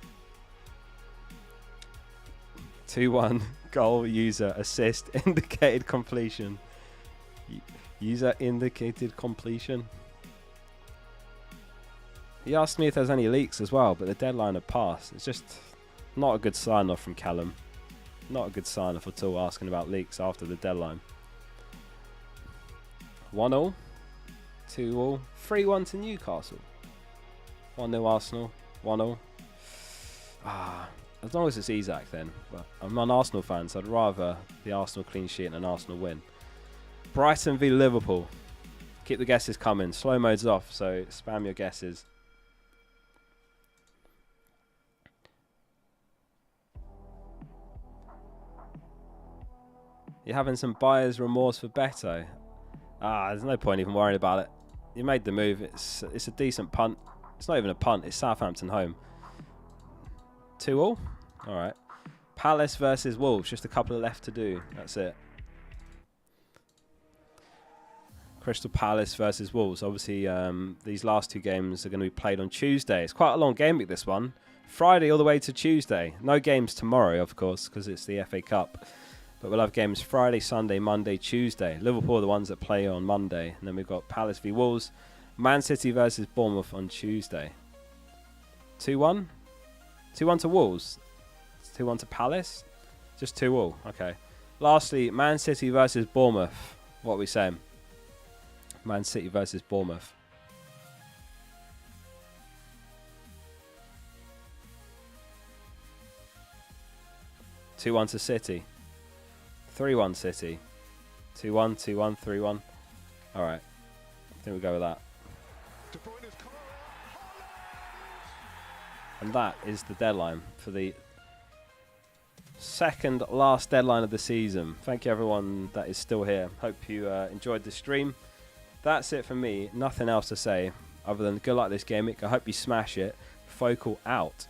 2-1 goal, user, assist, indicated completion. User indicated completion. He asked me if there's any leaks as well, but the deadline had passed. It's just not a good sign-off from Callum. Not a good sign-off at all, asking about leaks after the deadline. 1-all. 2-all. 3-1 to Newcastle. 1-0 Arsenal. 1-all. As long as it's Isak then. But I'm an Arsenal fan, so I'd rather the Arsenal clean sheet and an Arsenal win. Brighton v Liverpool. Keep the guesses coming. Slow mode's off, so spam your guesses. You're having some buyer's remorse for Beto. There's no point even worrying about it. You made the move. It's a decent punt. It's not even a punt. It's Southampton home. 2-all. All right. Palace versus Wolves. Just a couple left to do. That's it. Crystal Palace versus Wolves. Obviously, these last 2 games are going to be played on Tuesday. It's quite a long game week, this one. Friday all the way to Tuesday. No games tomorrow, of course, because it's the FA Cup. But we'll have games Friday, Sunday, Monday, Tuesday. Liverpool are the ones that play on Monday. And then we've got Palace v Wolves. Man City versus Bournemouth on Tuesday. 2-1? 2-1 to Wolves. 2-1 to Palace. Just 2-all. Okay. Lastly, Man City versus Bournemouth. What are we saying? Man City versus Bournemouth. 2-1 to City. 3-1 City. 2-1, 2-1, 3-1. All right. I think we'll go with that. And that is the deadline for the second last deadline of the season. Thank you everyone that is still here. Hope you enjoyed the stream. That's it for me. Nothing else to say other than good luck this game week. I hope you smash it. Focal out.